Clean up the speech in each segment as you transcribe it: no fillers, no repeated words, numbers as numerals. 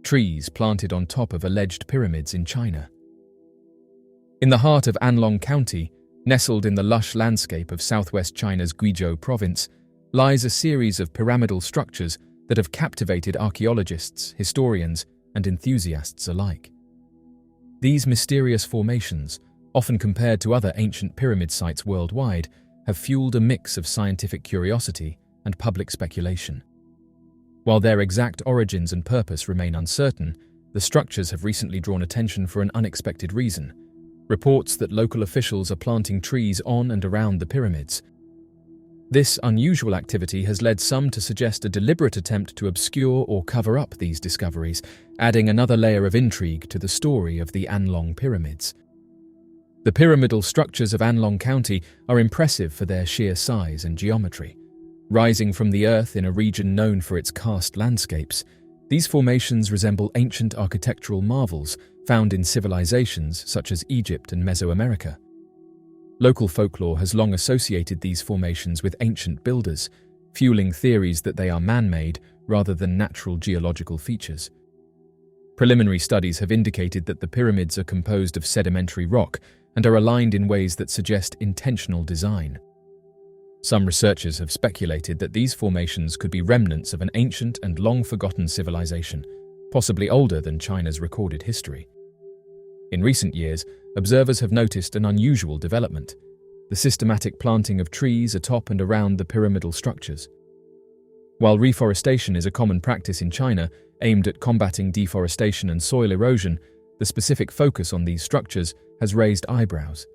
trees planted on top of alleged pyramids in China. In the heart of Anlong County, nestled in the lush landscape of southwest China's Guizhou province, lies a series of pyramidal structures that have captivated archaeologists, historians, and enthusiasts alike. These mysterious formations, often compared to other ancient pyramid sites worldwide, have fueled a mix of scientific curiosity and public speculation. While their exact origins and purpose remain uncertain, the structures have recently drawn attention for an unexpected reason: reports that local officials are planting trees on and around the pyramids. This unusual activity has led some to suggest a deliberate attempt to obscure or cover up these discoveries, adding another layer of intrigue to the story of the Anlong Pyramids. The pyramidal structures of Anlong County are impressive for their sheer size and geometry. Rising from the earth in a region known for its karst landscapes, these formations resemble ancient architectural marvels found in civilizations such as Egypt and Mesoamerica. Local folklore has long associated these formations with ancient builders, fueling theories that they are man-made rather than natural geological features. Preliminary studies have indicated that the pyramids are composed of sedimentary rock and are aligned in ways that suggest intentional design. Some researchers have speculated that these formations could be remnants of an ancient and long-forgotten civilization, possibly older than China's recorded history. In recent years, observers have noticed an unusual development: the systematic planting of trees atop and around the pyramidal structures. While reforestation is a common practice in China, aimed at combating deforestation and soil erosion, the specific focus on these structures has raised eyebrows.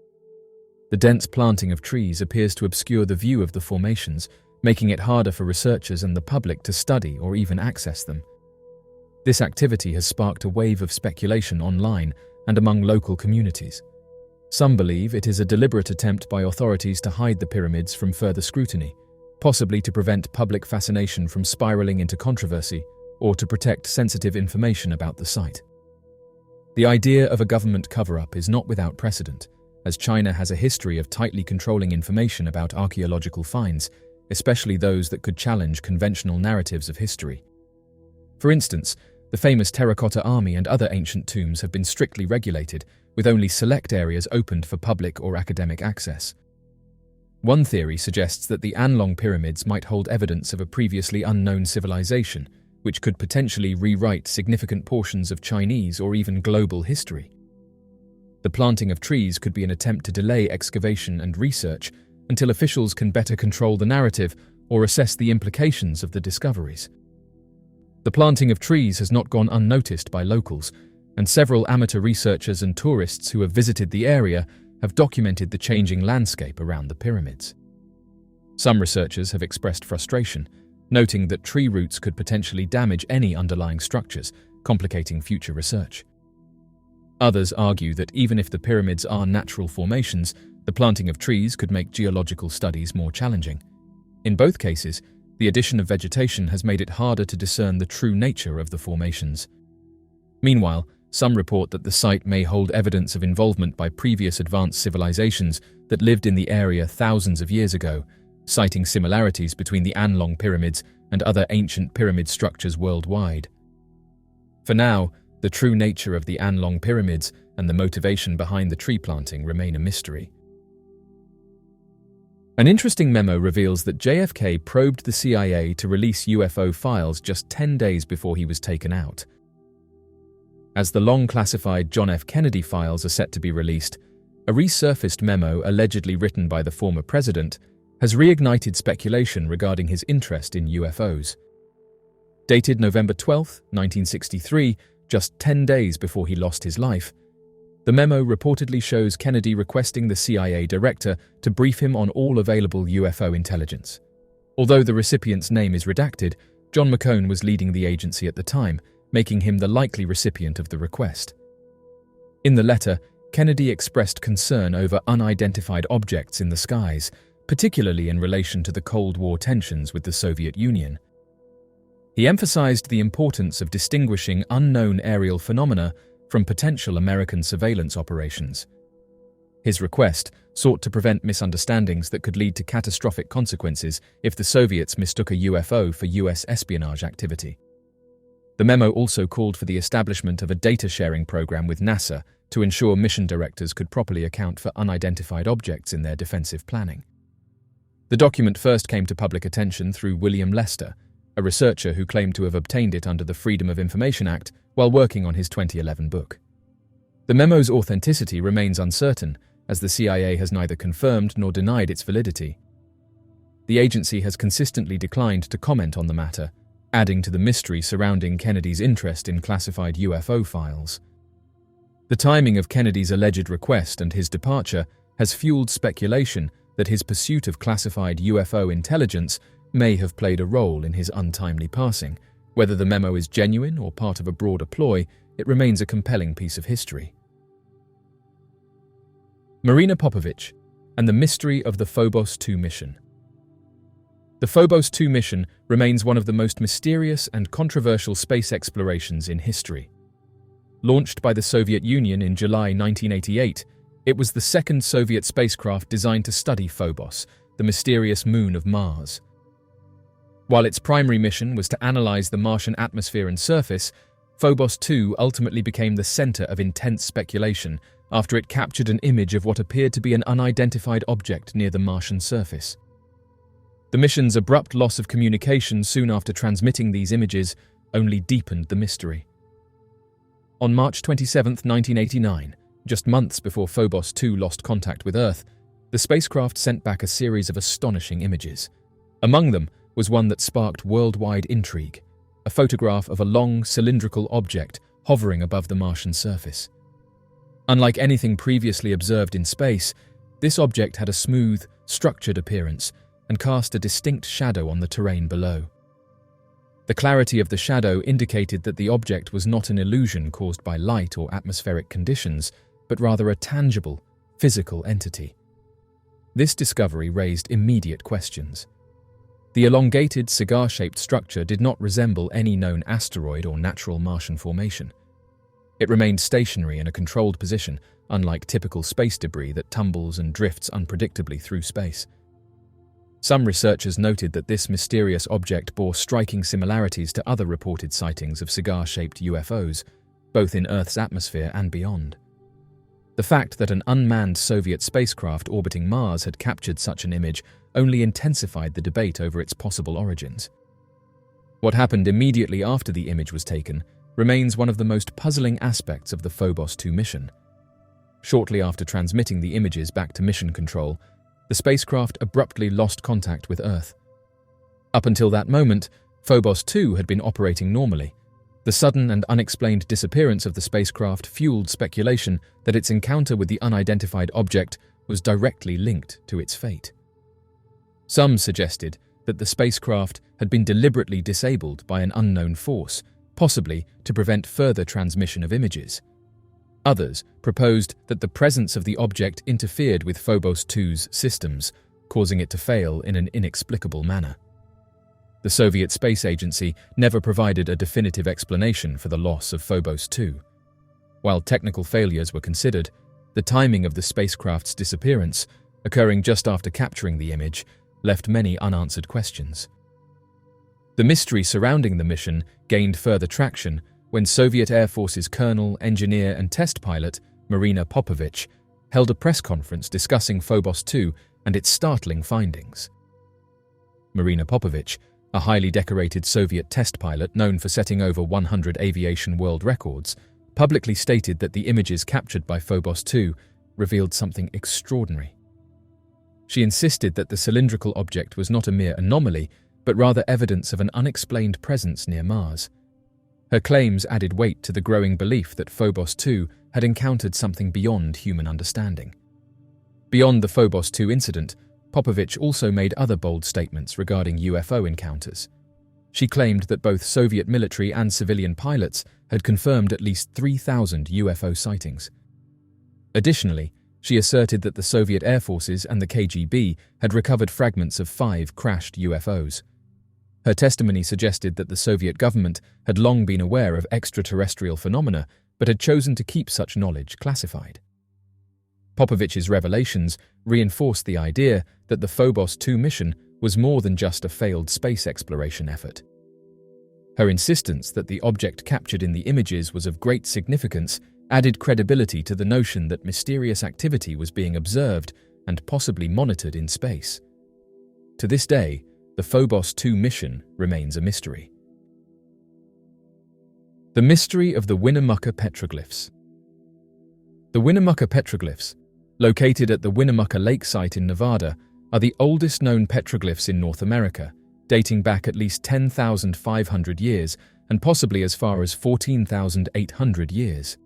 The dense planting of trees appears to obscure the view of the formations, making it harder for researchers and the public to study or even access them. This activity has sparked a wave of speculation online and among local communities. Some believe it is a deliberate attempt by authorities to hide the pyramids from further scrutiny, possibly to prevent public fascination from spiraling into controversy or to protect sensitive information about the site. The idea of a government cover-up is not without precedent, as China has a history of tightly controlling information about archaeological finds, especially those that could challenge conventional narratives of history. For instance, the famous Terracotta Army and other ancient tombs have been strictly regulated, with only select areas opened for public or academic access. One theory suggests that the Anlong Pyramids might hold evidence of a previously unknown civilization, which could potentially rewrite significant portions of Chinese or even global history. The planting of trees could be an attempt to delay excavation and research until officials can better control the narrative or assess the implications of the discoveries. The planting of trees has not gone unnoticed by locals, and several amateur researchers and tourists who have visited the area have documented the changing landscape around the pyramids. Some researchers have expressed frustration, noting that tree roots could potentially damage any underlying structures, complicating future research. Others argue that even if the pyramids are natural formations, the planting of trees could make geological studies more challenging. In both cases, the addition of vegetation has made it harder to discern the true nature of the formations. Meanwhile, some report that the site may hold evidence of involvement by previous advanced civilizations that lived in the area thousands of years ago, citing similarities between the Anlong Pyramids and other ancient pyramid structures worldwide. For now, the true nature of the Anlong Pyramids and the motivation behind the tree planting remain a mystery. An interesting memo reveals that JFK probed the CIA to release UFO files just 10 days before he was taken out. As the long-classified John F. Kennedy files are set to be released, a resurfaced memo allegedly written by the former president has reignited speculation regarding his interest in UFOs. Dated November 12, 1963, just 10 days before he lost his life, the memo reportedly shows Kennedy requesting the CIA director to brief him on all available UFO intelligence. Although the recipient's name is redacted, John McCone was leading the agency at the time, making him the likely recipient of the request. In the letter, Kennedy expressed concern over unidentified objects in the skies, particularly in relation to the Cold War tensions with the Soviet Union. He emphasized the importance of distinguishing unknown aerial phenomena from potential American surveillance operations. His request sought to prevent misunderstandings that could lead to catastrophic consequences if the Soviets mistook a UFO for US espionage activity. The memo also called for the establishment of a data-sharing program with NASA to ensure mission directors could properly account for unidentified objects in their defensive planning. The document first came to public attention through William Lester, a researcher who claimed to have obtained it under the Freedom of Information Act while working on his 2011 book. The memo's authenticity remains uncertain, as the CIA has neither confirmed nor denied its validity. The agency has consistently declined to comment on the matter, adding to the mystery surrounding Kennedy's interest in classified UFO files. The timing of Kennedy's alleged request and his departure has fueled speculation that his pursuit of classified UFO intelligence may have played a role in his untimely passing. Whether the memo is genuine or part of a broader ploy, it remains a compelling piece of history. Marina Popovich and the mystery of the Phobos 2 mission. The Phobos 2 mission remains one of the most mysterious and controversial space explorations in history. Launched by the Soviet Union in July 1988, it was the second Soviet spacecraft designed to study Phobos, the mysterious moon of Mars. While its primary mission was to analyze the Martian atmosphere and surface, Phobos 2 ultimately became the center of intense speculation after it captured an image of what appeared to be an unidentified object near the Martian surface. The mission's abrupt loss of communication soon after transmitting these images only deepened the mystery. On March 27, 1989, just months before Phobos 2 lost contact with Earth, the spacecraft sent back a series of astonishing images. Among them was one that sparked worldwide intrigue, a photograph of a long, cylindrical object hovering above the Martian surface. Unlike anything previously observed in space, this object had a smooth, structured appearance and cast a distinct shadow on the terrain below. The clarity of the shadow indicated that the object was not an illusion caused by light or atmospheric conditions, but rather a tangible, physical entity. This discovery raised immediate questions. The elongated, cigar-shaped structure did not resemble any known asteroid or natural Martian formation. It remained stationary in a controlled position, unlike typical space debris that tumbles and drifts unpredictably through space. Some researchers noted that this mysterious object bore striking similarities to other reported sightings of cigar-shaped UFOs, both in Earth's atmosphere and beyond. The fact that an unmanned Soviet spacecraft orbiting Mars had captured such an image only intensified the debate over its possible origins. What happened immediately after the image was taken remains one of the most puzzling aspects of the Phobos 2 mission. Shortly after transmitting the images back to mission control, the spacecraft abruptly lost contact with Earth. Up until that moment, Phobos 2 had been operating normally. The sudden and unexplained disappearance of the spacecraft fueled speculation that its encounter with the unidentified object was directly linked to its fate. Some suggested that the spacecraft had been deliberately disabled by an unknown force, possibly to prevent further transmission of images. Others proposed that the presence of the object interfered with Phobos 2's systems, causing it to fail in an inexplicable manner. The Soviet Space Agency never provided a definitive explanation for the loss of Phobos 2. While technical failures were considered, the timing of the spacecraft's disappearance, occurring just after capturing the image, left many unanswered questions. The mystery surrounding the mission gained further traction when Soviet Air Force's colonel, engineer, and test pilot, Marina Popovich, held a press conference discussing Phobos 2 and its startling findings. Marina Popovich, a highly decorated Soviet test pilot known for setting over 100 aviation world records, publicly stated that the images captured by Phobos 2 revealed something extraordinary. She insisted that the cylindrical object was not a mere anomaly, but rather evidence of an unexplained presence near Mars. Her claims added weight to the growing belief that Phobos 2 had encountered something beyond human understanding. Beyond the Phobos 2 incident, Popovich also made other bold statements regarding UFO encounters. She claimed that both Soviet military and civilian pilots had confirmed at least 3,000 UFO sightings. Additionally, she asserted that the Soviet Air Forces and the KGB had recovered fragments of 5 crashed UFOs. Her testimony suggested that the Soviet government had long been aware of extraterrestrial phenomena, but had chosen to keep such knowledge classified. Popovich's revelations reinforced the idea that the Phobos 2 mission was more than just a failed space exploration effort. Her insistence that the object captured in the images was of great significance added credibility to the notion that mysterious activity was being observed and possibly monitored in space. To this day, the Phobos 2 mission remains a mystery. The mystery of the Winnemucca petroglyphs. The Winnemucca petroglyphs, located at the Winnemucca Lake site in Nevada, are the oldest known petroglyphs in North America, dating back at least 10,500 years and possibly as far as 14,800 years.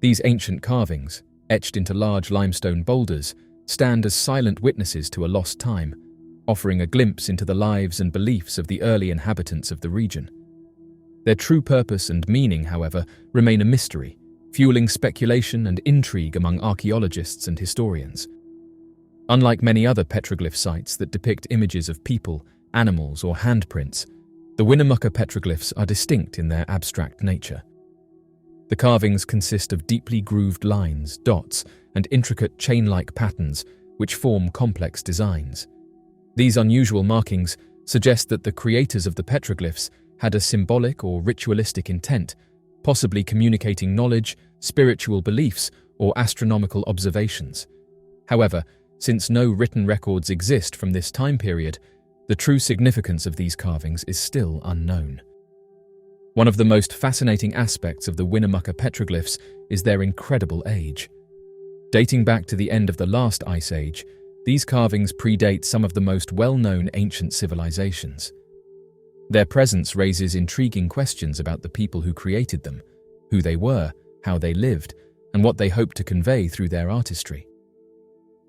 These ancient carvings, etched into large limestone boulders, stand as silent witnesses to a lost time, offering a glimpse into the lives and beliefs of the early inhabitants of the region. Their true purpose and meaning, however, remain a mystery, fueling speculation and intrigue among archaeologists and historians. Unlike many other petroglyph sites that depict images of people, animals, or handprints, the Winnemucca petroglyphs are distinct in their abstract nature. The carvings consist of deeply grooved lines, dots, and intricate chain-like patterns which form complex designs. These unusual markings suggest that the creators of the petroglyphs had a symbolic or ritualistic intent, possibly communicating knowledge, spiritual beliefs, or astronomical observations. However, since no written records exist from this time period, the true significance of these carvings is still unknown. One of the most fascinating aspects of the Winnemucca petroglyphs is their incredible age. Dating back to the end of the last ice age, these carvings predate some of the most well-known ancient civilizations. Their presence raises intriguing questions about the people who created them, who they were, how they lived, and what they hoped to convey through their artistry.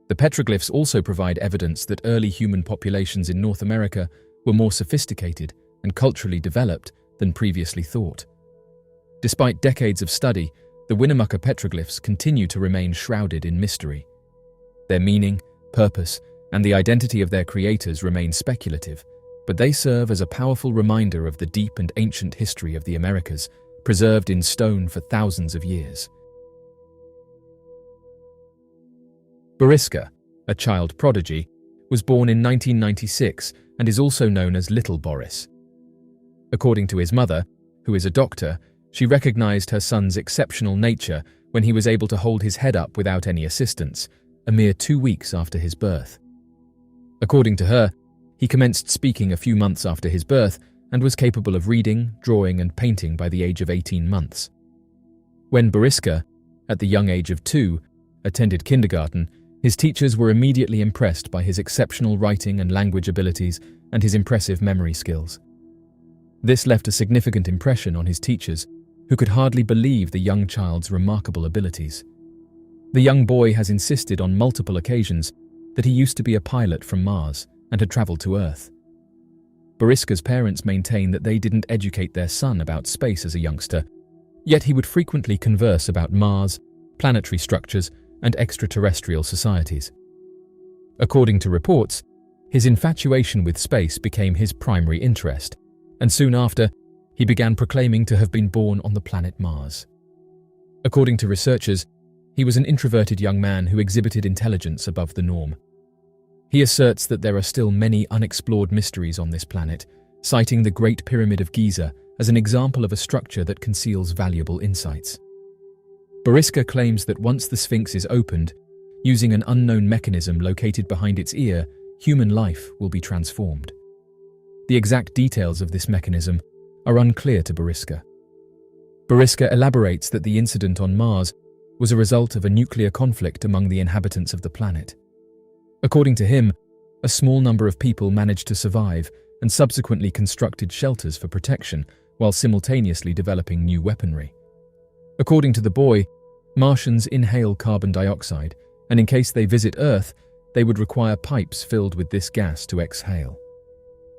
The petroglyphs also provide evidence that early human populations in North America were more sophisticated and culturally developed than previously thought. Despite decades of study, the Winnemucca petroglyphs continue to remain shrouded in mystery. Their meaning, purpose, and the identity of their creators remain speculative, but they serve as a powerful reminder of the deep and ancient history of the Americas, preserved in stone for thousands of years. Boriska, a child prodigy, was born in 1996 and is also known as Little Boris. According to his mother, who is a doctor, she recognized her son's exceptional nature when he was able to hold his head up without any assistance, a mere 2 weeks after his birth. According to her, he commenced speaking a few months after his birth and was capable of reading, drawing, and painting by the age of 18 months. When Boriska, at the young age of 2, attended kindergarten, his teachers were immediately impressed by his exceptional writing and language abilities and his impressive memory skills. This left a significant impression on his teachers, who could hardly believe the young child's remarkable abilities. The young boy has insisted on multiple occasions that he used to be a pilot from Mars and had traveled to Earth. Boriska's parents maintain that they didn't educate their son about space as a youngster, yet he would frequently converse about Mars, planetary structures, and extraterrestrial societies. According to reports, his infatuation with space became his primary interest, and soon after, he began proclaiming to have been born on the planet Mars. According to researchers, he was an introverted young man who exhibited intelligence above the norm. He asserts that there are still many unexplored mysteries on this planet, citing the Great Pyramid of Giza as an example of a structure that conceals valuable insights. Boriska claims that once the Sphinx is opened, using an unknown mechanism located behind its ear, human life will be transformed. The exact details of this mechanism are unclear to Boriska. Boriska elaborates that the incident on Mars was a result of a nuclear conflict among the inhabitants of the planet. According to him, a small number of people managed to survive and subsequently constructed shelters for protection while simultaneously developing new weaponry. According to the boy, Martians inhale carbon dioxide, and in case they visit Earth, they would require pipes filled with this gas to exhale.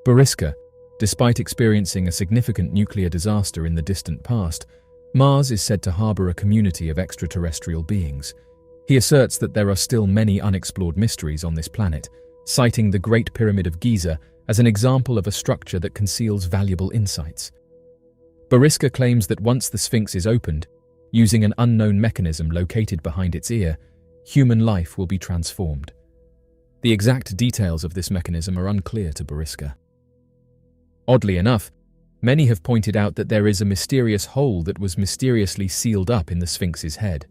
Boriska, despite experiencing a significant nuclear disaster in the distant past, Mars is said to harbor a community of extraterrestrial beings. He asserts that there are still many unexplored mysteries on this planet, citing the Great Pyramid of Giza as an example of a structure that conceals valuable insights. Boriska claims that once the Sphinx is opened, using an unknown mechanism located behind its ear, human life will be transformed. The exact details of this mechanism are unclear to Boriska. Oddly enough, many have pointed out that there is a mysterious hole that was mysteriously sealed up in the Sphinx's head.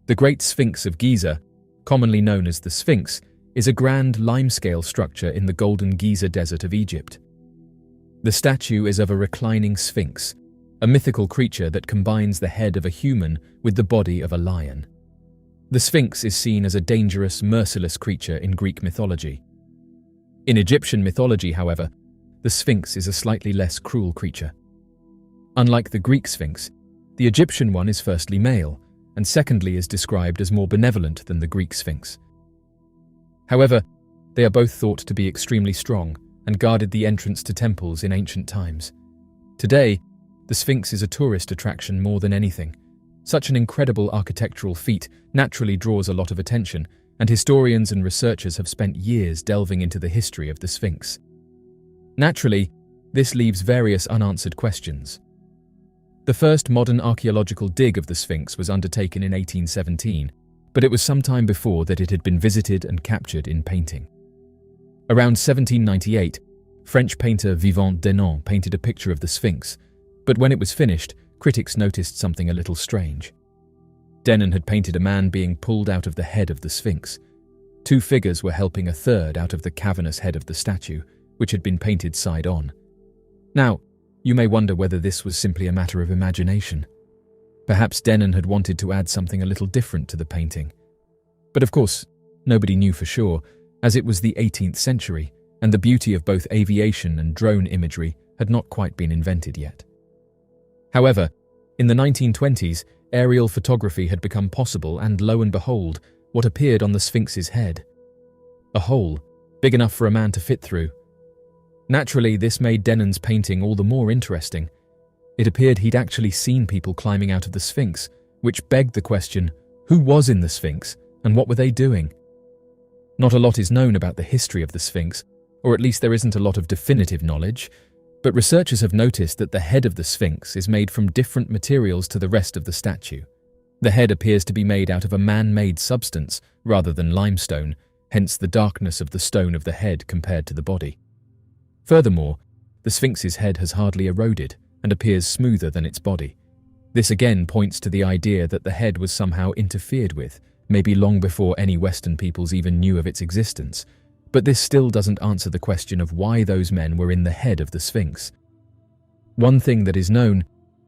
The Great Sphinx of Giza, commonly known as the Sphinx, is a grand limescale structure in the Golden Giza Desert of Egypt. The statue is of a reclining sphinx, a mythical creature that combines the head of a human with the body of a lion. The Sphinx is seen as a dangerous, merciless creature in Greek mythology. In Egyptian mythology, however, the Sphinx is a slightly less cruel creature. Unlike the Greek Sphinx, the Egyptian one is firstly male, and secondly is described as more benevolent than the Greek Sphinx. However, they are both thought to be extremely strong and guarded the entrance to temples in ancient times. Today, the Sphinx is a tourist attraction more than anything. Such an incredible architectural feat naturally draws a lot of attention, and historians and researchers have spent years delving into the history of the Sphinx. Naturally, this leaves various unanswered questions. The first modern archaeological dig of the Sphinx was undertaken in 1817, but it was some time before that it had been visited and captured in painting. Around 1798, French painter Vivant Denon painted a picture of the Sphinx, but when it was finished, critics noticed something a little strange. Denon had painted a man being pulled out of the head of the Sphinx. Two figures were helping a third out of the cavernous head of the statue, which had been painted side on. Now, you may wonder whether this was simply a matter of imagination. Perhaps Denon had wanted to add something a little different to the painting. But of course, nobody knew for sure, as it was the 18th century, and the beauty of both aviation and drone imagery had not quite been invented yet. However, in the 1920s, aerial photography had become possible, and lo and behold, what appeared on the Sphinx's head? A hole, big enough for a man to fit through. Naturally, this made Denon's painting all the more interesting. It appeared he'd actually seen people climbing out of the Sphinx, which begged the question, who was in the Sphinx, and what were they doing? Not a lot is known about the history of the Sphinx, or at least there isn't a lot of definitive knowledge, but researchers have noticed that the head of the Sphinx is made from different materials to the rest of the statue. The head appears to be made out of a man-made substance rather than limestone, hence the darkness of the stone of the head compared to the body. Furthermore, the Sphinx's head has hardly eroded and appears smoother than its body. This again points to the idea that the head was somehow interfered with, maybe long before any Western peoples even knew of its existence. But this still doesn't answer the question of why those men were in the head of the Sphinx. One thing that is known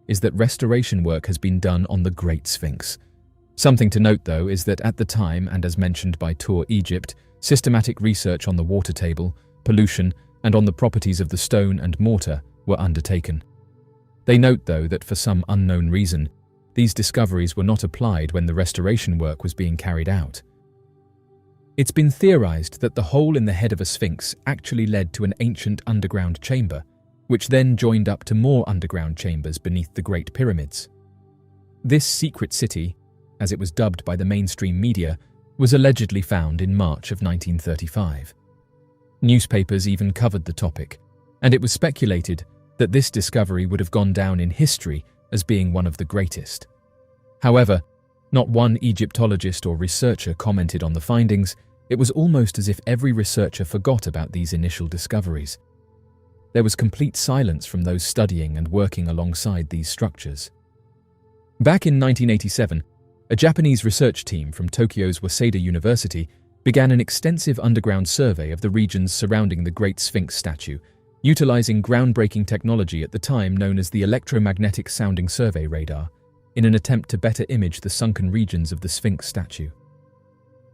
is that restoration work has been done on the Great Sphinx. Something to note, though, is that at the time, and as mentioned by Tour Egypt, systematic research on the water table, pollution, and on the properties of the stone and mortar were undertaken. They note, though, that for some unknown reason, these discoveries were not applied when the restoration work was being carried out. It's been theorized that the hole in the head of a sphinx actually led to an ancient underground chamber, which then joined up to more underground chambers beneath the Great Pyramids. This secret city, as it was dubbed by the mainstream media, was allegedly found in March of 1935. Newspapers even covered the topic, and it was speculated that this discovery would have gone down in history as being one of the greatest. However, not one Egyptologist or researcher commented on the findings. It was almost as if every researcher forgot about these initial discoveries. There was complete silence from those studying and working alongside these structures. Back in 1987, a Japanese research team from Tokyo's Waseda University began an extensive underground survey of the regions surrounding the Great Sphinx statue, utilizing groundbreaking technology at the time known as the electromagnetic sounding survey radar, in an attempt to better image the sunken regions of the Sphinx statue.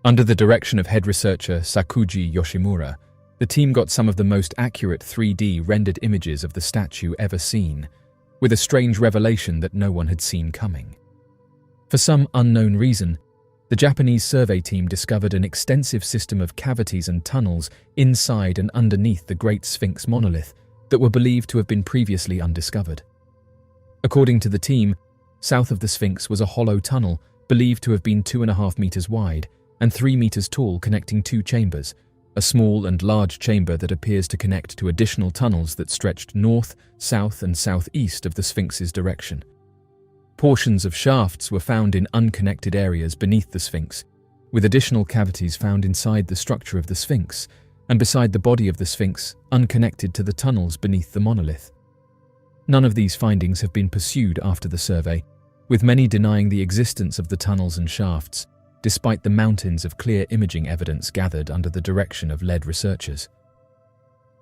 Under the direction of head researcher Sakuji Yoshimura, the team got some of the most accurate 3D rendered images of the statue ever seen, with a strange revelation that no one had seen coming. For some unknown reason, the Japanese survey team discovered an extensive system of cavities and tunnels inside and underneath the Great Sphinx monolith that were believed to have been previously undiscovered. According to the team, south of the Sphinx was a hollow tunnel believed to have been 2.5 meters wide and 3 meters tall, connecting two chambers, a small and large chamber that appears to connect to additional tunnels that stretched north, south, and southeast of the Sphinx's direction. Portions of shafts were found in unconnected areas beneath the Sphinx, with additional cavities found inside the structure of the Sphinx and beside the body of the Sphinx, unconnected to the tunnels beneath the monolith. None of these findings have been pursued after the survey, with many denying the existence of the tunnels and shafts, despite the mountains of clear imaging evidence gathered under the direction of lead researchers.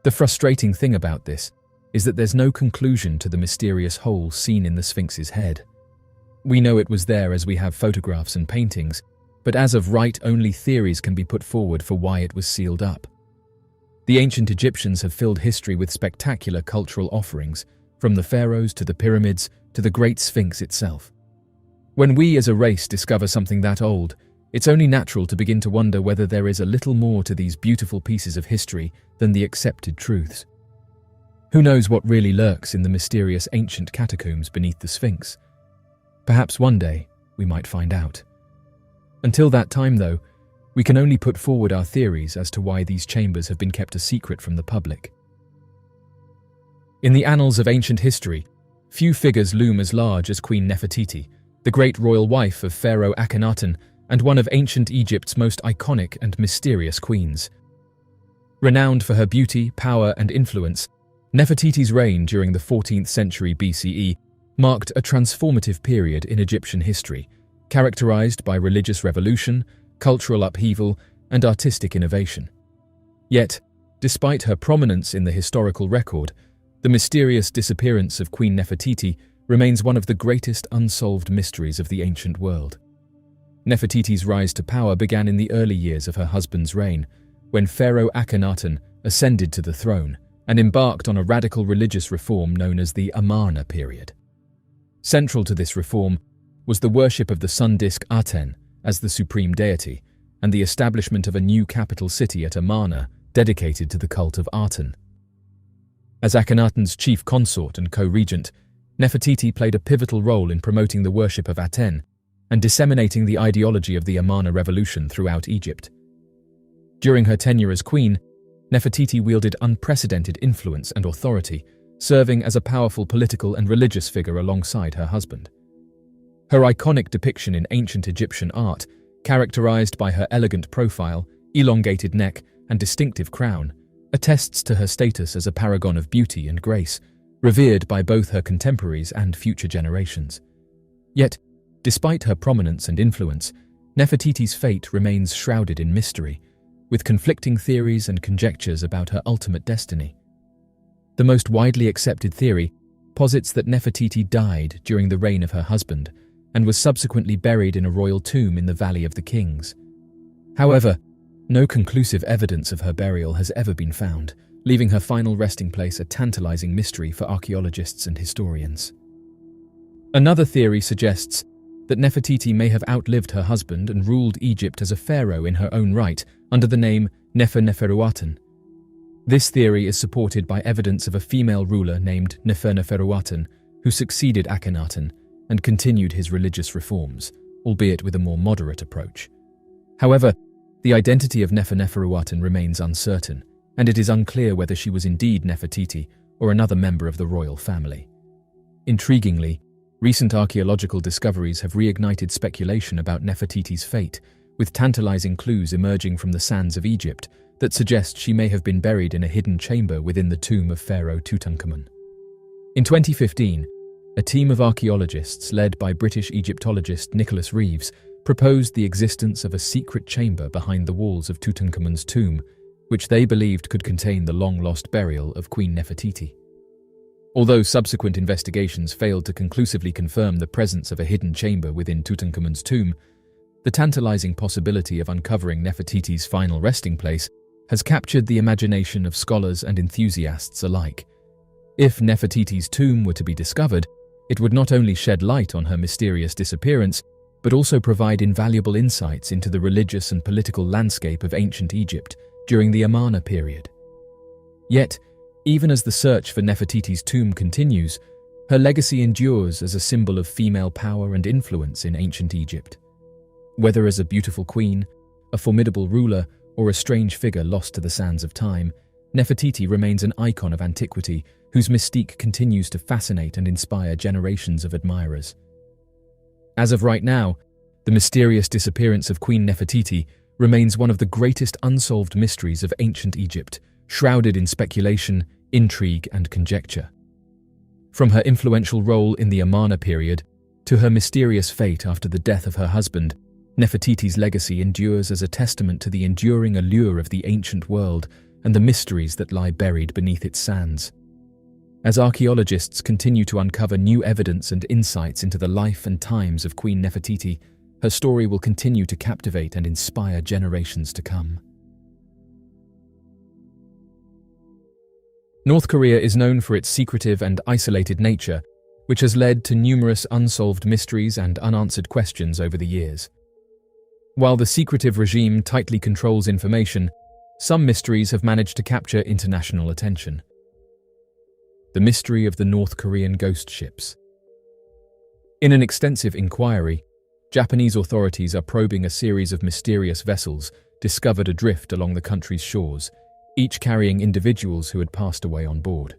The frustrating thing about this is that there's no conclusion to the mysterious hole seen in the Sphinx's head. We know it was there as we have photographs and paintings, but as of right, only theories can be put forward for why it was sealed up. The ancient Egyptians have filled history with spectacular cultural offerings, from the pharaohs to the pyramids to the Great Sphinx itself. When we as a race discover something that old, it's only natural to begin to wonder whether there is a little more to these beautiful pieces of history than the accepted truths. Who knows what really lurks in the mysterious ancient catacombs beneath the Sphinx? Perhaps one day we might find out. Until that time, though, we can only put forward our theories as to why these chambers have been kept a secret from the public. In the annals of ancient history, few figures loom as large as Queen Nefertiti, the great royal wife of Pharaoh Akhenaten and one of ancient Egypt's most iconic and mysterious queens. Renowned for her beauty, power, and influence, Nefertiti's reign during the 14th century BCE marked a transformative period in Egyptian history, characterized by religious revolution, cultural upheaval, and artistic innovation. Yet, despite her prominence in the historical record, the mysterious disappearance of Queen Nefertiti remains one of the greatest unsolved mysteries of the ancient world. Nefertiti's rise to power began in the early years of her husband's reign, when Pharaoh Akhenaten ascended to the throne and embarked on a radical religious reform known as the Amarna period. Central to this reform was the worship of the sun disk Aten as the supreme deity and the establishment of a new capital city at Amarna dedicated to the cult of Aten. As Akhenaten's chief consort and co-regent, Nefertiti played a pivotal role in promoting the worship of Aten and disseminating the ideology of the Amarna revolution throughout Egypt. During her tenure as queen, Nefertiti wielded unprecedented influence and authority, serving as a powerful political and religious figure alongside her husband. Her iconic depiction in ancient Egyptian art, characterized by her elegant profile, elongated neck, and distinctive crown, attests to her status as a paragon of beauty and grace, revered by both her contemporaries and future generations. Yet, despite her prominence and influence, Nefertiti's fate remains shrouded in mystery, with conflicting theories and conjectures about her ultimate destiny. The most widely accepted theory posits that Nefertiti died during the reign of her husband and was subsequently buried in a royal tomb in the Valley of the Kings. However, no conclusive evidence of her burial has ever been found, leaving her final resting place a tantalizing mystery for archaeologists and historians. Another theory suggests that Nefertiti may have outlived her husband and ruled Egypt as a pharaoh in her own right under the name Nefer-Neferuaten. This theory is supported by evidence of a female ruler named Nefer-Neferuaten who succeeded Akhenaten and continued his religious reforms, albeit with a more moderate approach. However, the identity of Nefer-Neferuaten remains uncertain, and it is unclear whether she was indeed Nefertiti or another member of the royal family. Intriguingly, recent archaeological discoveries have reignited speculation about Nefertiti's fate, with tantalizing clues emerging from the sands of Egypt that suggest she may have been buried in a hidden chamber within the tomb of Pharaoh Tutankhamun. In 2015, a team of archaeologists led by British Egyptologist Nicholas Reeves proposed the existence of a secret chamber behind the walls of Tutankhamun's tomb, which they believed could contain the long-lost burial of Queen Nefertiti. Although subsequent investigations failed to conclusively confirm the presence of a hidden chamber within Tutankhamun's tomb, the tantalizing possibility of uncovering Nefertiti's final resting place has captured the imagination of scholars and enthusiasts alike. If Nefertiti's tomb were to be discovered, it would not only shed light on her mysterious disappearance, but also provide invaluable insights into the religious and political landscape of ancient Egypt during the Amarna period. Yet, even as the search for Nefertiti's tomb continues, her legacy endures as a symbol of female power and influence in ancient Egypt. Whether as a beautiful queen, a formidable ruler, or a strange figure lost to the sands of time, Nefertiti remains an icon of antiquity whose mystique continues to fascinate and inspire generations of admirers. As of right now, the mysterious disappearance of Queen Nefertiti remains one of the greatest unsolved mysteries of ancient Egypt, shrouded in speculation, intrigue, and conjecture. From her influential role in the Amarna period to her mysterious fate after the death of her husband, Nefertiti's legacy endures as a testament to the enduring allure of the ancient world and the mysteries that lie buried beneath its sands. As archaeologists continue to uncover new evidence and insights into the life and times of Queen Nefertiti, her story will continue to captivate and inspire generations to come. North Korea is known for its secretive and isolated nature, which has led to numerous unsolved mysteries and unanswered questions over the years. While the secretive regime tightly controls information, some mysteries have managed to capture international attention. The mystery of the North Korean ghost ships. In an extensive inquiry, Japanese authorities are probing a series of mysterious vessels discovered adrift along the country's shores, each carrying individuals who had passed away on board.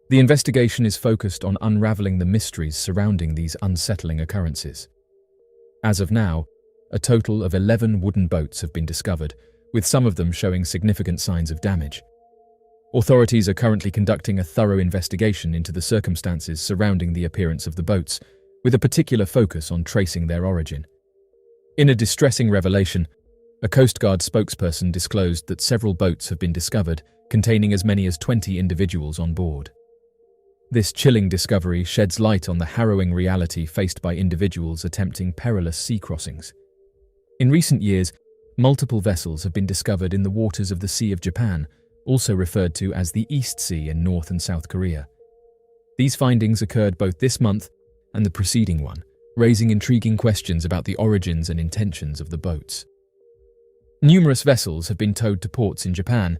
The investigation is focused on unraveling the mysteries surrounding these unsettling occurrences. As of now, a total of 11 wooden boats have been discovered, with some of them showing significant signs of damage. Authorities are currently conducting a thorough investigation into the circumstances surrounding the appearance of the boats, with a particular focus on tracing their origin. In a distressing revelation, a Coast Guard spokesperson disclosed that several boats have been discovered, containing as many as 20 individuals on board. This chilling discovery sheds light on the harrowing reality faced by individuals attempting perilous sea crossings. In recent years, multiple vessels have been discovered in the waters of the Sea of Japan, also referred to as the East Sea in North and South Korea. These findings occurred both this month and the preceding one, raising intriguing questions about the origins and intentions of the boats. Numerous vessels have been towed to ports in Japan.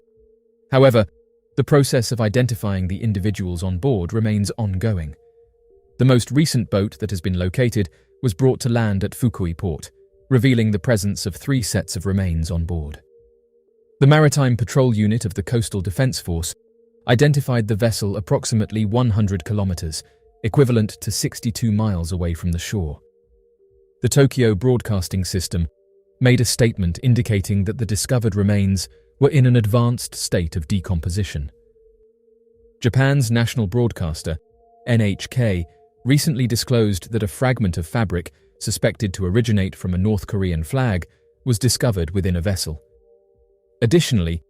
However, the process of identifying the individuals on board remains ongoing. The most recent boat that has been located was brought to land at Fukui port, revealing the presence of 3 sets of remains on board. The Maritime Patrol Unit of the Coastal Defense Force identified the vessel approximately 100 kilometers, equivalent to 62 miles away from the shore. The Tokyo Broadcasting System made a statement indicating that the discovered remains were in an advanced state of decomposition. Japan's national broadcaster, NHK, recently disclosed that a fragment of fabric suspected to originate from a North Korean flag was discovered within a vessel. Additionally,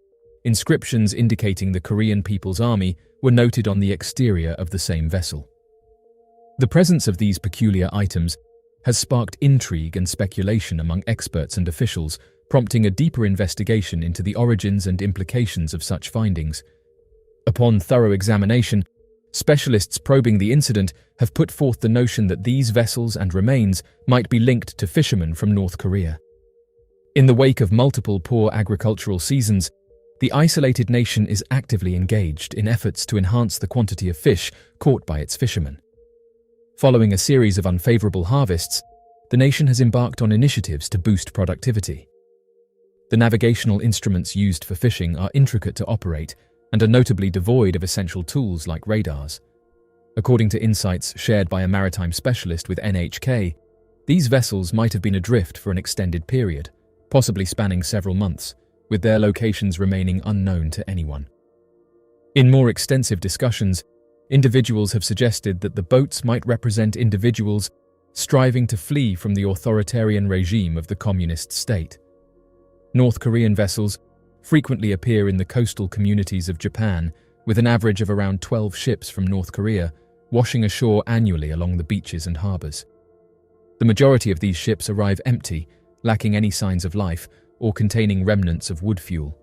inscriptions indicating the Korean People's Army were noted on the exterior of the same vessel. The presence of these peculiar items has sparked intrigue and speculation among experts and officials, prompting a deeper investigation into the origins and implications of such findings. Upon thorough examination, specialists probing the incident have put forth the notion that these vessels and remains might be linked to fishermen from North Korea. In the wake of multiple poor agricultural seasons, the isolated nation is actively engaged in efforts to enhance the quantity of fish caught by its fishermen. Following a series of unfavorable harvests, the nation has embarked on initiatives to boost productivity. The navigational instruments used for fishing are intricate to operate and are notably devoid of essential tools like radars. According to insights shared by a maritime specialist with NHK, these vessels might have been adrift for an extended period, possibly spanning several months, with their locations remaining unknown to anyone. In more extensive discussions, individuals have suggested that the boats might represent individuals striving to flee from the authoritarian regime of the communist state. North Korean vessels frequently appear in the coastal communities of Japan, with an average of around 12 ships from North Korea washing ashore annually along the beaches and harbors. The majority of these ships arrive empty, lacking any signs of life, or containing remnants of wood fuel.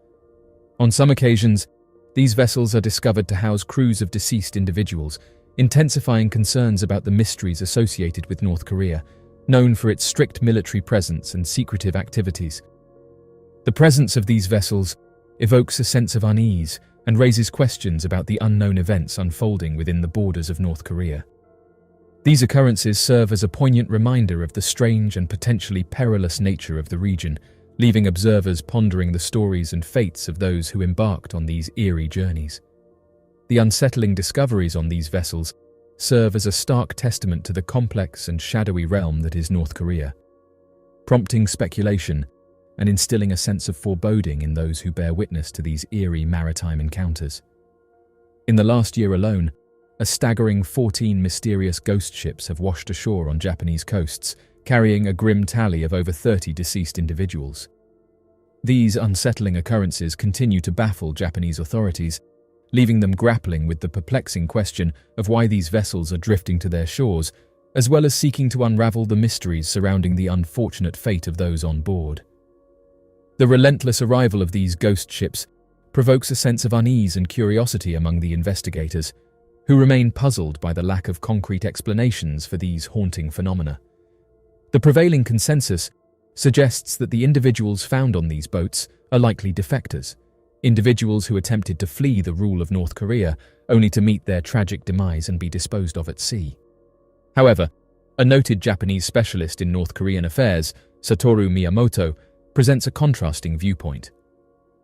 On some occasions, these vessels are discovered to house crews of deceased individuals, intensifying concerns about the mysteries associated with North Korea, known for its strict military presence and secretive activities. The presence of these vessels evokes a sense of unease and raises questions about the unknown events unfolding within the borders of North Korea. These occurrences serve as a poignant reminder of the strange and potentially perilous nature of the region, leaving observers pondering the stories and fates of those who embarked on these eerie journeys. The unsettling discoveries on these vessels serve as a stark testament to the complex and shadowy realm that is North Korea, prompting speculation and instilling a sense of foreboding in those who bear witness to these eerie maritime encounters. In the last year alone, a staggering 14 mysterious ghost ships have washed ashore on Japanese coasts, carrying a grim tally of over 30 deceased individuals. These unsettling occurrences continue to baffle Japanese authorities, leaving them grappling with the perplexing question of why these vessels are drifting to their shores, as well as seeking to unravel the mysteries surrounding the unfortunate fate of those on board. The relentless arrival of these ghost ships provokes a sense of unease and curiosity among the investigators, who remain puzzled by the lack of concrete explanations for these haunting phenomena. The prevailing consensus suggests that the individuals found on these boats are likely defectors, individuals who attempted to flee the rule of North Korea only to meet their tragic demise and be disposed of at sea. However, a noted Japanese specialist in North Korean affairs, Satoru Miyamoto, presents a contrasting viewpoint.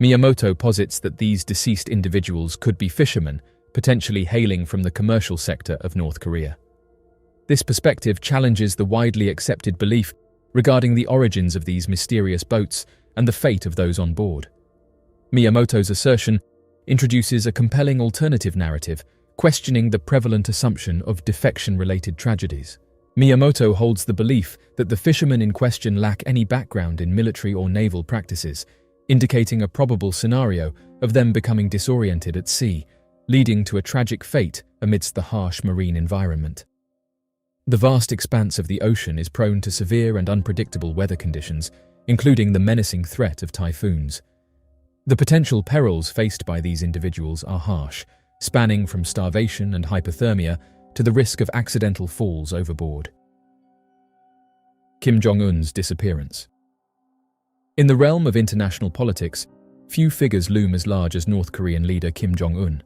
Miyamoto posits that these deceased individuals could be fishermen, potentially hailing from the commercial sector of North Korea. This perspective challenges the widely accepted belief regarding the origins of these mysterious boats and the fate of those on board. Miyamoto's assertion introduces a compelling alternative narrative, questioning the prevalent assumption of defection-related tragedies. Miyamoto holds the belief that the fishermen in question lack any background in military or naval practices, indicating a probable scenario of them becoming disoriented at sea, leading to a tragic fate amidst the harsh marine environment. The vast expanse of the ocean is prone to severe and unpredictable weather conditions, including the menacing threat of typhoons. The potential perils faced by these individuals are harsh, spanning from starvation and hypothermia to the risk of accidental falls overboard. Kim Jong-un's disappearance. In the realm of international politics, few figures loom as large as North Korean leader Kim Jong-un.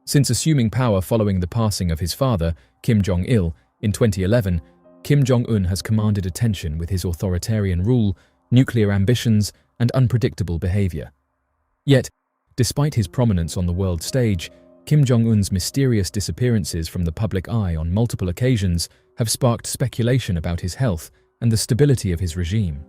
Since assuming power following the passing of his father, Kim Jong-il, in 2011, Kim Jong-un has commanded attention with his authoritarian rule, nuclear ambitions, and unpredictable behavior. Yet, despite his prominence on the world stage, Kim Jong-un's mysterious disappearances from the public eye on multiple occasions have sparked speculation about his health and the stability of his regime.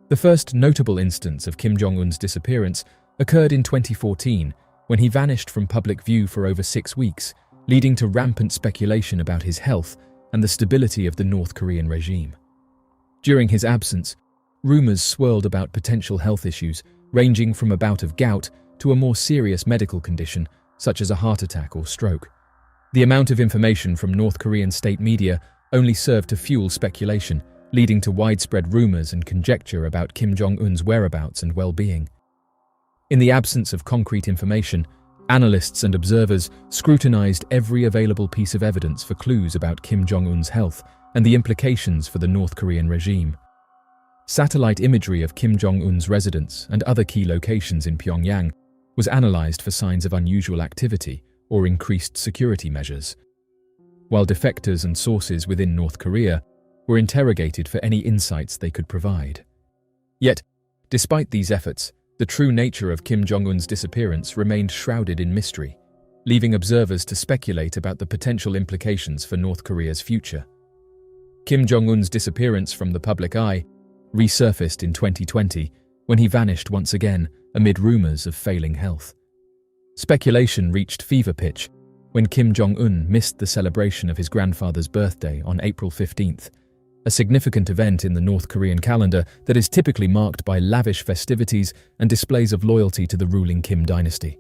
The first notable instance of Kim Jong-un's disappearance occurred in 2014, when he vanished from public view for over 6 weeks, leading to rampant speculation about his health and the stability of the North Korean regime. During his absence, rumors swirled about potential health issues, ranging from a bout of gout to a more serious medical condition, such as a heart attack or stroke. The amount of information from North Korean state media only served to fuel speculation, leading to widespread rumors and conjecture about Kim Jong-un's whereabouts and well-being. In the absence of concrete information, analysts and observers scrutinized every available piece of evidence for clues about Kim Jong-un's health and the implications for the North Korean regime. Satellite imagery of Kim Jong-un's residence and other key locations in Pyongyang was analyzed for signs of unusual activity or increased security measures, while defectors and sources within North Korea were interrogated for any insights they could provide. Yet, despite these efforts, the true nature of Kim Jong-un's disappearance remained shrouded in mystery, leaving observers to speculate about the potential implications for North Korea's future. Kim Jong-un's disappearance from the public eye resurfaced in 2020 when he vanished once again amid rumors of failing health. Speculation reached fever pitch when Kim Jong-un missed the celebration of his grandfather's birthday on April 15th, a significant event in the North Korean calendar that is typically marked by lavish festivities and displays of loyalty to the ruling Kim dynasty.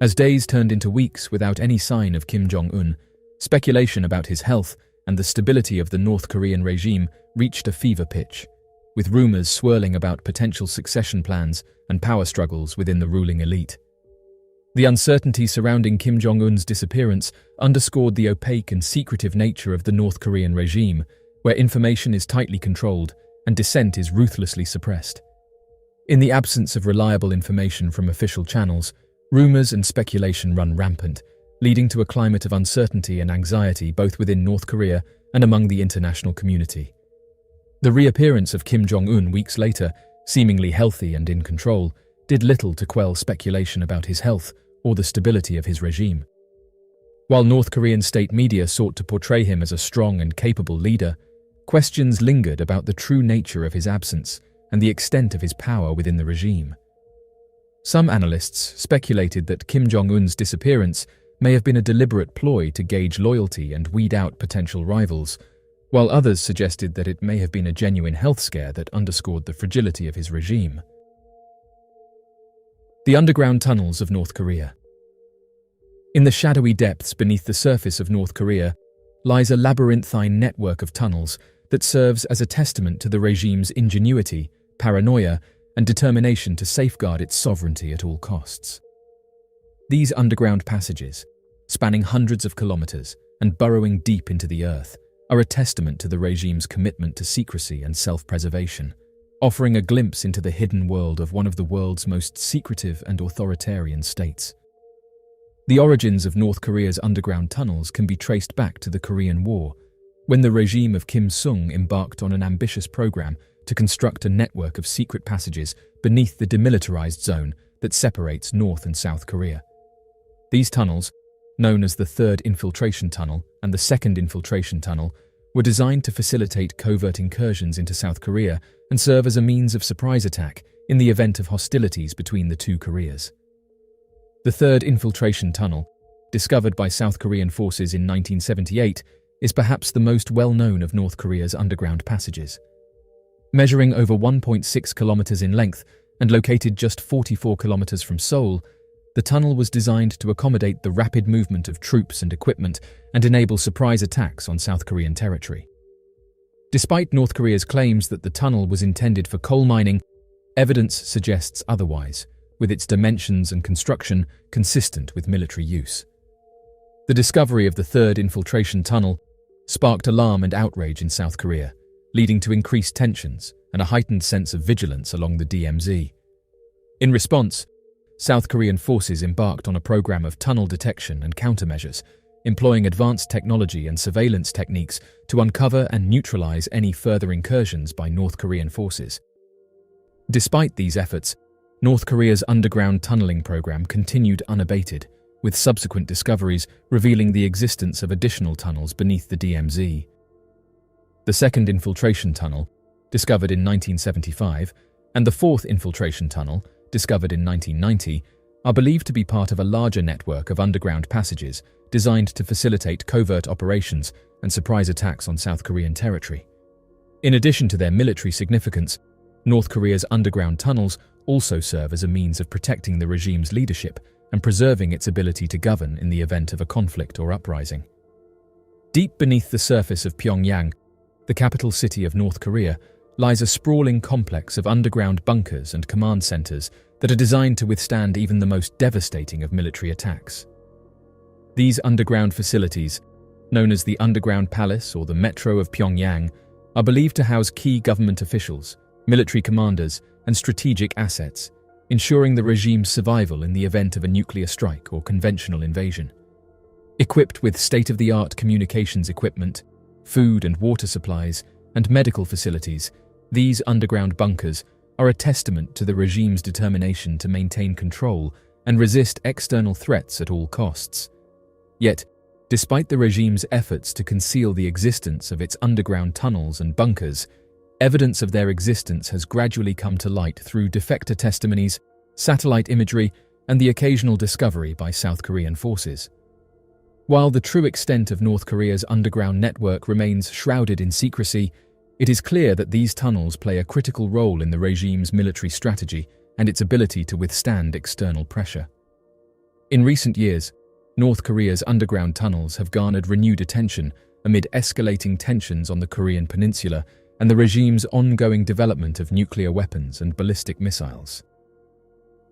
As days turned into weeks without any sign of Kim Jong-un, speculation about his health and the stability of the North Korean regime reached a fever pitch, with rumors swirling about potential succession plans and power struggles within the ruling elite. The uncertainty surrounding Kim Jong-un's disappearance underscored the opaque and secretive nature of the North Korean regime, where information is tightly controlled and dissent is ruthlessly suppressed. In the absence of reliable information from official channels, rumors and speculation run rampant, leading to a climate of uncertainty and anxiety both within North Korea and among the international community. The reappearance of Kim Jong-un weeks later, seemingly healthy and in control, did little to quell speculation about his health or the stability of his regime. While North Korean state media sought to portray him as a strong and capable leader, questions lingered about the true nature of his absence and the extent of his power within the regime. Some analysts speculated that Kim Jong-un's disappearance may have been a deliberate ploy to gauge loyalty and weed out potential rivals, while others suggested that it may have been a genuine health scare that underscored the fragility of his regime. The underground tunnels of North Korea. In the shadowy depths beneath the surface of North Korea lies a labyrinthine network of tunnels that serves as a testament to the regime's ingenuity, paranoia, and determination to safeguard its sovereignty at all costs. These underground passages, spanning hundreds of kilometers and burrowing deep into the earth, are a testament to the regime's commitment to secrecy and self-preservation, offering a glimpse into the hidden world of one of the world's most secretive and authoritarian states. The origins of North Korea's underground tunnels can be traced back to the Korean War, when the regime of Kim Il-sung embarked on an ambitious program to construct a network of secret passages beneath the demilitarized zone that separates North and South Korea. These tunnels, known as the Third Infiltration Tunnel and the Second Infiltration Tunnel, were designed to facilitate covert incursions into South Korea and serve as a means of surprise attack in the event of hostilities between the two Koreas. The Third Infiltration Tunnel, discovered by South Korean forces in 1978, is perhaps the most well-known of North Korea's underground passages. Measuring over 1.6 kilometers in length and located just 44 kilometers from Seoul, the tunnel was designed to accommodate the rapid movement of troops and equipment and enable surprise attacks on South Korean territory. Despite North Korea's claims that the tunnel was intended for coal mining, evidence suggests otherwise, with its dimensions and construction consistent with military use. The discovery of the Third Infiltration Tunnel sparked alarm and outrage in South Korea, leading to increased tensions and a heightened sense of vigilance along the DMZ. In response, South Korean forces embarked on a program of tunnel detection and countermeasures, employing advanced technology and surveillance techniques to uncover and neutralize any further incursions by North Korean forces. Despite these efforts, North Korea's underground tunneling program continued unabated, with subsequent discoveries revealing the existence of additional tunnels beneath the DMZ. The Second Infiltration Tunnel, discovered in 1975, and the Fourth Infiltration Tunnel, discovered in 1990, are believed to be part of a larger network of underground passages designed to facilitate covert operations and surprise attacks on South Korean territory. In addition to their military significance, North Korea's underground tunnels also serve as a means of protecting the regime's leadership and preserving its ability to govern in the event of a conflict or uprising. Deep beneath the surface of Pyongyang, the capital city of North Korea, lies a sprawling complex of underground bunkers and command centers that are designed to withstand even the most devastating of military attacks. These underground facilities, known as the Underground Palace or the Metro of Pyongyang, are believed to house key government officials, military commanders, and strategic assets, ensuring the regime's survival in the event of a nuclear strike or conventional invasion. Equipped with state-of-the-art communications equipment, food and water supplies, and medical facilities, these underground bunkers are a testament to the regime's determination to maintain control and resist external threats at all costs. Yet, despite the regime's efforts to conceal the existence of its underground tunnels and bunkers, evidence of their existence has gradually come to light through defector testimonies, satellite imagery, and the occasional discovery by South Korean forces. While the true extent of North Korea's underground network remains shrouded in secrecy, it is clear that these tunnels play a critical role in the regime's military strategy and its ability to withstand external pressure. In recent years, North Korea's underground tunnels have garnered renewed attention amid escalating tensions on the Korean peninsula and the regime's ongoing development of nuclear weapons and ballistic missiles.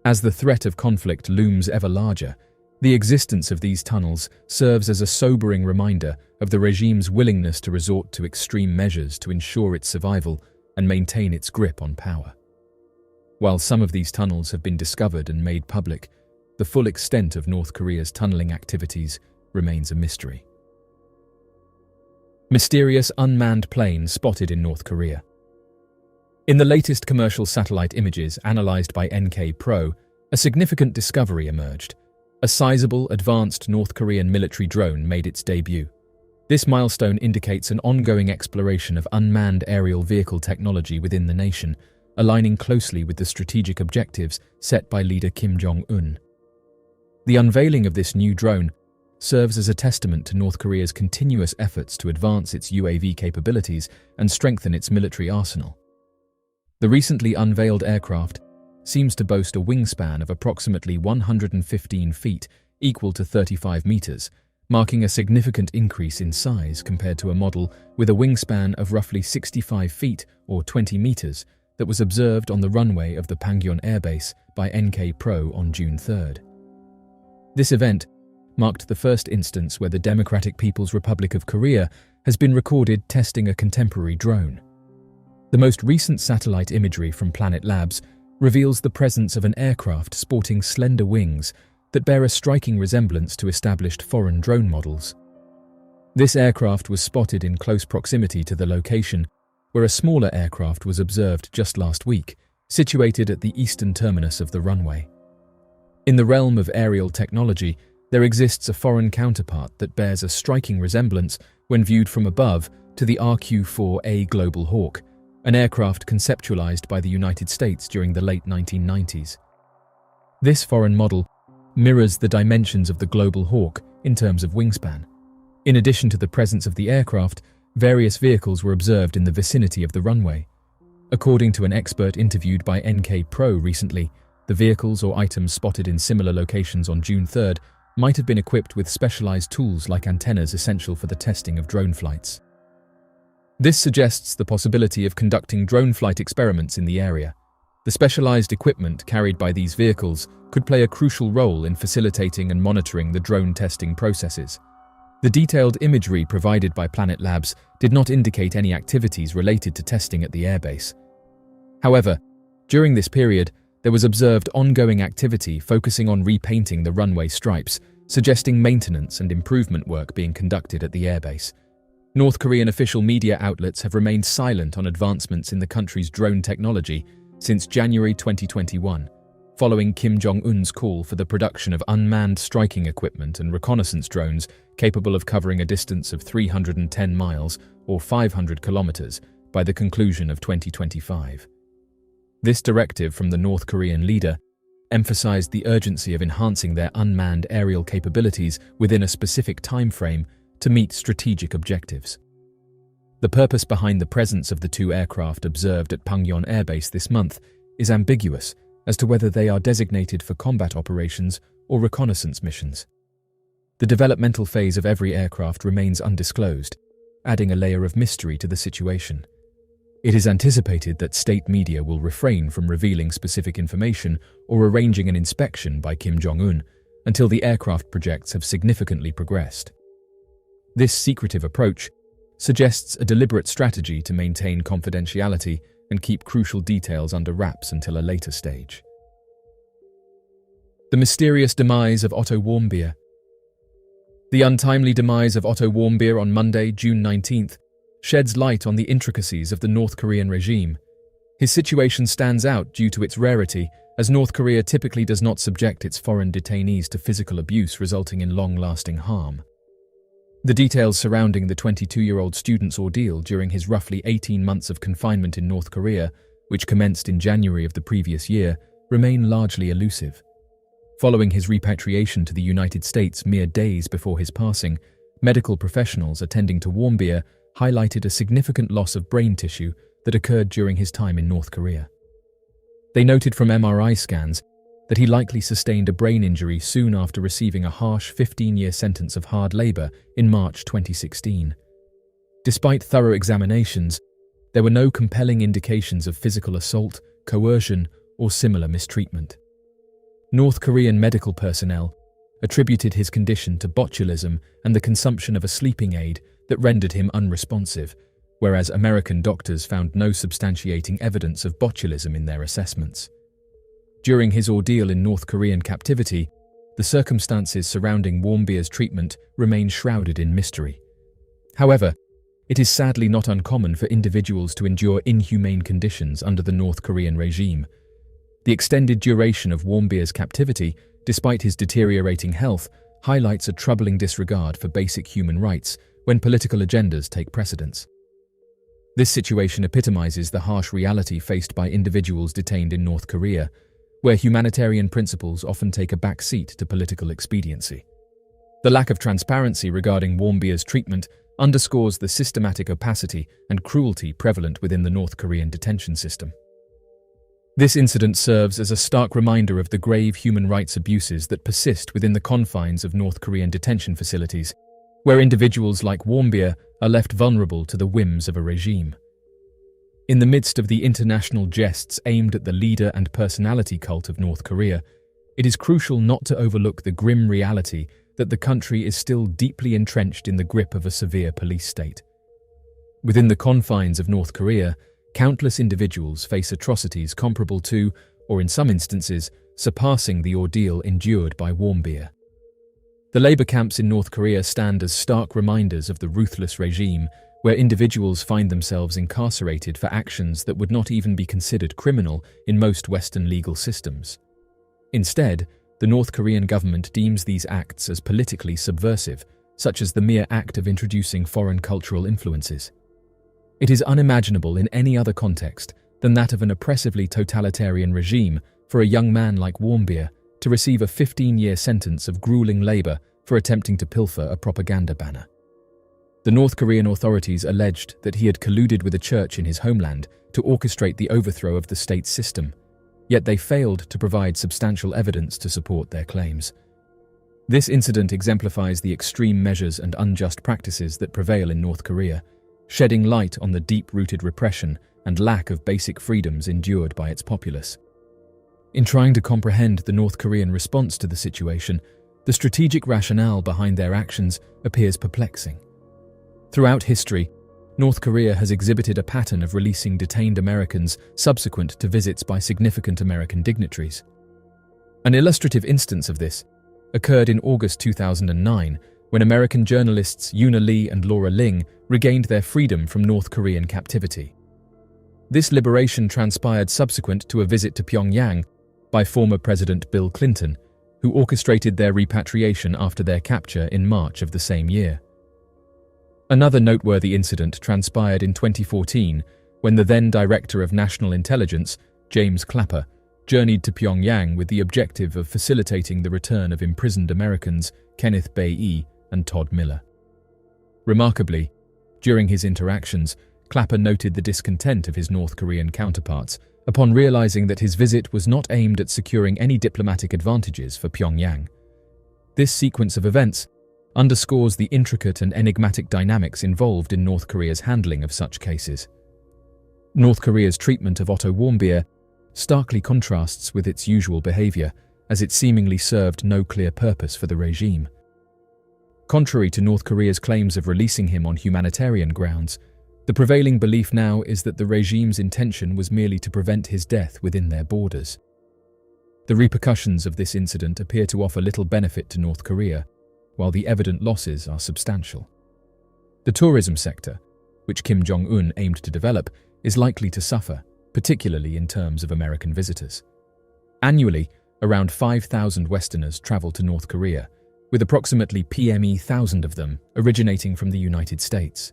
As the threat of conflict looms ever larger, the existence of these tunnels serves as a sobering reminder of the regime's willingness to resort to extreme measures to ensure its survival and maintain its grip on power. While some of these tunnels have been discovered and made public, the full extent of North Korea's tunneling activities remains a mystery. Mysterious unmanned plane spotted in North Korea. In the latest commercial satellite images analyzed by NK-Pro, a significant discovery emerged. A sizable, advanced North Korean military drone made its debut. This milestone indicates an ongoing exploration of unmanned aerial vehicle technology within the nation, aligning closely with the strategic objectives set by leader Kim Jong-un. The unveiling of this new drone serves as a testament to North Korea's continuous efforts to advance its UAV capabilities and strengthen its military arsenal. The recently unveiled aircraft seems to boast a wingspan of approximately 115 feet, equal to 35 meters, marking a significant increase in size compared to a model with a wingspan of roughly 65 feet or 20 meters that was observed on the runway of the Pangyon Air Base by NK Pro on June 3rd. This event marked the first instance where the Democratic People's Republic of Korea has been recorded testing a contemporary drone. The most recent satellite imagery from Planet Labs reveals the presence of an aircraft sporting slender wings that bear a striking resemblance to established foreign drone models. This aircraft was spotted in close proximity to the location where a smaller aircraft was observed just last week, situated at the eastern terminus of the runway. In the realm of aerial technology, there exists a foreign counterpart that bears a striking resemblance when viewed from above to the RQ-4A Global Hawk, an aircraft conceptualized by the United States during the late 1990s. This foreign model mirrors the dimensions of the Global Hawk in terms of wingspan. In addition to the presence of the aircraft, various vehicles were observed in the vicinity of the runway. According to an expert interviewed by NK Pro recently, the vehicles or items spotted in similar locations on June 3rd might have been equipped with specialized tools like antennas essential for the testing of drone flights. This suggests the possibility of conducting drone flight experiments in the area. The specialized equipment carried by these vehicles could play a crucial role in facilitating and monitoring the drone testing processes. The detailed imagery provided by Planet Labs did not indicate any activities related to testing at the airbase. However, during this period, there was observed ongoing activity focusing on repainting the runway stripes, suggesting maintenance and improvement work being conducted at the airbase. North Korean official media outlets have remained silent on advancements in the country's drone technology since January 2021, following Kim Jong-un's call for the production of unmanned striking equipment and reconnaissance drones capable of covering a distance of 310 miles or 500 kilometers by the conclusion of 2025. This directive from the North Korean leader emphasized the urgency of enhancing their unmanned aerial capabilities within a specific time frame to meet strategic objectives. The purpose behind the presence of the two aircraft observed at Pangyon Air Base this month is ambiguous as to whether they are designated for combat operations or reconnaissance missions. The developmental phase of every aircraft remains undisclosed, adding a layer of mystery to the situation. It is anticipated that state media will refrain from revealing specific information or arranging an inspection by Kim Jong-un until the aircraft projects have significantly progressed. This secretive approach suggests a deliberate strategy to maintain confidentiality and keep crucial details under wraps until a later stage. The mysterious demise of Otto Warmbier. The untimely demise of Otto Warmbier on Monday, June 19th, sheds light on the intricacies of the North Korean regime. His situation stands out due to its rarity, as North Korea typically does not subject its foreign detainees to physical abuse resulting in long-lasting harm. The details surrounding the 22-year-old student's ordeal during his roughly 18 months of confinement in North Korea, which commenced in January of the previous year, remain largely elusive. Following his repatriation to the United States mere days before his passing, medical professionals attending to Warmbier highlighted a significant loss of brain tissue that occurred during his time in North Korea. They noted from MRI scans that he likely sustained a brain injury soon after receiving a harsh 15-year sentence of hard labor in March 2016. Despite thorough examinations, there were no compelling indications of physical assault, coercion, or similar mistreatment. North Korean medical personnel attributed his condition to botulism and the consumption of a sleeping aid that rendered him unresponsive, whereas American doctors found no substantiating evidence of botulism in their assessments. During his ordeal in North Korean captivity, the circumstances surrounding Warmbier's treatment remain shrouded in mystery. However, it is sadly not uncommon for individuals to endure inhumane conditions under the North Korean regime. The extended duration of Warmbier's captivity, despite his deteriorating health, highlights a troubling disregard for basic human rights when political agendas take precedence. This situation epitomizes the harsh reality faced by individuals detained in North Korea, where humanitarian principles often take a back seat to political expediency. The lack of transparency regarding Warmbier's treatment underscores the systematic opacity and cruelty prevalent within the North Korean detention system. This incident serves as a stark reminder of the grave human rights abuses that persist within the confines of North Korean detention facilities, where individuals like Warmbier are left vulnerable to the whims of a regime. In the midst of the international jests aimed at the leader and personality cult of North Korea, it is crucial not to overlook the grim reality that the country is still deeply entrenched in the grip of a severe police state. Within the confines of North Korea, countless individuals face atrocities comparable to, or in some instances, surpassing the ordeal endured by Warmbier. The labor camps in North Korea stand as stark reminders of the ruthless regime, where individuals find themselves incarcerated for actions that would not even be considered criminal in most Western legal systems. Instead, the North Korean government deems these acts as politically subversive, such as the mere act of introducing foreign cultural influences. It is unimaginable in any other context than that of an oppressively totalitarian regime for a young man like Warmbier to receive a 15-year sentence of grueling labor for attempting to pilfer a propaganda banner. The North Korean authorities alleged that he had colluded with a church in his homeland to orchestrate the overthrow of the state system, yet they failed to provide substantial evidence to support their claims. This incident exemplifies the extreme measures and unjust practices that prevail in North Korea, shedding light on the deep-rooted repression and lack of basic freedoms endured by its populace. In trying to comprehend the North Korean response to the situation, the strategic rationale behind their actions appears perplexing. Throughout history, North Korea has exhibited a pattern of releasing detained Americans subsequent to visits by significant American dignitaries. An illustrative instance of this occurred in August 2009, when American journalists Yuna Lee and Laura Ling regained their freedom from North Korean captivity. This liberation transpired subsequent to a visit to Pyongyang by former President Bill Clinton, who orchestrated their repatriation after their capture in March of the same year. Another noteworthy incident transpired in 2014 when the then Director of National Intelligence, James Clapper, journeyed to Pyongyang with the objective of facilitating the return of imprisoned Americans Kenneth Bae and Todd Miller. Remarkably, during his interactions, Clapper noted the discontent of his North Korean counterparts upon realizing that his visit was not aimed at securing any diplomatic advantages for Pyongyang. This sequence of events underscores the intricate and enigmatic dynamics involved in North Korea's handling of such cases. North Korea's treatment of Otto Warmbier starkly contrasts with its usual behavior, as it seemingly served no clear purpose for the regime. Contrary to North Korea's claims of releasing him on humanitarian grounds, the prevailing belief now is that the regime's intention was merely to prevent his death within their borders. The repercussions of this incident appear to offer little benefit to North Korea, while the evident losses are substantial. The tourism sector, which Kim Jong-un aimed to develop, is likely to suffer, particularly in terms of American visitors. Annually, around 5,000 Westerners travel to North Korea, with approximately 1,000 of them originating from the United States.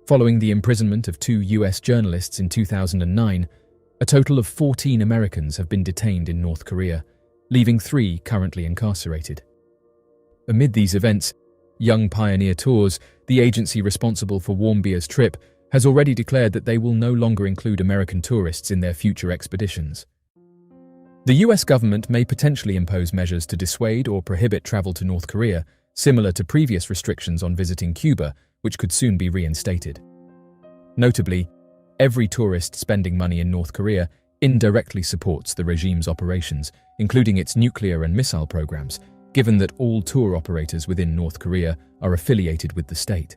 Following the imprisonment of 2 US journalists in 2009, a total of 14 Americans have been detained in North Korea, leaving 3 currently incarcerated. Amid these events, Young Pioneer Tours, the agency responsible for Warmbier's trip, has already declared that they will no longer include American tourists in their future expeditions. The US government may potentially impose measures to dissuade or prohibit travel to North Korea, similar to previous restrictions on visiting Cuba, which could soon be reinstated. Notably, every tourist spending money in North Korea indirectly supports the regime's operations, including its nuclear and missile programs, given that all tour operators within North Korea are affiliated with the state.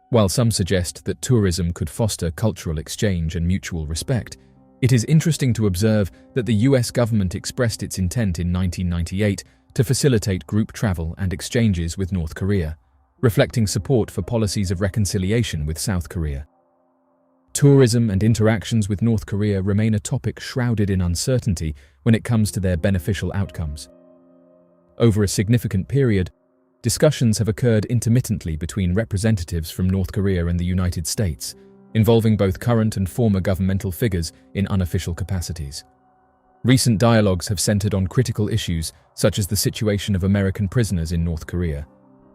While some suggest that tourism could foster cultural exchange and mutual respect, it is interesting to observe that the US government expressed its intent in 1998 to facilitate group travel and exchanges with North Korea, reflecting support for policies of reconciliation with South Korea. Tourism and interactions with North Korea remain a topic shrouded in uncertainty when it comes to their beneficial outcomes. Over a significant period, discussions have occurred intermittently between representatives from North Korea and the United States, involving both current and former governmental figures in unofficial capacities. Recent dialogues have centered on critical issues such as the situation of American prisoners in North Korea,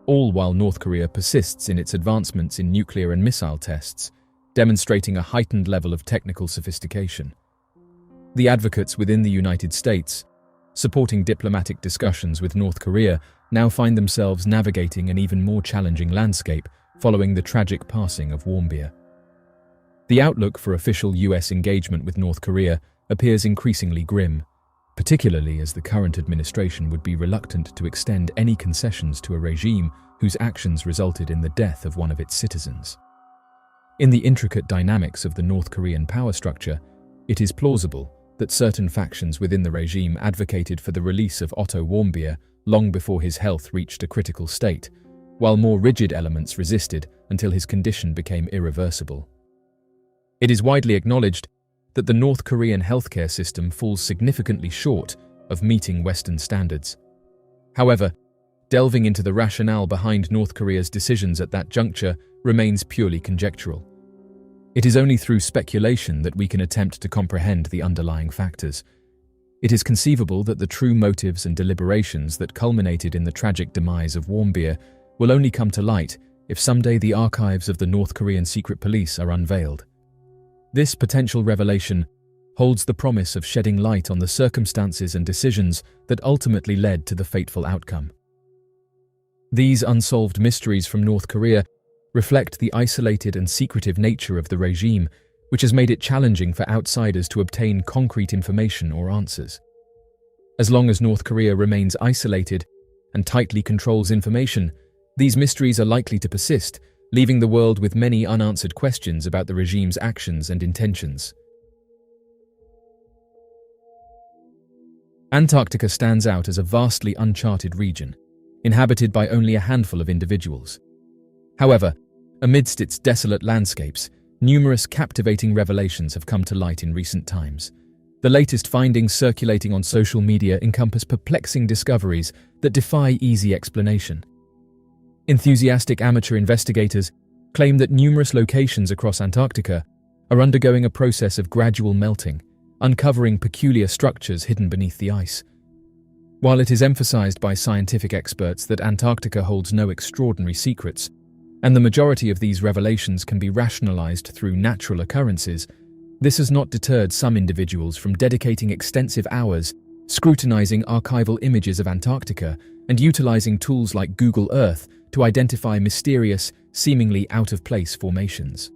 all while North Korea persists in its advancements in nuclear and missile tests, demonstrating a heightened level of technical sophistication. The advocates within the United States, supporting diplomatic discussions with North Korea, now find themselves navigating an even more challenging landscape following the tragic passing of Warmbier. The outlook for official US engagement with North Korea appears increasingly grim, particularly as the current administration would be reluctant to extend any concessions to a regime whose actions resulted in the death of one of its citizens. In the intricate dynamics of the North Korean power structure, it is plausible that certain factions within the regime advocated for the release of Otto Warmbier long before his health reached a critical state, while more rigid elements resisted until his condition became irreversible. It is widely acknowledged that the North Korean healthcare system falls significantly short of meeting Western standards. However, delving into the rationale behind North Korea's decisions at that juncture remains purely conjectural. It is only through speculation that we can attempt to comprehend the underlying factors. It is conceivable that the true motives and deliberations that culminated in the tragic demise of Warmbier will only come to light if someday the archives of the North Korean secret police are unveiled. This potential revelation holds the promise of shedding light on the circumstances and decisions that ultimately led to the fateful outcome. These unsolved mysteries from North Korea reflect the isolated and secretive nature of the regime, which has made it challenging for outsiders to obtain concrete information or answers. As long as North Korea remains isolated and tightly controls information, these mysteries are likely to persist, leaving the world with many unanswered questions about the regime's actions and intentions. Antarctica stands out as a vastly uncharted region, inhabited by only a handful of individuals. However, amidst its desolate landscapes, numerous captivating revelations have come to light in recent times. The latest findings circulating on social media encompass perplexing discoveries that defy easy explanation. Enthusiastic amateur investigators claim that numerous locations across Antarctica are undergoing a process of gradual melting, uncovering peculiar structures hidden beneath the ice. While it is emphasized by scientific experts that Antarctica holds no extraordinary secrets, and the majority of these revelations can be rationalized through natural occurrences, this has not deterred some individuals from dedicating extensive hours scrutinizing archival images of Antarctica and utilizing tools like Google Earth to identify mysterious, seemingly out-of-place formations.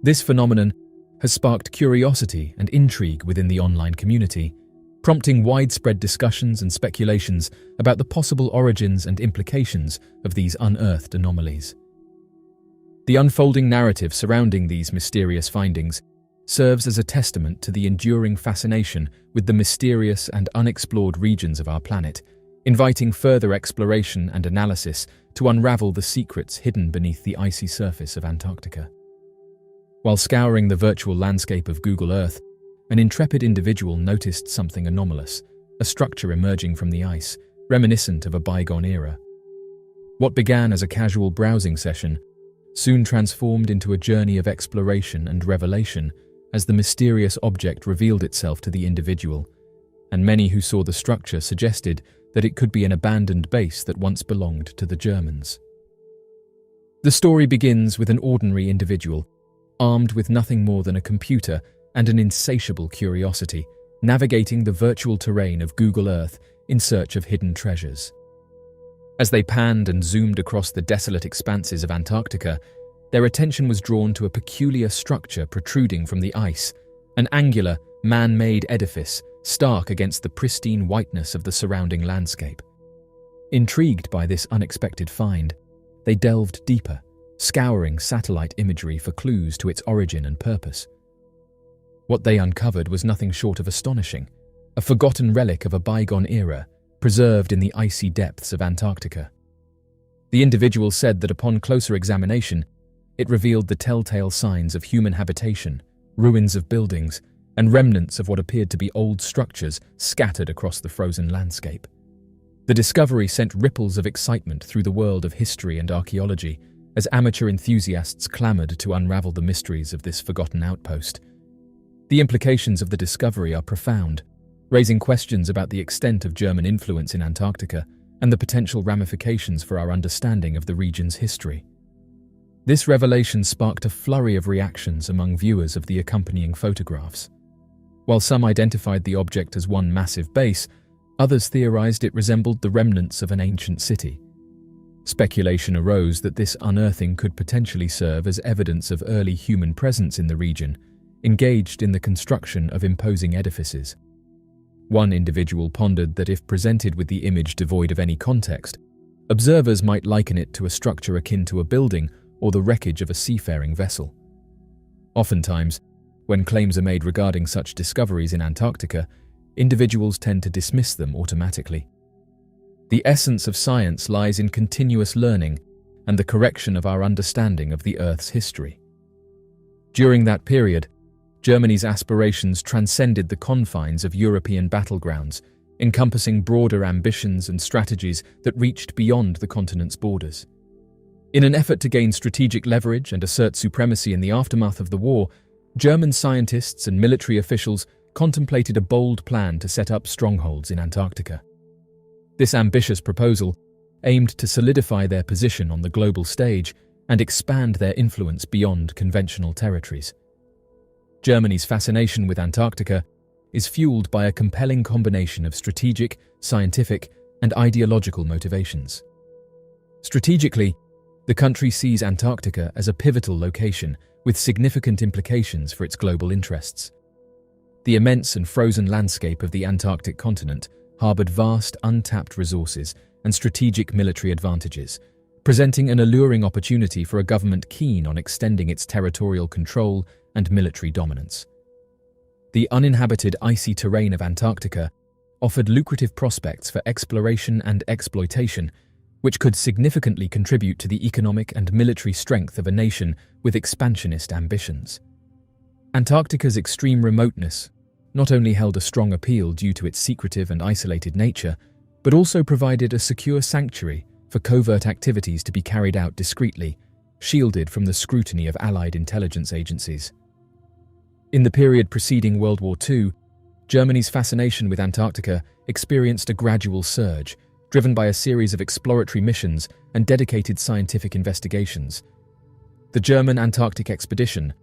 This phenomenon has sparked curiosity and intrigue within the online community, prompting widespread discussions and speculations about the possible origins and implications of these unearthed anomalies. The unfolding narrative surrounding these mysterious findings serves as a testament to the enduring fascination with the mysterious and unexplored regions of our planet, inviting further exploration and analysis to unravel the secrets hidden beneath the icy surface of Antarctica. While scouring the virtual landscape of Google Earth, an intrepid individual noticed something anomalous, a structure emerging from the ice, reminiscent of a bygone era. What began as a casual browsing session soon transformed into a journey of exploration and revelation as the mysterious object revealed itself to the individual, and many who saw the structure suggested that it could be an abandoned base that once belonged to the Germans. The story begins with an ordinary individual, armed with nothing more than a computer and an insatiable curiosity, navigating the virtual terrain of Google Earth in search of hidden treasures. As they panned and zoomed across the desolate expanses of Antarctica, their attention was drawn to a peculiar structure protruding from the ice, an angular, man-made edifice stark against the pristine whiteness of the surrounding landscape. Intrigued by this unexpected find, they delved deeper, scouring satellite imagery for clues to its origin and purpose. What they uncovered was nothing short of astonishing, a forgotten relic of a bygone era, preserved in the icy depths of Antarctica. The individual said that upon closer examination, it revealed the telltale signs of human habitation, ruins of buildings, and remnants of what appeared to be old structures scattered across the frozen landscape. The discovery sent ripples of excitement through the world of history and archaeology as amateur enthusiasts clamored to unravel the mysteries of this forgotten outpost. The implications of the discovery are profound, raising questions about the extent of German influence in Antarctica and the potential ramifications for our understanding of the region's history. This revelation sparked a flurry of reactions among viewers of the accompanying photographs. While some identified the object as one massive base, others theorized it resembled the remnants of an ancient city. Speculation arose that this unearthing could potentially serve as evidence of early human presence in the region, engaged in the construction of imposing edifices. One individual pondered that if presented with the image devoid of any context, observers might liken it to a structure akin to a building or the wreckage of a seafaring vessel. Oftentimes, when claims are made regarding such discoveries in Antarctica, individuals tend to dismiss them automatically. The essence of science lies in continuous learning and the correction of our understanding of the Earth's history. During that period, Germany's aspirations transcended the confines of European battlegrounds, encompassing broader ambitions and strategies that reached beyond the continent's borders. In an effort to gain strategic leverage and assert supremacy in the aftermath of the war, German scientists and military officials contemplated a bold plan to set up strongholds in Antarctica. This ambitious proposal aimed to solidify their position on the global stage and expand their influence beyond conventional territories. Germany's fascination with Antarctica is fueled by a compelling combination of strategic, scientific, and ideological motivations. Strategically, the country sees Antarctica as a pivotal location with significant implications for its global interests. The immense and frozen landscape of the Antarctic continent harbored vast, untapped resources and strategic military advantages, presenting an alluring opportunity for a government keen on extending its territorial control and military dominance. The uninhabited icy terrain of Antarctica offered lucrative prospects for exploration and exploitation, which could significantly contribute to the economic and military strength of a nation with expansionist ambitions. Antarctica's extreme remoteness not only held a strong appeal due to its secretive and isolated nature, but also provided a secure sanctuary for covert activities to be carried out discreetly, shielded from the scrutiny of Allied intelligence agencies. In the period preceding World War II, Germany's fascination with Antarctica experienced a gradual surge, driven by a series of exploratory missions and dedicated scientific investigations. The German Antarctic expedition,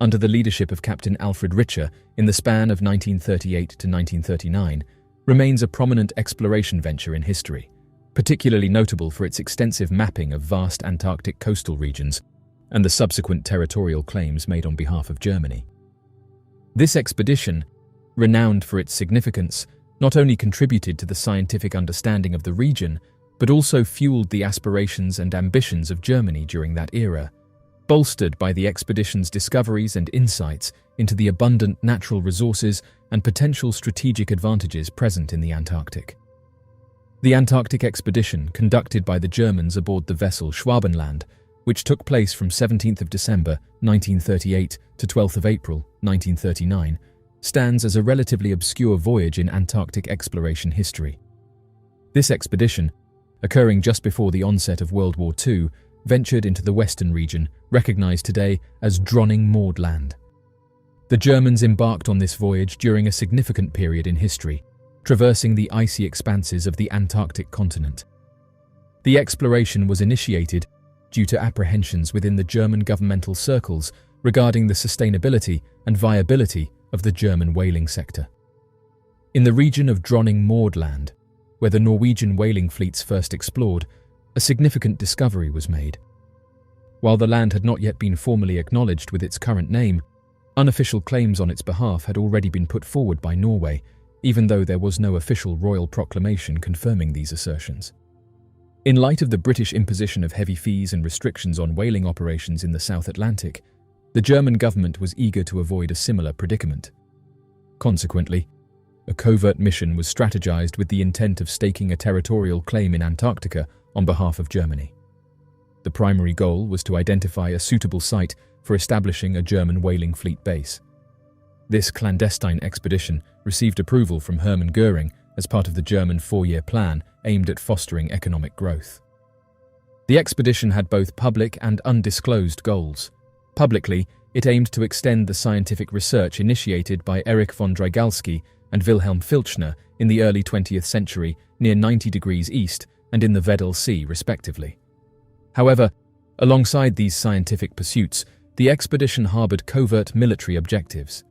under the leadership of Captain Alfred Richer in the span of 1938 to 1939, remains a prominent exploration venture in history, particularly notable for its extensive mapping of vast Antarctic coastal regions and the subsequent territorial claims made on behalf of Germany. This expedition, renowned for its significance, not only contributed to the scientific understanding of the region, but also fueled the aspirations and ambitions of Germany during that era, bolstered by the expedition's discoveries and insights into the abundant natural resources and potential strategic advantages present in the Antarctic. The Antarctic expedition, conducted by the Germans aboard the vessel Schwabenland, which took place from 17th of December 1938 to 12th of April 1939, stands as a relatively obscure voyage in Antarctic exploration history. This expedition, occurring just before the onset of World War II, ventured into the western region, recognized today as Dronning Maudland. The Germans embarked on this voyage during a significant period in history, traversing the icy expanses of the Antarctic continent. The exploration was initiated due to apprehensions within the German governmental circles regarding the sustainability and viability of the German whaling sector. In the region of Dronning Maudland, where the Norwegian whaling fleets first explored, a significant discovery was made. While the land had not yet been formally acknowledged with its current name, unofficial claims on its behalf had already been put forward by Norway, even though there was no official royal proclamation confirming these assertions. In light of the British imposition of heavy fees and restrictions on whaling operations in the South Atlantic, the German government was eager to avoid a similar predicament. Consequently, a covert mission was strategized with the intent of staking a territorial claim in Antarctica on behalf of Germany. The primary goal was to identify a suitable site for establishing a German whaling fleet base. This clandestine expedition received approval from Hermann Göring as part of the German four-year plan aimed at fostering economic growth. The expedition had both public and undisclosed goals. Publicly, it aimed to extend the scientific research initiated by Erich von Drygalski and Wilhelm Filchner in the early 20th century near 90 degrees east and in the Weddell Sea, respectively. However, alongside these scientific pursuits, the expedition harbored covert military objectives.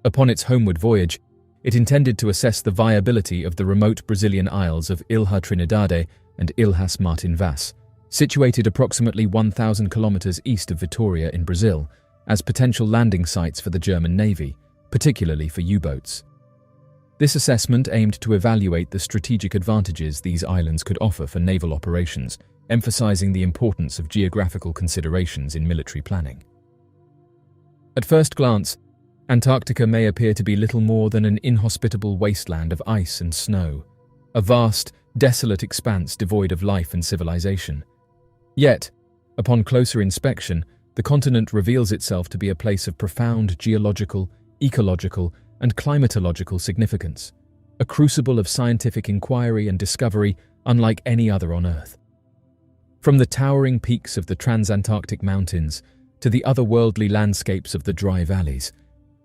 Upon its homeward voyage, it intended to assess the viability of the remote Brazilian isles of Ilha Trinidade and Ilhas Martin Vaz, situated approximately 1,000 kilometers east of Vitoria in Brazil, as potential landing sites for the German Navy, particularly for U-boats. This assessment aimed to evaluate the strategic advantages these islands could offer for naval operations, emphasizing the importance of geographical considerations in military planning. At first glance, Antarctica may appear to be little more than an inhospitable wasteland of ice and snow, a vast, desolate expanse devoid of life and civilization. Yet, upon closer inspection, the continent reveals itself to be a place of profound geological, ecological, and climatological significance, a crucible of scientific inquiry and discovery unlike any other on Earth. From the towering peaks of the Transantarctic Mountains to the otherworldly landscapes of the dry valleys,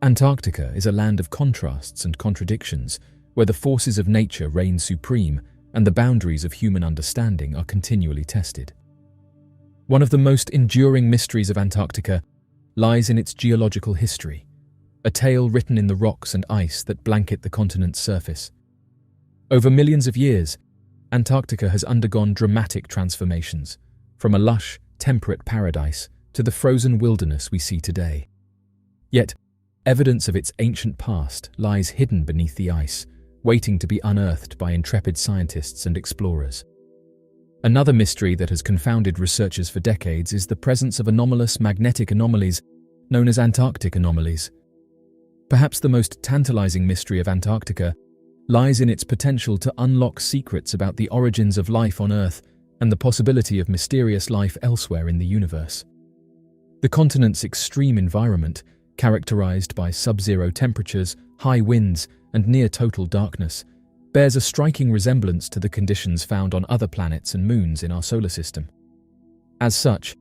Antarctica is a land of contrasts and contradictions, where the forces of nature reign supreme and the boundaries of human understanding are continually tested. One of the most enduring mysteries of Antarctica lies in its geological history, a tale written in the rocks and ice that blanket the continent's surface. Over millions of years, Antarctica has undergone dramatic transformations, from a lush, temperate paradise to the frozen wilderness we see today. Yet, evidence of its ancient past lies hidden beneath the ice, waiting to be unearthed by intrepid scientists and explorers. Another mystery that has confounded researchers for decades is the presence of anomalous magnetic anomalies known as Antarctic anomalies. Perhaps the most tantalizing mystery of Antarctica lies in its potential to unlock secrets about the origins of life on Earth and the possibility of mysterious life elsewhere in the universe. The continent's extreme environment, characterized by sub-zero temperatures, high winds, and near-total darkness, bears a striking resemblance to the conditions found on other planets and moons in our solar system. As such,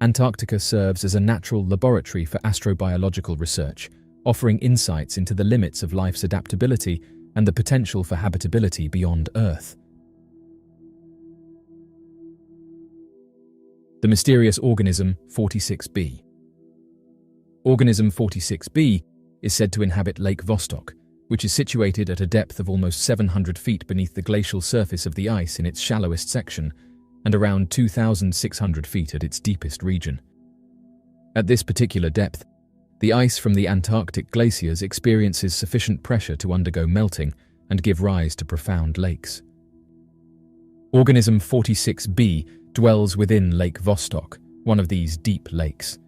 Antarctica serves as a natural laboratory for astrobiological research, offering insights into the limits of life's adaptability and the potential for habitability beyond Earth. The mysterious organism 46b. Organism 46b is said to inhabit Lake Vostok, which is situated at a depth of almost 700 feet beneath the glacial surface of the ice in its shallowest section and around 2,600 feet at its deepest region. At this particular depth, the ice from the Antarctic glaciers experiences sufficient pressure to undergo melting and give rise to profound lakes. Organism 46b dwells within Lake Vostok, one of these deep lakes.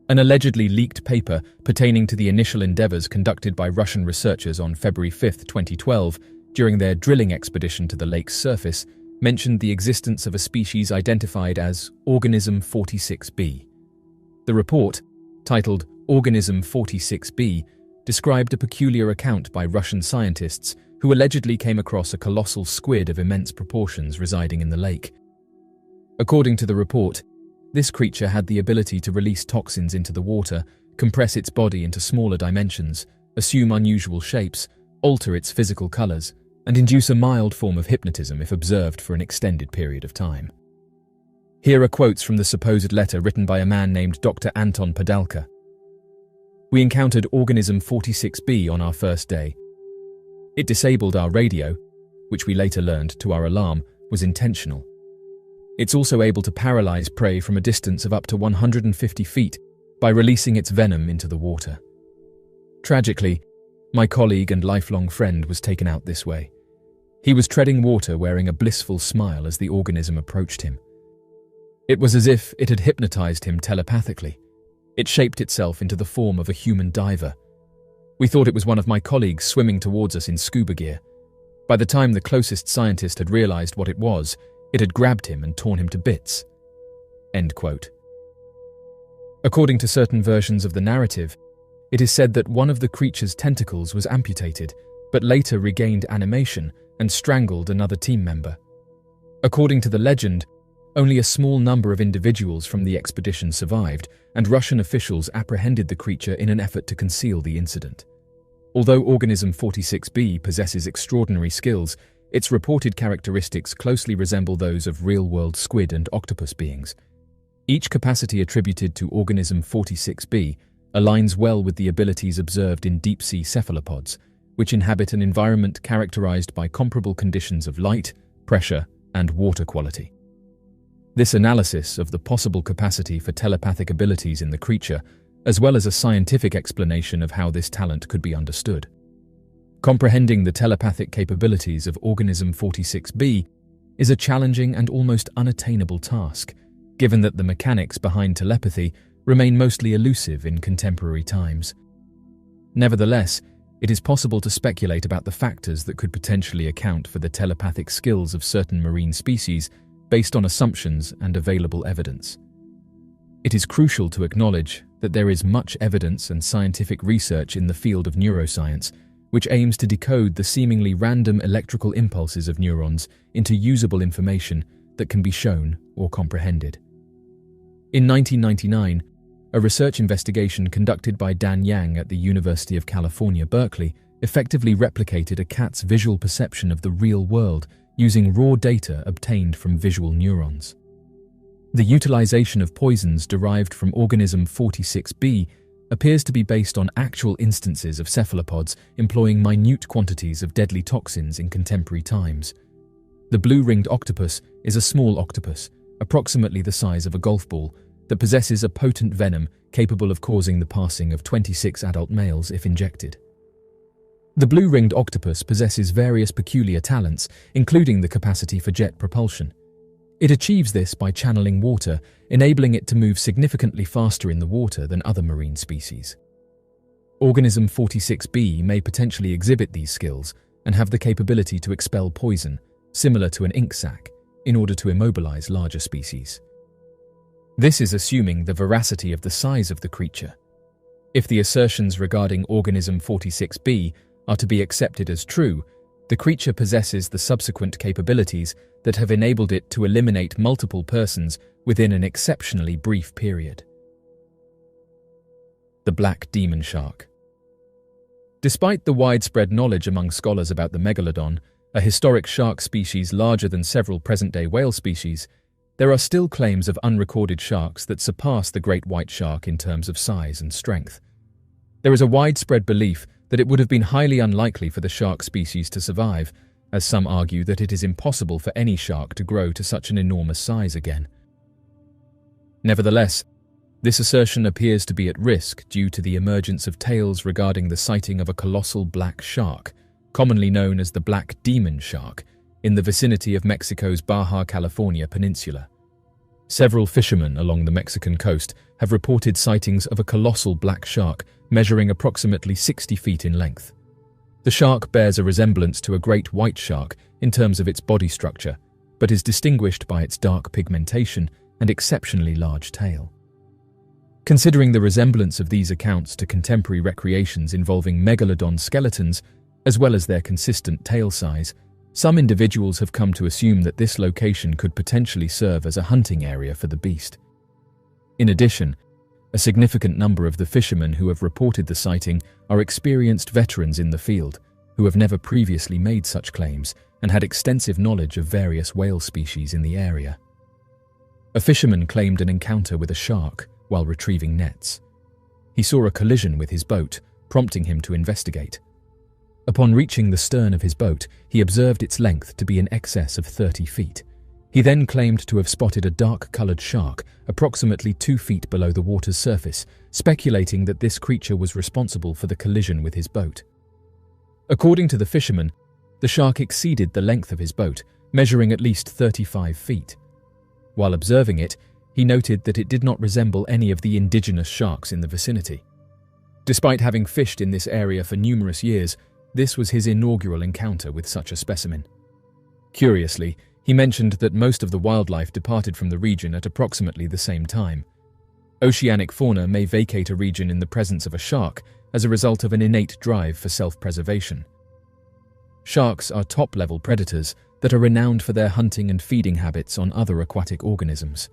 An allegedly leaked paper pertaining to the initial endeavors conducted by Russian researchers on February 5, 2012, during their drilling expedition to the lake's surface, mentioned the existence of a species identified as Organism 46b. The report, titled Organism 46b, described a peculiar account by Russian scientists who allegedly came across a colossal squid of immense proportions residing in the lake. According to the report, this creature had the ability to release toxins into the water, compress its body into smaller dimensions, assume unusual shapes, alter its physical colors, and induce a mild form of hypnotism if observed for an extended period of time. Here are quotes from the supposed letter written by a man named Dr. Anton Padalka. We encountered Organism 46b on our first day. It disabled our radio, which we later learned, to our alarm, was intentional. It's also able to paralyze prey from a distance of up to 150 feet by releasing its venom into the water. Tragically, my colleague and lifelong friend was taken out this way. He was treading water wearing a blissful smile as the organism approached him. It was as if it had hypnotized him telepathically. It shaped itself into the form of a human diver. We thought it was one of my colleagues swimming towards us in scuba gear. By the time the closest scientist had realized what it was, it had grabbed him and torn him to bits. End quote. According to certain versions of the narrative, it is said that one of the creature's tentacles was amputated, but later regained animation and strangled another team member. According to the legend, only a small number of individuals from the expedition survived, and Russian officials apprehended the creature in an effort to conceal the incident. Although organism 46b possesses extraordinary skills, its reported characteristics closely resemble those of real-world squid and octopus beings. Each capacity attributed to organism 46b aligns well with the abilities observed in deep-sea cephalopods, which inhabit an environment characterized by comparable conditions of light, pressure, and water quality. This analysis of the possible capacity for telepathic abilities in the creature, as well as a scientific explanation of how this talent could be understood. Comprehending the telepathic capabilities of organism 46b is a challenging and almost unattainable task, given that the mechanics behind telepathy remain mostly elusive in contemporary times. Nevertheless, it is possible to speculate about the factors that could potentially account for the telepathic skills of certain marine species based on assumptions and available evidence. It is crucial to acknowledge that there is much evidence and scientific research in the field of neuroscience, which aims to decode the seemingly random electrical impulses of neurons into usable information that can be shown or comprehended. In 1999, a research investigation conducted by Dan Yang at the University of California, Berkeley, effectively replicated a cat's visual perception of the real world using raw data obtained from visual neurons. The utilization of poisons derived from organism 46b appears to be based on actual instances of cephalopods employing minute quantities of deadly toxins in contemporary times. The blue-ringed octopus is a small octopus, approximately the size of a golf ball, that possesses a potent venom capable of causing the passing of 26 adult males if injected. The blue-ringed octopus possesses various peculiar talents, including the capacity for jet propulsion. It achieves this by channeling water, enabling it to move significantly faster in the water than other marine species. Organism 46b may potentially exhibit these skills and have the capability to expel poison, similar to an ink sac, in order to immobilize larger species. This is assuming the veracity of the size of the creature. If the assertions regarding organism 46b are to be accepted as true, the creature possesses the subsequent capabilities that have enabled it to eliminate multiple persons within an exceptionally brief period. The black demon shark. Despite the widespread knowledge among scholars about the megalodon, a historic shark species larger than several present-day whale species, there are still claims of unrecorded sharks that surpass the great white shark in terms of size and strength. There is a widespread belief that it would have been highly unlikely for the shark species to survive, as some argue that it is impossible for any shark to grow to such an enormous size again. Nevertheless, this assertion appears to be at risk due to the emergence of tales regarding the sighting of a colossal black shark, commonly known as the black demon shark, in the vicinity of Mexico's Baja California peninsula. Several fishermen along the Mexican coast have reported sightings of a colossal black shark measuring approximately 60 feet in length. The shark bears a resemblance to a great white shark in terms of its body structure, but is distinguished by its dark pigmentation and exceptionally large tail. Considering the resemblance of these accounts to contemporary recreations involving megalodon skeletons, as well as their consistent tail size, some individuals have come to assume that this location could potentially serve as a hunting area for the beast. In addition, a significant number of the fishermen who have reported the sighting are experienced veterans in the field who have never previously made such claims and had extensive knowledge of various whale species in the area. A fisherman claimed an encounter with a shark while retrieving nets. He saw a collision with his boat, prompting him to investigate. Upon reaching the stern of his boat, he observed its length to be in excess of 30 feet. He then claimed to have spotted a dark-colored shark approximately 2 feet below the water's surface, speculating that this creature was responsible for the collision with his boat. According to the fisherman, the shark exceeded the length of his boat, measuring at least 35 feet. While observing it, he noted that it did not resemble any of the indigenous sharks in the vicinity. Despite having fished in this area for numerous years, this was his inaugural encounter with such a specimen. Curiously, he mentioned that most of the wildlife departed from the region at approximately the same time. Oceanic fauna may vacate a region in the presence of a shark as a result of an innate drive for self-preservation. Sharks are top-level predators that are renowned for their hunting and feeding habits on other aquatic organisms.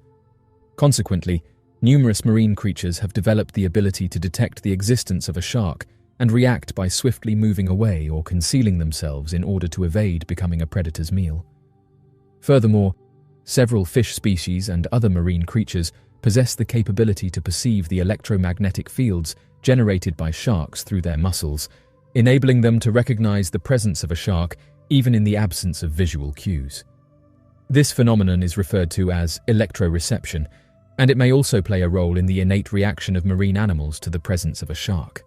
Consequently, numerous marine creatures have developed the ability to detect the existence of a shark and react by swiftly moving away or concealing themselves in order to evade becoming a predator's meal. Furthermore, several fish species and other marine creatures possess the capability to perceive the electromagnetic fields generated by sharks through their muscles, enabling them to recognize the presence of a shark even in the absence of visual cues. This phenomenon is referred to as electroreception, and it may also play a role in the innate reaction of marine animals to the presence of a shark.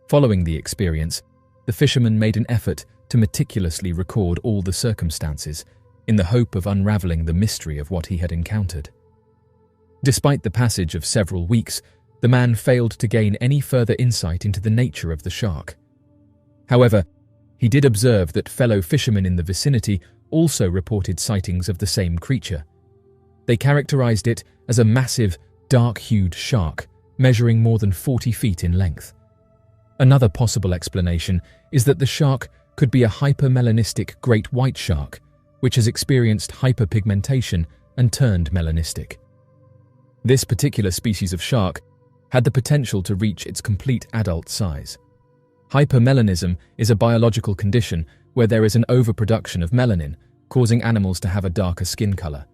Following the experience, the fisherman made an effort to meticulously record all the circumstances in the hope of unraveling the mystery of what he had encountered. Despite the passage of several weeks, the man failed to gain any further insight into the nature of the shark. However, he did observe that fellow fishermen in the vicinity also reported sightings of the same creature. They characterized it as a massive, dark-hued shark, measuring more than 40 feet in length. Another possible explanation is that the shark could be a hypermelanistic great white shark, which has experienced hyperpigmentation and turned melanistic. This particular species of shark had the potential to reach its complete adult size. Hypermelanism is a biological condition where there is an overproduction of melanin, causing animals to have a darker skin color.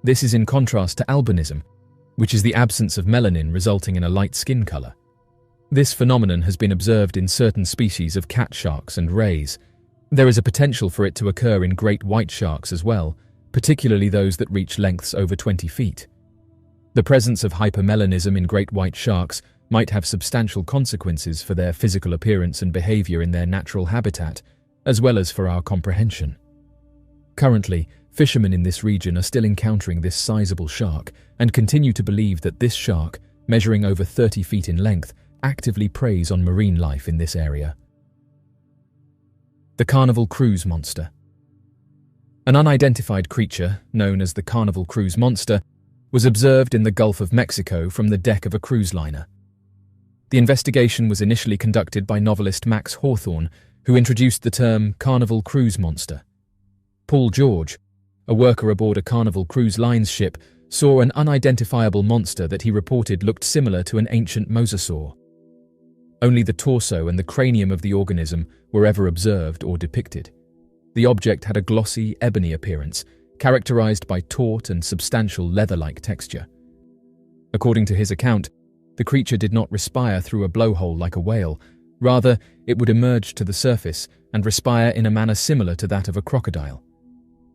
This is in contrast to albinism, which is the absence of melanin resulting in a light skin color. This phenomenon has been observed in certain species of cat sharks and rays. There is a potential for it to occur in great white sharks as well, particularly those that reach lengths over 20 feet. The presence of hypermelanism in great white sharks might have substantial consequences for their physical appearance and behavior in their natural habitat, as well as for our comprehension. Currently, fishermen in this region are still encountering this sizable shark and continue to believe that this shark, measuring over 30 feet in length, actively preys on marine life in this area. The Carnival Cruise Monster. An unidentified creature, known as the Carnival Cruise Monster, was observed in the Gulf of Mexico from the deck of a cruise liner. The investigation was initially conducted by novelist Max Hawthorne, who introduced the term Carnival Cruise Monster. Paul George, a worker aboard a Carnival Cruise Line's ship, saw an unidentifiable monster that he reported looked similar to an ancient mosasaur. Only the torso and the cranium of the organism were ever observed or depicted. The object had a glossy, ebony appearance, characterized by taut and substantial leather-like texture. According to his account, the creature did not respire through a blowhole like a whale. Rather, it would emerge to the surface and respire in a manner similar to that of a crocodile.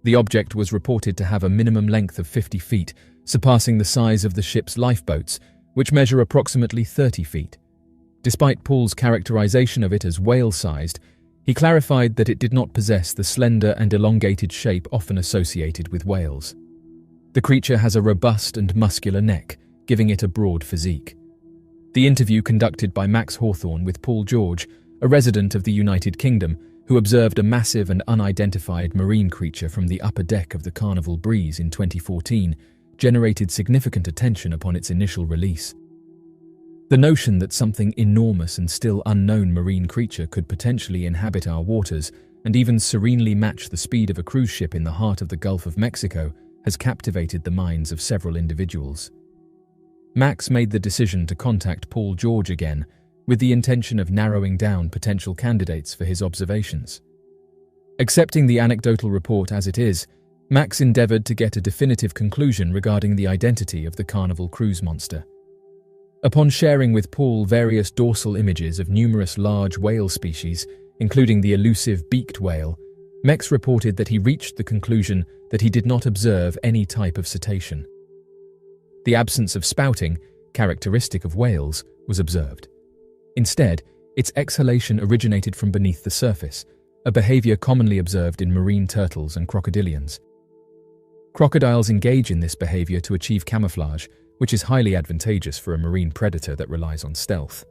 The object was reported to have a minimum length of 50 feet, surpassing the size of the ship's lifeboats, which measure approximately 30 feet. Despite Paul's characterization of it as whale-sized, he clarified that it did not possess the slender and elongated shape often associated with whales. The creature has a robust and muscular neck, giving it a broad physique. The interview conducted by Max Hawthorne with Paul George, a resident of the United Kingdom, who observed a massive and unidentified marine creature from the upper deck of the Carnival Breeze in 2014, generated significant attention upon its initial release. The notion that something enormous and still unknown marine creature could potentially inhabit our waters and even serenely match the speed of a cruise ship in the heart of the Gulf of Mexico has captivated the minds of several individuals. Max made the decision to contact Paul George again, with the intention of narrowing down potential candidates for his observations. Accepting the anecdotal report as it is, Max endeavored to get a definitive conclusion regarding the identity of the Carnival Cruise Monster. Upon sharing with Paul various dorsal images of numerous large whale species, including the elusive beaked whale, Max reported that he reached the conclusion that he did not observe any type of cetacean. The absence of spouting, characteristic of whales, was observed. Instead, its exhalation originated from beneath the surface, a behavior commonly observed in marine turtles and crocodilians. Crocodiles engage in this behavior to achieve camouflage, which is highly advantageous for a marine predator that relies on stealth.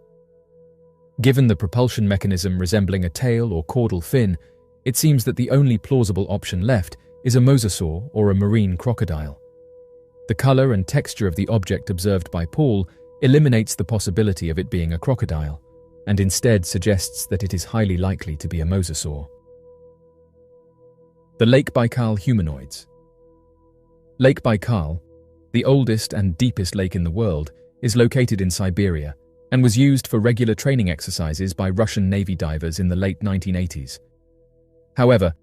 Given the propulsion mechanism resembling a tail or caudal fin, it seems that the only plausible option left is a mosasaur or a marine crocodile. The color and texture of the object observed by Paul eliminates the possibility of it being a crocodile, and instead suggests that it is highly likely to be a mosasaur. The Lake Baikal humanoids. Lake Baikal, the oldest and deepest lake in the world, is located in Siberia and was used for regular training exercises by Russian Navy divers in the late 1980s. However,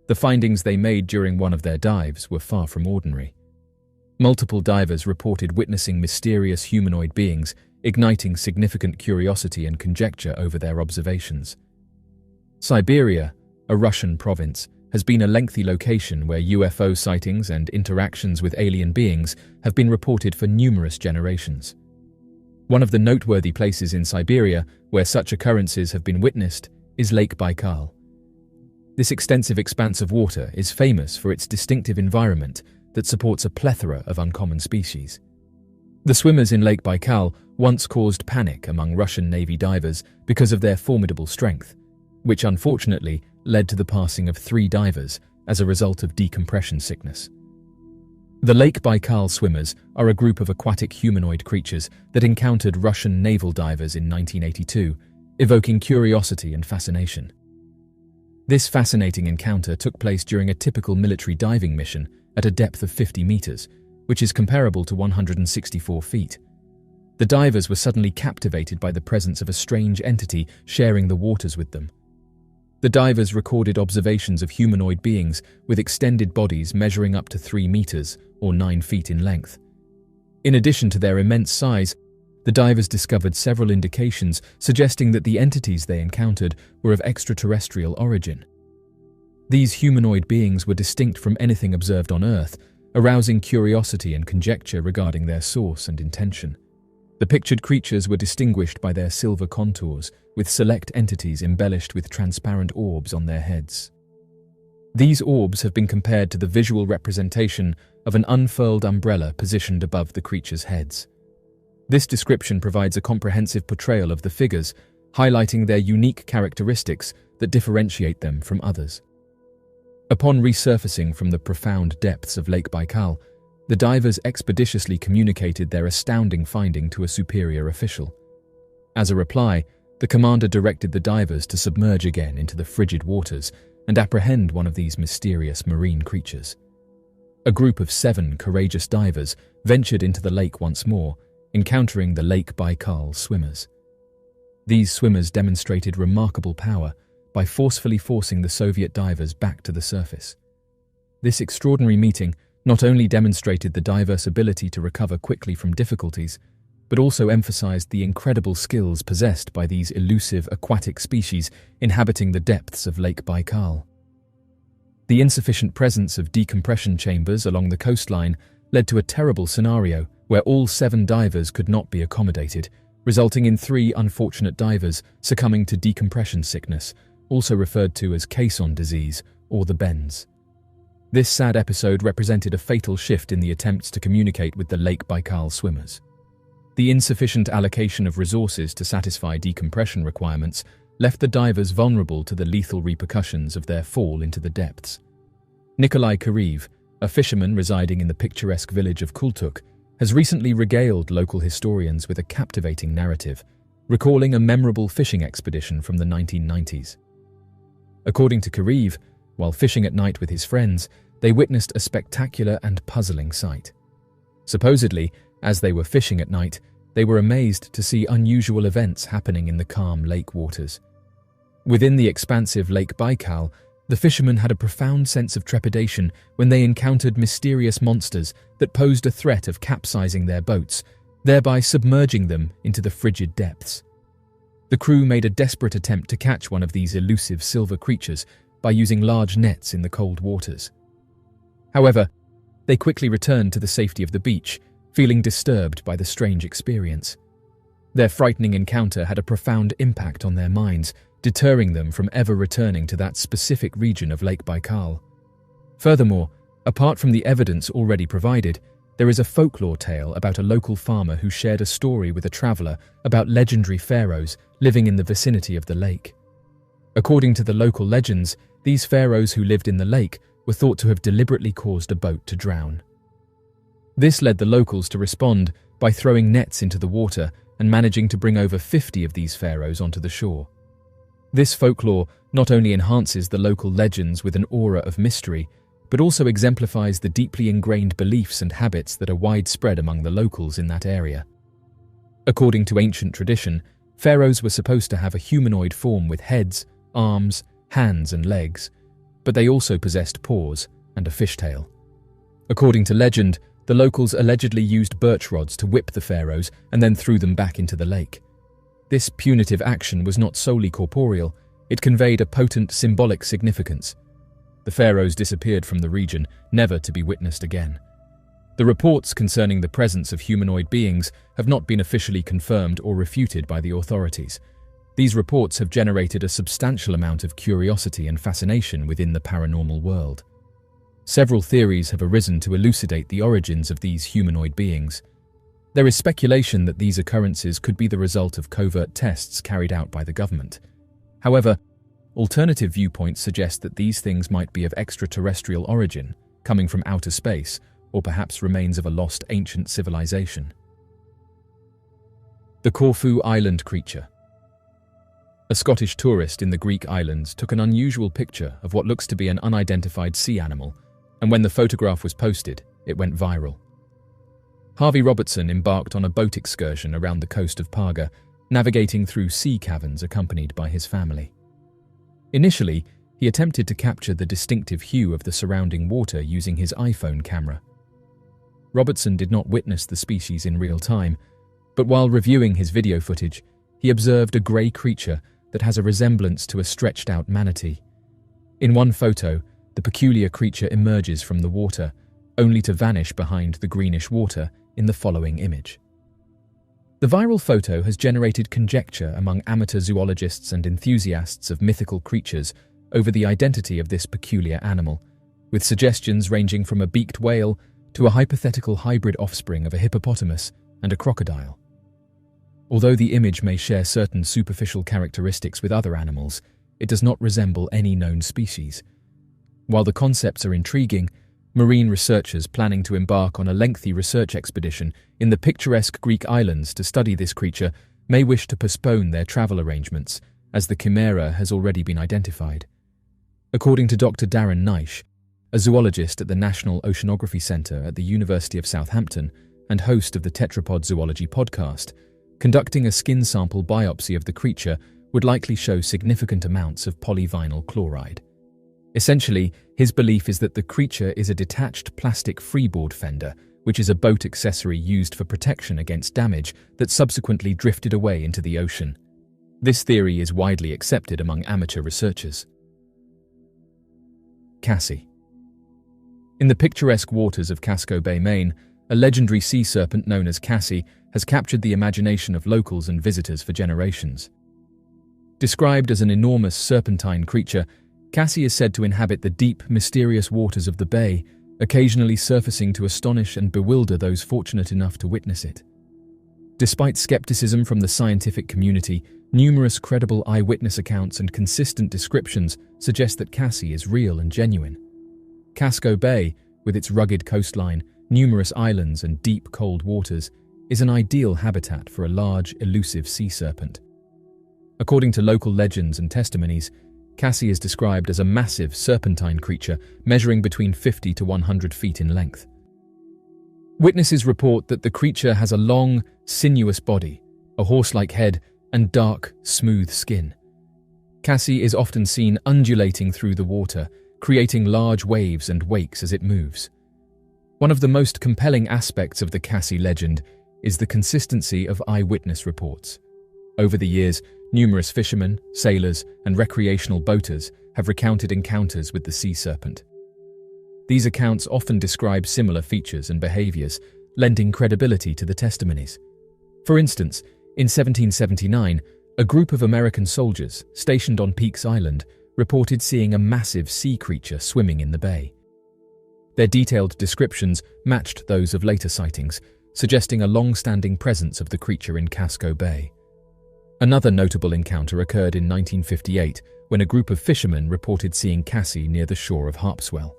the findings they made during one of their dives were far from ordinary. Multiple divers reported witnessing mysterious humanoid beings, igniting significant curiosity and conjecture over their observations. Siberia, a Russian province, has been a lengthy location where UFO sightings and interactions with alien beings have been reported for numerous generations. One of the noteworthy places in Siberia where such occurrences have been witnessed is Lake Baikal. This extensive expanse of water is famous for its distinctive environment that supports a plethora of uncommon species. The swimmers in Lake Baikal once caused panic among Russian Navy divers because of their formidable strength, which unfortunately led to the passing of 3 divers as a result of decompression sickness. The Lake Baikal swimmers are a group of aquatic humanoid creatures that encountered Russian naval divers in 1982, evoking curiosity and fascination. This fascinating encounter took place during a typical military diving mission at a depth of 50 meters, which is comparable to 164 feet. The divers were suddenly captivated by the presence of a strange entity sharing the waters with them. The divers recorded observations of humanoid beings with extended bodies measuring up to 3 meters or 9 feet in length. In addition to their immense size, the divers discovered several indications suggesting that the entities they encountered were of extraterrestrial origin. These humanoid beings were distinct from anything observed on Earth, arousing curiosity and conjecture regarding their source and intention. The pictured creatures were distinguished by their silver contours, with select entities embellished with transparent orbs on their heads. These orbs have been compared to the visual representation of an unfurled umbrella positioned above the creatures' heads. This description provides a comprehensive portrayal of the figures, highlighting their unique characteristics that differentiate them from others. Upon resurfacing from the profound depths of Lake Baikal, the divers expeditiously communicated their astounding finding to a superior official. As a reply, the commander directed the divers to submerge again into the frigid waters and apprehend one of these mysterious marine creatures. A group of 7 courageous divers ventured into the lake once more, encountering the Lake Baikal swimmers. These swimmers demonstrated remarkable power by forcefully forcing the Soviet divers back to the surface. This extraordinary meeting not only demonstrated the divers' ability to recover quickly from difficulties, but also emphasized the incredible skills possessed by these elusive aquatic species inhabiting the depths of Lake Baikal. The insufficient presence of decompression chambers along the coastline led to a terrible scenario where all 7 divers could not be accommodated, resulting in 3 unfortunate divers succumbing to decompression sickness, also referred to as caisson disease or the bends. This sad episode represented a fatal shift in the attempts to communicate with the Lake Baikal swimmers. The insufficient allocation of resources to satisfy decompression requirements left the divers vulnerable to the lethal repercussions of their fall into the depths. Nikolai Kuriv, a fisherman residing in the picturesque village of Kultuk, has recently regaled local historians with a captivating narrative, recalling a memorable fishing expedition from the 1990s. According to Kuriv, while fishing at night with his friends, they witnessed a spectacular and puzzling sight. Supposedly, as they were fishing at night, they were amazed to see unusual events happening in the calm lake waters. Within the expansive Lake Baikal, the fishermen had a profound sense of trepidation when they encountered mysterious monsters that posed a threat of capsizing their boats, thereby submerging them into the frigid depths. The crew made a desperate attempt to catch one of these elusive silver creatures by using large nets in the cold waters. However, they quickly returned to the safety of the beach, feeling disturbed by the strange experience. Their frightening encounter had a profound impact on their minds, deterring them from ever returning to that specific region of Lake Baikal. Furthermore, apart from the evidence already provided, there is a folklore tale about a local farmer who shared a story with a traveler about legendary pharaohs living in the vicinity of the lake. According to the local legends, these pharaohs who lived in the lake were thought to have deliberately caused a boat to drown. This led the locals to respond by throwing nets into the water and managing to bring over 50 of these pharaohs onto the shore. This folklore not only enhances the local legends with an aura of mystery, but also exemplifies the deeply ingrained beliefs and habits that are widespread among the locals in that area. According to ancient tradition, pharaohs were supposed to have a humanoid form with heads, arms, hands and legs, but they also possessed paws and a fishtail. According to legend, the locals allegedly used birch rods to whip the pharaohs and then threw them back into the lake. This punitive action was not solely corporeal, it conveyed a potent symbolic significance. The pharaohs disappeared from the region, never to be witnessed again. The reports concerning the presence of humanoid beings have not been officially confirmed or refuted by the authorities. These reports have generated a substantial amount of curiosity and fascination within the paranormal world. Several theories have arisen to elucidate the origins of these humanoid beings. There is speculation that these occurrences could be the result of covert tests carried out by the government. However, alternative viewpoints suggest that these things might be of extraterrestrial origin, coming from outer space, or perhaps remains of a lost ancient civilization. The Corfu Island creature. A Scottish tourist in the Greek islands took an unusual picture of what looks to be an unidentified sea animal, and when the photograph was posted, it went viral. Harvey Robertson embarked on a boat excursion around the coast of Paga, navigating through sea caverns accompanied by his family. Initially, he attempted to capture the distinctive hue of the surrounding water using his iPhone camera. Robertson did not witness the species in real time, but while reviewing his video footage, he observed a grey creature that has a resemblance to a stretched-out manatee. In one photo, the peculiar creature emerges from the water, only to vanish behind the greenish water in the following image. The viral photo has generated conjecture among amateur zoologists and enthusiasts of mythical creatures over the identity of this peculiar animal, with suggestions ranging from a beaked whale to a hypothetical hybrid offspring of a hippopotamus and a crocodile. Although the image may share certain superficial characteristics with other animals, it does not resemble any known species. While the concepts are intriguing, marine researchers planning to embark on a lengthy research expedition in the picturesque Greek islands to study this creature may wish to postpone their travel arrangements, as the chimera has already been identified. According to Dr. Darren Naish, a zoologist at the National Oceanography Centre at the University of Southampton and host of the Tetrapod Zoology podcast, conducting a skin sample biopsy of the creature would likely show significant amounts of polyvinyl chloride. Essentially, his belief is that the creature is a detached plastic freeboard fender, which is a boat accessory used for protection against damage that subsequently drifted away into the ocean. This theory is widely accepted among amateur researchers. Cassie. In the picturesque waters of Casco Bay, Maine, a legendary sea serpent known as Cassie has captured the imagination of locals and visitors for generations. Described as an enormous serpentine creature, Cassie is said to inhabit the deep, mysterious waters of the bay, occasionally surfacing to astonish and bewilder those fortunate enough to witness it. Despite skepticism from the scientific community, numerous credible eyewitness accounts and consistent descriptions suggest that Cassie is real and genuine. Casco Bay, with its rugged coastline, numerous islands and deep, cold waters, is an ideal habitat for a large, elusive sea serpent. According to local legends and testimonies, Cassie is described as a massive serpentine creature measuring between 50 to 100 feet in length. Witnesses report that the creature has a long, sinuous body, a horse-like head, and dark, smooth skin. Cassie is often seen undulating through the water, creating large waves and wakes as it moves. One of the most compelling aspects of the Cassie legend is the consistency of eyewitness reports. Over the years, numerous fishermen, sailors, and recreational boaters have recounted encounters with the sea serpent. These accounts often describe similar features and behaviors, lending credibility to the testimonies. For instance, in 1779, a group of American soldiers stationed on Peaks Island reported seeing a massive sea creature swimming in the bay. Their detailed descriptions matched those of later sightings, suggesting a long-standing presence of the creature in Casco Bay. Another notable encounter occurred in 1958 when a group of fishermen reported seeing Cassie near the shore of Harpswell.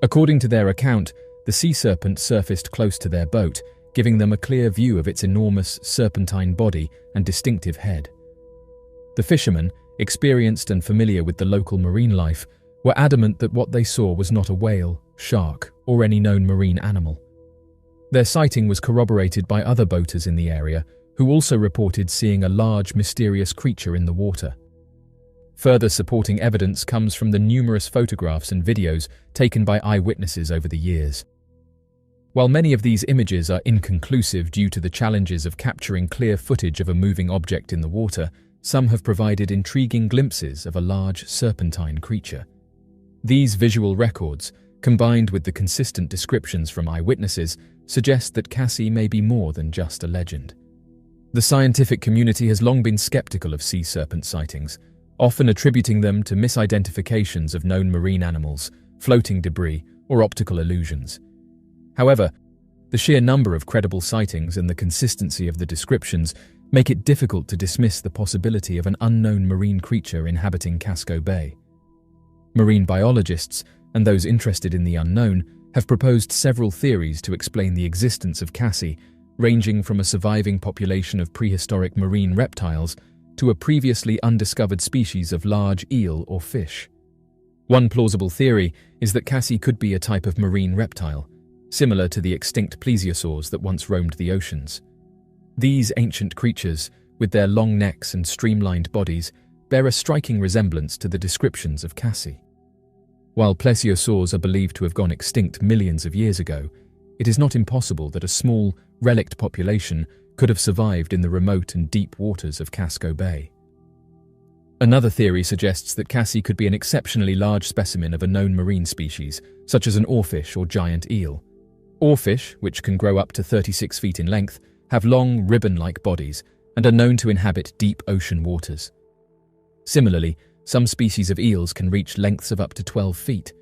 According to their account, the sea serpent surfaced close to their boat, giving them a clear view of its enormous serpentine body and distinctive head. The fishermen, experienced and familiar with the local marine life, were adamant that what they saw was not a whale, shark, or any known marine animal. Their sighting was corroborated by other boaters in the area who also reported seeing a large, mysterious creature in the water. Further supporting evidence comes from the numerous photographs and videos taken by eyewitnesses over the years. While many of these images are inconclusive due to the challenges of capturing clear footage of a moving object in the water, some have provided intriguing glimpses of a large serpentine creature. These visual records, combined with the consistent descriptions from eyewitnesses, suggest that Cassie may be more than just a legend. The scientific community has long been skeptical of sea serpent sightings, often attributing them to misidentifications of known marine animals, floating debris, or optical illusions. However, the sheer number of credible sightings and the consistency of the descriptions make it difficult to dismiss the possibility of an unknown marine creature inhabiting Casco Bay. Marine biologists and those interested in the unknown have proposed several theories to explain the existence of Cassie, ranging from a surviving population of prehistoric marine reptiles to a previously undiscovered species of large eel or fish. One plausible theory is that Cassie could be a type of marine reptile, similar to the extinct plesiosaurs that once roamed the oceans. These ancient creatures, with their long necks and streamlined bodies, bear a striking resemblance to the descriptions of Cassie. While plesiosaurs are believed to have gone extinct millions of years ago, it is not impossible that a small, relict population could have survived in the remote and deep waters of Casco Bay. Another theory suggests that Cassie could be an exceptionally large specimen of a known marine species, such as an oarfish or giant eel. Oarfish, which can grow up to 36 feet in length, have long, ribbon-like bodies and are known to inhabit deep ocean waters. Similarly, some species of eels can reach lengths of up to 12 feet.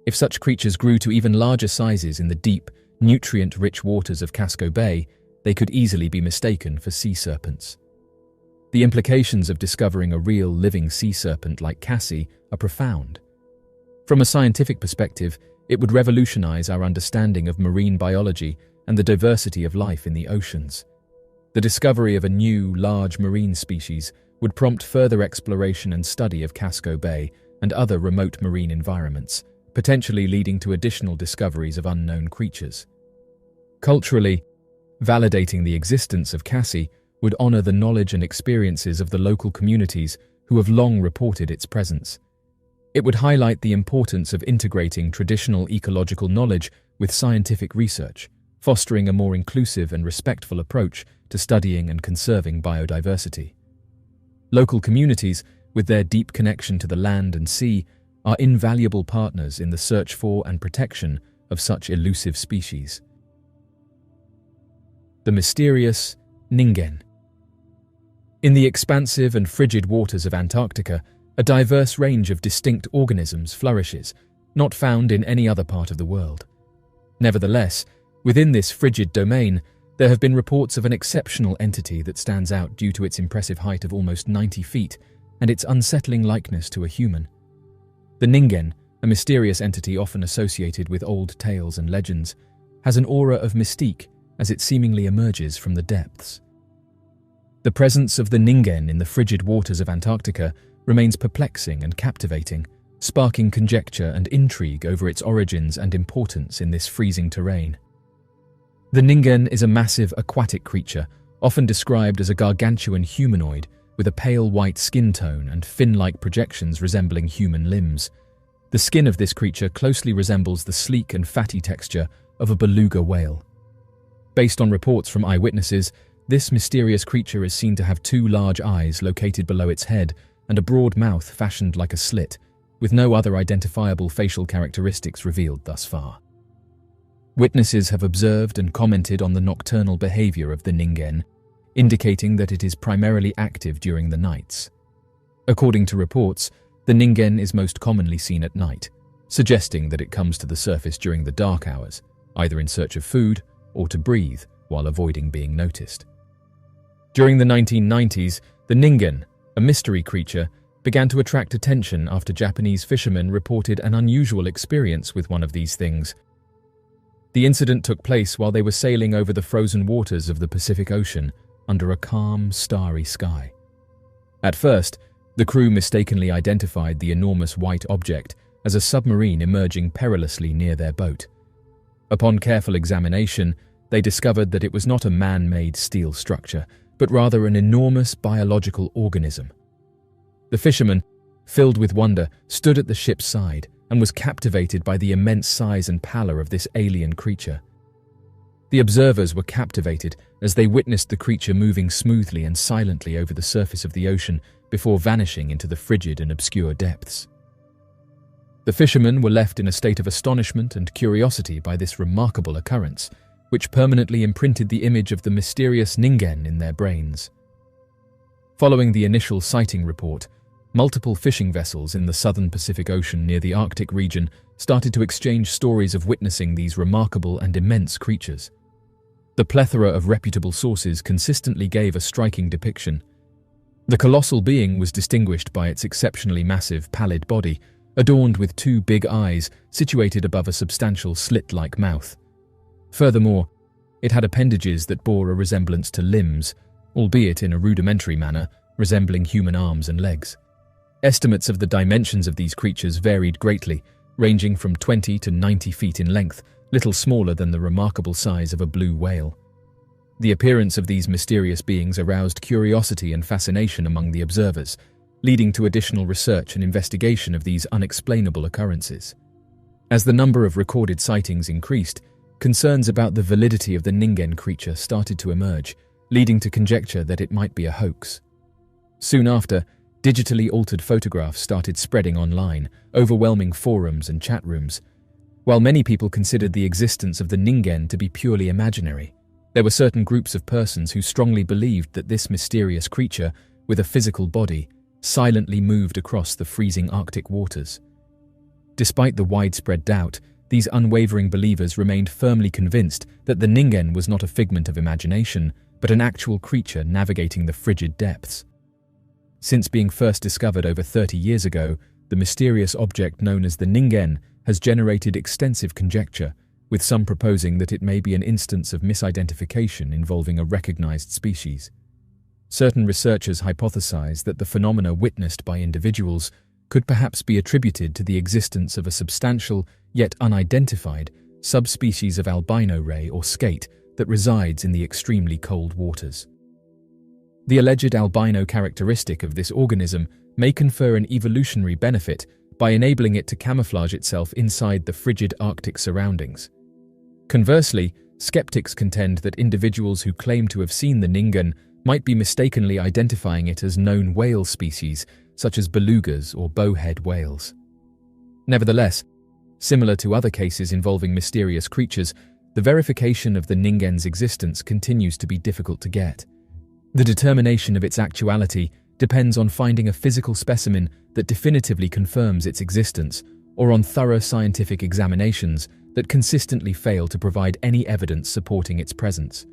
If such creatures grew to even larger sizes in the deep, nutrient-rich waters of Casco Bay, they could easily be mistaken for sea serpents. The implications of discovering a real living sea serpent like Cassie are profound. From a scientific perspective, it would revolutionize our understanding of marine biology and the diversity of life in the oceans. The discovery of a new, large marine species would prompt further exploration and study of Casco Bay and other remote marine environments, potentially leading to additional discoveries of unknown creatures. Culturally, validating the existence of Cassie would honor the knowledge and experiences of the local communities who have long reported its presence. It would highlight the importance of integrating traditional ecological knowledge with scientific research, fostering a more inclusive and respectful approach to studying and conserving biodiversity. Local communities, with their deep connection to the land and sea, are invaluable partners in the search for and protection of such elusive species. The mysterious Ningen. In the expansive and frigid waters of Antarctica, a diverse range of distinct organisms flourishes, not found in any other part of the world. Nevertheless, within this frigid domain, there have been reports of an exceptional entity that stands out due to its impressive height of almost 90 feet and its unsettling likeness to a human. The Ningen, a mysterious entity often associated with old tales and legends, has an aura of mystique as it seemingly emerges from the depths. The presence of the Ningen in the frigid waters of Antarctica remains perplexing and captivating, sparking conjecture and intrigue over its origins and importance in this freezing terrain. The Ningen is a massive aquatic creature, often described as a gargantuan humanoid with a pale white skin tone and fin-like projections resembling human limbs. The skin of this creature closely resembles the sleek and fatty texture of a beluga whale. Based on reports from eyewitnesses, this mysterious creature is seen to have two large eyes located below its head and a broad mouth fashioned like a slit, with no other identifiable facial characteristics revealed thus far. Witnesses have observed and commented on the nocturnal behavior of the Ningen, indicating that it is primarily active during the nights. According to reports, the Ningen is most commonly seen at night, suggesting that it comes to the surface during the dark hours, either in search of food or to breathe while avoiding being noticed. During the 1990s, the Ningen, a mystery creature, began to attract attention after Japanese fishermen reported an unusual experience with one of these things. The incident took place while they were sailing over the frozen waters of the Pacific Ocean under a calm, starry sky. At first, the crew mistakenly identified the enormous white object as a submarine emerging perilously near their boat. Upon careful examination, they discovered that it was not a man-made steel structure, but rather an enormous biological organism. The fisherman, filled with wonder, stood at the ship's side and was captivated by the immense size and pallor of this alien creature. The observers were captivated as they witnessed the creature moving smoothly and silently over the surface of the ocean before vanishing into the frigid and obscure depths. The fishermen were left in a state of astonishment and curiosity by this remarkable occurrence, which permanently imprinted the image of the mysterious Ningen in their brains. Following the initial sighting report, multiple fishing vessels in the southern Pacific Ocean near the Arctic region started to exchange stories of witnessing these remarkable and immense creatures. The plethora of reputable sources consistently gave a striking depiction. The colossal being was distinguished by its exceptionally massive, pallid body, adorned with two big eyes situated above a substantial slit-like mouth. Furthermore, it had appendages that bore a resemblance to limbs, albeit in a rudimentary manner, resembling human arms and legs. Estimates of the dimensions of these creatures varied greatly, ranging from 20 to 90 feet in length, little smaller than the remarkable size of a blue whale. The appearance of these mysterious beings aroused curiosity and fascination among the observers, leading to additional research and investigation of these unexplainable occurrences. As the number of recorded sightings increased, concerns about the validity of the Ningen creature started to emerge, leading to conjecture that it might be a hoax. Soon after, digitally altered photographs started spreading online, overwhelming forums and chat rooms. While many people considered the existence of the Ningen to be purely imaginary, there were certain groups of persons who strongly believed that this mysterious creature, with a physical body, silently moved across the freezing Arctic waters. Despite the widespread doubt, these unwavering believers remained firmly convinced that the Ningen was not a figment of imagination, but an actual creature navigating the frigid depths. Since being first discovered over 30 years ago, the mysterious object known as the Ningen has generated extensive conjecture, with some proposing that it may be an instance of misidentification involving a recognized species. Certain researchers hypothesize that the phenomena witnessed by individuals could perhaps be attributed to the existence of a substantial, yet unidentified, subspecies of albino ray or skate that resides in the extremely cold waters. The alleged albino characteristic of this organism may confer an evolutionary benefit by enabling it to camouflage itself inside the frigid Arctic surroundings. Conversely, skeptics contend that individuals who claim to have seen the Ningen might be mistakenly identifying it as known whale species, such as belugas or bowhead whales. Nevertheless, similar to other cases involving mysterious creatures, the verification of the Ningen's existence continues to be difficult to get. The determination of its actuality depends on finding a physical specimen that definitively confirms its existence, or on thorough scientific examinations that consistently fail to provide any evidence supporting its presence.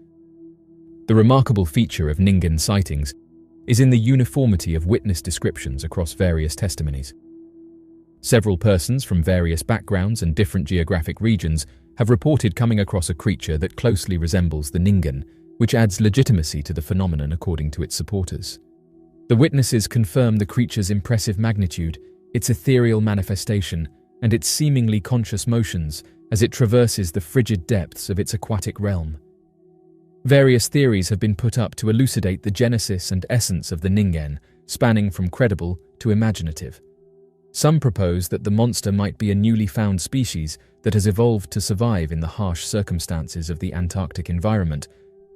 The remarkable feature of Ningen sightings is in the uniformity of witness descriptions across various testimonies. Several persons from various backgrounds and different geographic regions have reported coming across a creature that closely resembles the Ningen, which adds legitimacy to the phenomenon according to its supporters. The witnesses confirm the creature's impressive magnitude, its ethereal manifestation, and its seemingly conscious motions as it traverses the frigid depths of its aquatic realm. Various theories have been put up to elucidate the genesis and essence of the Ningen, spanning from credible to imaginative. Some propose that the monster might be a newly found species that has evolved to survive in the harsh circumstances of the Antarctic environment,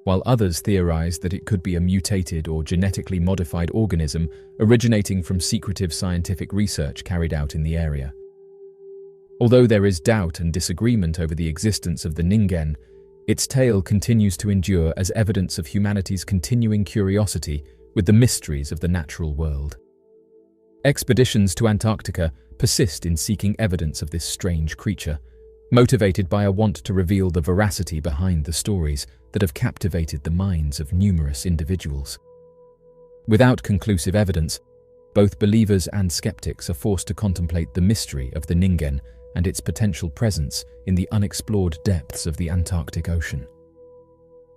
while others theorize that it could be a mutated or genetically modified organism originating from secretive scientific research carried out in the area. Although there is doubt and disagreement over the existence of the Ningen, its tale continues to endure as evidence of humanity's continuing curiosity with the mysteries of the natural world. Expeditions to Antarctica persist in seeking evidence of this strange creature, motivated by a want to reveal the veracity behind the stories that have captivated the minds of numerous individuals. Without conclusive evidence, both believers and skeptics are forced to contemplate the mystery of the Ningen and its potential presence in the unexplored depths of the Antarctic Ocean.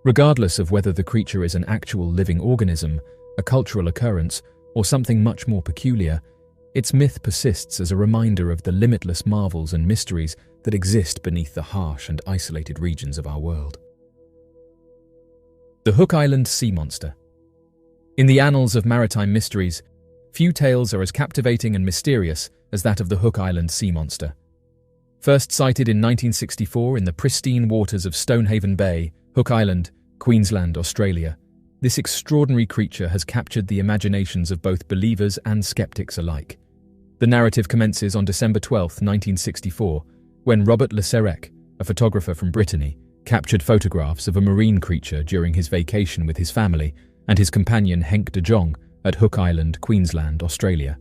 Regardless of whether the creature is an actual living organism, a cultural occurrence, or something much more peculiar, its myth persists as a reminder of the limitless marvels and mysteries that exist beneath the harsh and isolated regions of our world. The Hook Island Sea Monster. In the annals of maritime mysteries, few tales are as captivating and mysterious as that of the Hook Island Sea Monster. First sighted in 1964 in the pristine waters of Stonehaven Bay, Hook Island, Queensland, Australia, this extraordinary creature has captured the imaginations of both believers and skeptics alike. The narrative commences on December 12, 1964, when Robert Le Serec, a photographer from Brittany, captured photographs of a marine creature during his vacation with his family and his companion Henk de Jong at Hook Island, Queensland, Australia.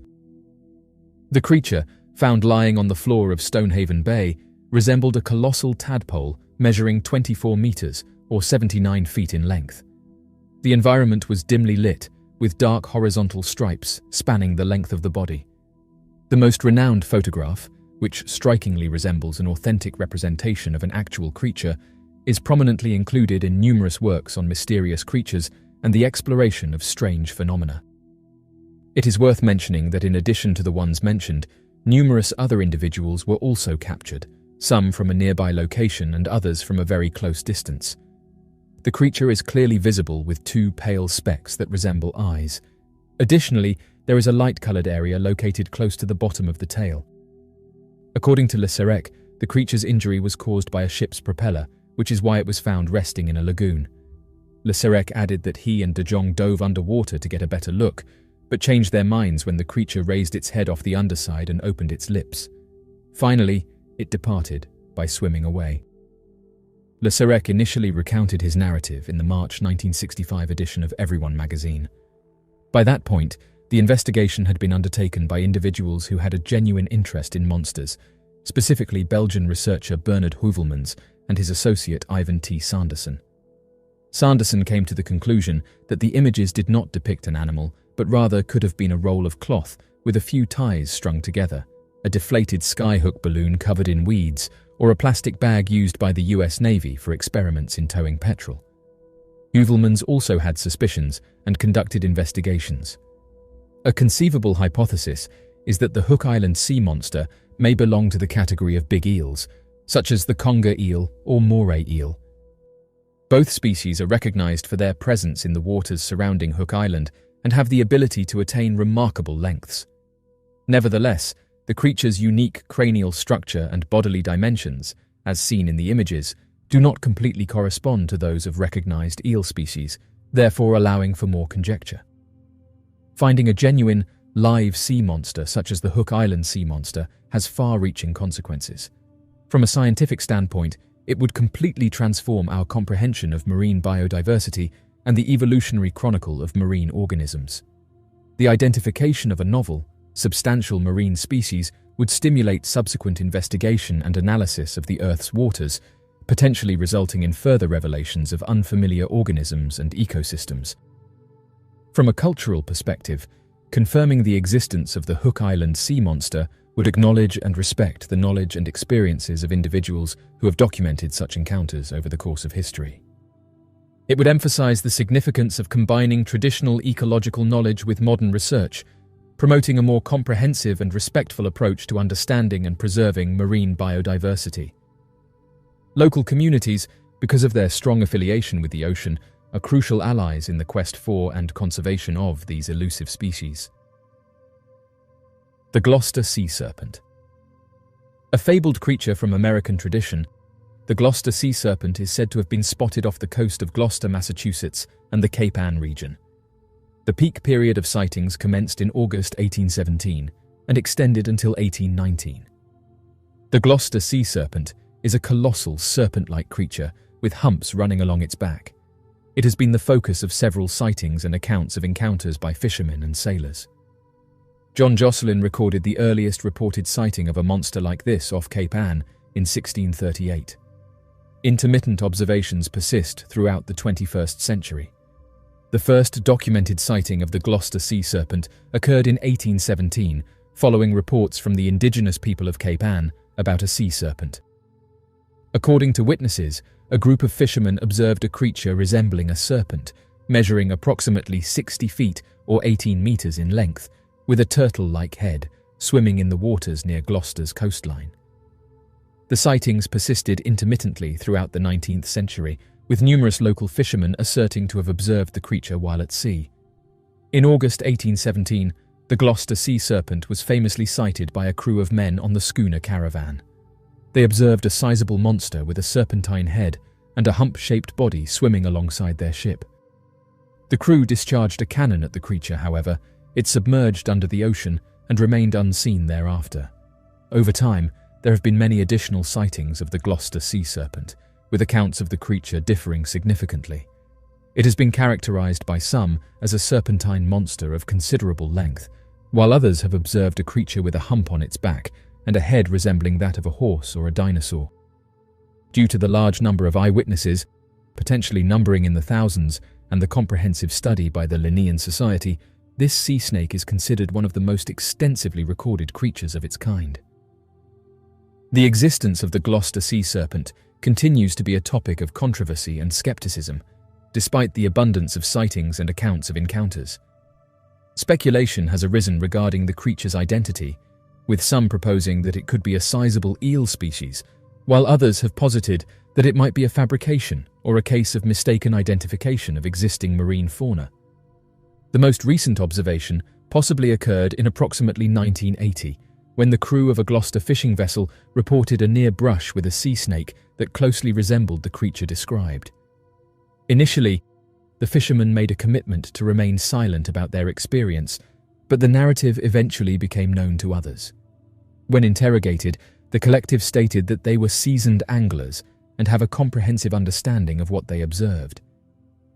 The creature, found lying on the floor of Stonehaven Bay, resembled a colossal tadpole measuring 24 meters or 79 feet in length. The environment was dimly lit, with dark horizontal stripes spanning the length of the body. The most renowned photograph, which strikingly resembles an authentic representation of an actual creature, is prominently included in numerous works on mysterious creatures and the exploration of strange phenomena. It is worth mentioning that in addition to the ones mentioned, numerous other individuals were also captured, some from a nearby location and others from a very close distance. The creature is clearly visible with two pale specks that resemble eyes. Additionally, there is a light-colored area located close to the bottom of the tail. According to Le Serec, the creature's injury was caused by a ship's propeller, which is why it was found resting in a lagoon. Le Serec added that he and de Jong dove underwater to get a better look, but changed their minds when the creature raised its head off the underside and opened its lips. Finally, it departed by swimming away. Le Serec initially recounted his narrative in the March 1965 edition of Everyone magazine. By that point, the investigation had been undertaken by individuals who had a genuine interest in monsters, specifically Belgian researcher Bernard Heuvelmans and his associate Ivan T. Sanderson. Sanderson came to the conclusion that the images did not depict an animal, but rather could have been a roll of cloth with a few ties strung together, a deflated skyhook balloon covered in weeds, or a plastic bag used by the US Navy for experiments in towing petrol. Heuvelmans also had suspicions and conducted investigations. A conceivable hypothesis is that the Hook Island sea monster may belong to the category of big eels, such as the conger eel or moray eel. Both species are recognized for their presence in the waters surrounding Hook Island and have the ability to attain remarkable lengths. Nevertheless, the creature's unique cranial structure and bodily dimensions, as seen in the images, do not completely correspond to those of recognized eel species, therefore allowing for more conjecture. Finding a genuine, live sea monster such as the Hook Island sea monster has far-reaching consequences. From a scientific standpoint, it would completely transform our comprehension of marine biodiversity and the evolutionary chronicle of marine organisms. The identification of a novel, substantial marine species would stimulate subsequent investigation and analysis of the Earth's waters, potentially resulting in further revelations of unfamiliar organisms and ecosystems. From a cultural perspective, confirming the existence of the Hook Island sea monster would acknowledge and respect the knowledge and experiences of individuals who have documented such encounters over the course of history. It would emphasize the significance of combining traditional ecological knowledge with modern research, promoting a more comprehensive and respectful approach to understanding and preserving marine biodiversity. Local communities, because of their strong affiliation with the ocean, are crucial allies in the quest for and conservation of these elusive species. The Gloucester Sea Serpent. A fabled creature from American tradition, the Gloucester Sea Serpent is said to have been spotted off the coast of Gloucester, Massachusetts, and the Cape Ann region. The peak period of sightings commenced in August 1817 and extended until 1819. The Gloucester Sea Serpent is a colossal serpent-like creature with humps running along its back. It has been the focus of several sightings and accounts of encounters by fishermen and sailors. John Josselyn recorded the earliest reported sighting of a monster like this off Cape Ann in 1638. Intermittent observations persist throughout the 21st century. The first documented sighting of the Gloucester Sea Serpent occurred in 1817, following reports from the indigenous people of Cape Ann about a sea serpent. According to witnesses, a group of fishermen observed a creature resembling a serpent, measuring approximately 60 feet or 18 meters in length, with a turtle-like head, swimming in the waters near Gloucester's coastline. The sightings persisted intermittently throughout the 19th century, with numerous local fishermen asserting to have observed the creature while at sea. In August 1817, the Gloucester sea serpent was famously sighted by a crew of men on the schooner Caravan. They observed a sizable monster with a serpentine head and a hump-shaped body swimming alongside their ship. The crew discharged a cannon at the creature, however. It submerged under the ocean and remained unseen thereafter. Over time, there have been many additional sightings of the Gloucester sea serpent, with accounts of the creature differing significantly. It has been characterized by some as a serpentine monster of considerable length, while others have observed a creature with a hump on its back and a head resembling that of a horse or a dinosaur. Due to the large number of eyewitnesses, potentially numbering in the thousands, and the comprehensive study by the Linnean Society, this sea snake is considered one of the most extensively recorded creatures of its kind. The existence of the Gloucester sea serpent continues to be a topic of controversy and skepticism, despite the abundance of sightings and accounts of encounters. Speculation has arisen regarding the creature's identity, with some proposing that it could be a sizable eel species, while others have posited that it might be a fabrication or a case of mistaken identification of existing marine fauna. The most recent observation possibly occurred in approximately 1980, when the crew of a Gloucester fishing vessel reported a near brush with a sea snake that closely resembled the creature described. Initially, the fishermen made a commitment to remain silent about their experience, but the narrative eventually became known to others. When interrogated, the collective stated that they were seasoned anglers and have a comprehensive understanding of what they observed.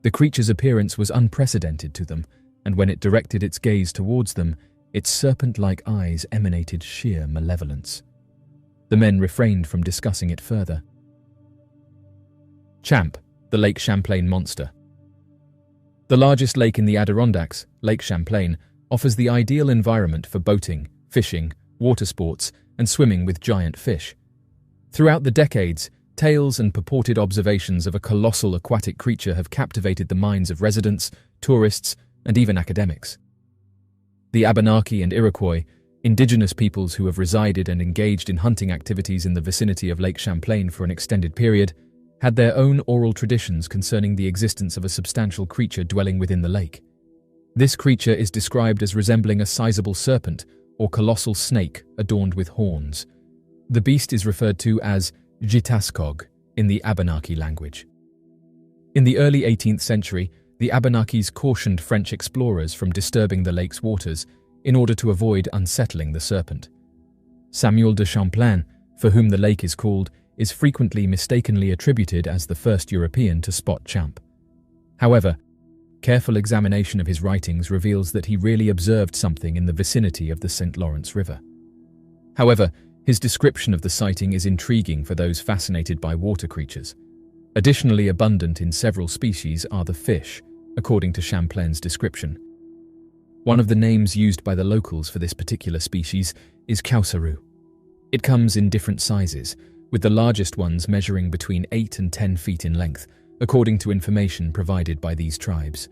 The creature's appearance was unprecedented to them, and when it directed its gaze towards them, its serpent-like eyes emanated sheer malevolence. The men refrained from discussing it further. Champ, the Lake Champlain monster. The largest lake in the Adirondacks, Lake Champlain, offers the ideal environment for boating, fishing, water sports, and swimming with giant fish. Throughout the decades, tales and purported observations of a colossal aquatic creature have captivated the minds of residents, tourists, and even academics. The Abenaki and Iroquois, indigenous peoples who have resided and engaged in hunting activities in the vicinity of Lake Champlain for an extended period, had their own oral traditions concerning the existence of a substantial creature dwelling within the lake. This creature is described as resembling a sizable serpent or colossal snake adorned with horns. The beast is referred to as Jitaskog in the Abenaki language. In the early 18th century, the Abenakis cautioned French explorers from disturbing the lake's waters in order to avoid unsettling the serpent. Samuel de Champlain, for whom the lake is called, is frequently mistakenly attributed as the first European to spot Champ. However, careful examination of his writings reveals that he really observed something in the vicinity of the St. Lawrence River. However, his description of the sighting is intriguing for those fascinated by water creatures. Additionally abundant in several species are the fish, according to Champlain's description. One of the names used by the locals for this particular species is Kausaru. It comes in different sizes, with the largest ones measuring between 8 and 10 feet in length, according to information provided by these tribes.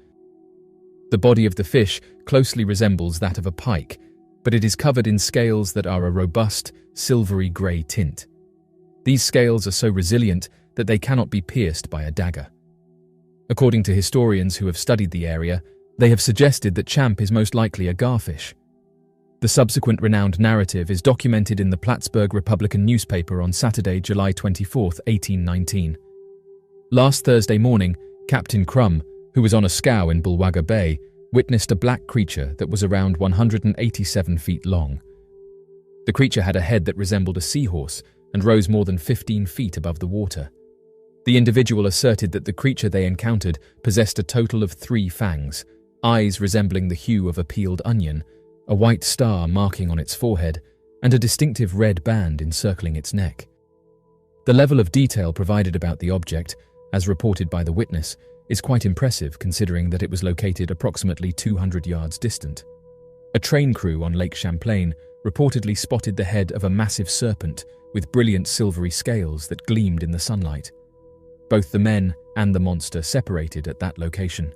The body of the fish closely resembles that of a pike, but it is covered in scales that are a robust, silvery grey tint. These scales are so resilient that they cannot be pierced by a dagger. According to historians who have studied the area, they have suggested that Champ is most likely a garfish. The subsequent renowned narrative is documented in the Plattsburgh Republican newspaper on Saturday, July 24, 1819. Last Thursday morning, Captain Crum, who was on a scow in Bulwaga Bay, witnessed a black creature that was around 187 feet long. The creature had a head that resembled a seahorse and rose more than 15 feet above the water. The individual asserted that the creature they encountered possessed a total of 3 fangs, eyes resembling the hue of a peeled onion, a white star marking on its forehead, and a distinctive red band encircling its neck. The level of detail provided about the object, as reported by the witness, is quite impressive considering that it was located approximately 200 yards distant. A train crew on Lake Champlain reportedly spotted the head of a massive serpent with brilliant silvery scales that gleamed in the sunlight. Both the men and the monster separated at that location.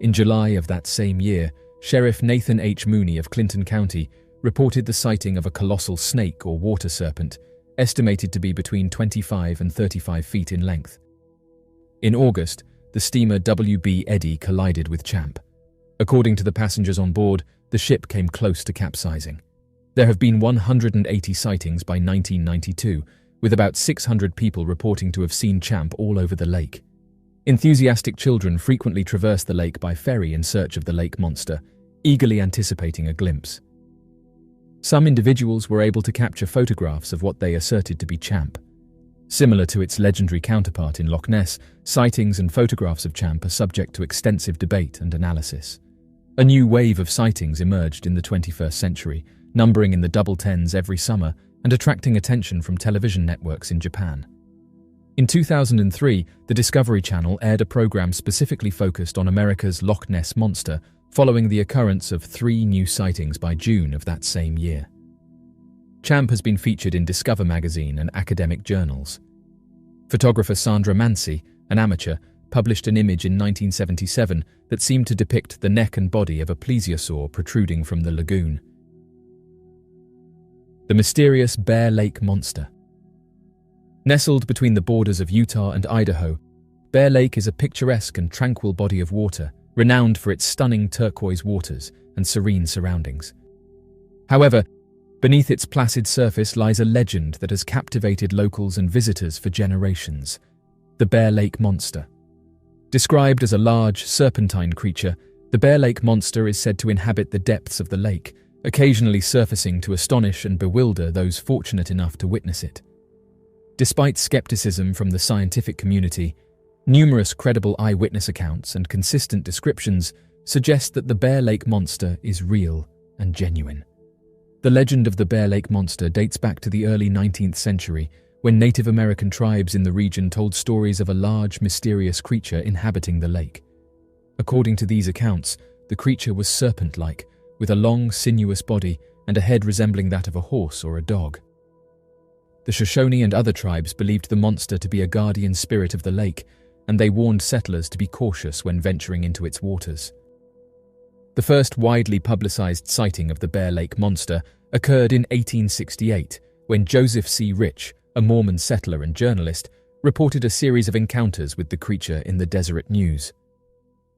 In July of that same year, Sheriff Nathan H. Mooney of Clinton County reported the sighting of a colossal snake or water serpent, estimated to be between 25 and 35 feet in length. In August, the steamer WB Eddy collided with Champ. According to the passengers on board, the ship came close to capsizing. There have been 180 sightings by 1992, with about 600 people reporting to have seen Champ all over the lake. Enthusiastic children frequently traverse the lake by ferry in search of the lake monster, eagerly anticipating a glimpse. Some individuals were able to capture photographs of what they asserted to be Champ. Similar to its legendary counterpart in Loch Ness, sightings and photographs of Champ are subject to extensive debate and analysis. A new wave of sightings emerged in the 21st century, numbering in the double tens every summer and attracting attention from television networks in Japan. In 2003, the Discovery Channel aired a program specifically focused on America's Loch Ness Monster, following the occurrence of 3 new sightings by June of that same year. Champ has been featured in Discover magazine and academic journals. Photographer Sandra Mansi, an amateur, published an image in 1977 that seemed to depict the neck and body of a plesiosaur protruding from the lagoon. The mysterious Bear Lake Monster. Nestled between the borders of Utah and Idaho, Bear Lake is a picturesque and tranquil body of water, renowned for its stunning turquoise waters and serene surroundings. However, beneath its placid surface lies a legend that has captivated locals and visitors for generations: the Bear Lake Monster. Described as a large, serpentine creature, the Bear Lake Monster is said to inhabit the depths of the lake, occasionally surfacing to astonish and bewilder those fortunate enough to witness it. Despite skepticism from the scientific community, numerous credible eyewitness accounts and consistent descriptions suggest that the Bear Lake Monster is real and genuine. The legend of the Bear Lake Monster dates back to the early 19th century, when Native American tribes in the region told stories of a large, mysterious creature inhabiting the lake. According to these accounts, the creature was serpent-like, with a long, sinuous body and a head resembling that of a horse or a dog. The Shoshone and other tribes believed the monster to be a guardian spirit of the lake, and they warned settlers to be cautious when venturing into its waters. The first widely publicized sighting of the Bear Lake Monster occurred in 1868, when Joseph C. Rich, a Mormon settler and journalist, reported a series of encounters with the creature in the Deseret News.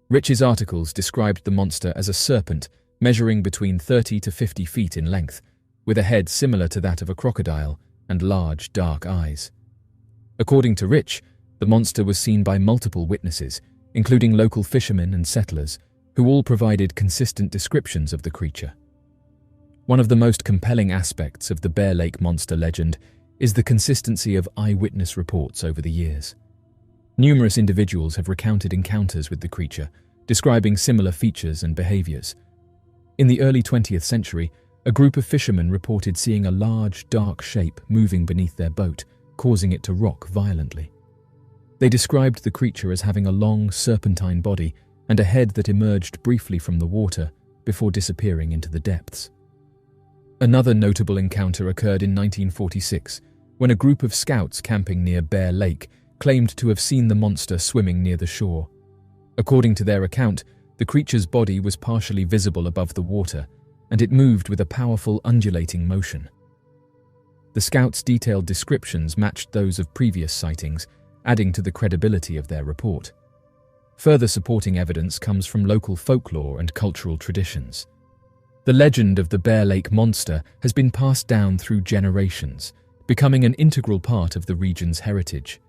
Rich's articles described the monster as a serpent measuring between 30 to 50 feet in length, with a head similar to that of a crocodile and large, dark eyes. According to Rich, the monster was seen by multiple witnesses, including local fishermen and settlers, who all provided consistent descriptions of the creature. One of the most compelling aspects of the Bear Lake Monster legend is the consistency of eyewitness reports over the years. Numerous individuals have recounted encounters with the creature, describing similar features and behaviors. In the early 20th century, a group of fishermen reported seeing a large, dark shape moving beneath their boat, causing it to rock violently. They described the creature as having a long, serpentine body and a head that emerged briefly from the water before disappearing into the depths. Another notable encounter occurred in 1946, when a group of scouts camping near Bear Lake claimed to have seen the monster swimming near the shore. According to their account, the creature's body was partially visible above the water, and it moved with a powerful undulating motion. The scouts' detailed descriptions matched those of previous sightings, adding to the credibility of their report. Further supporting evidence comes from local folklore and cultural traditions. The legend of the Bear Lake Monster has been passed down through generations, becoming an integral part of the region's heritage.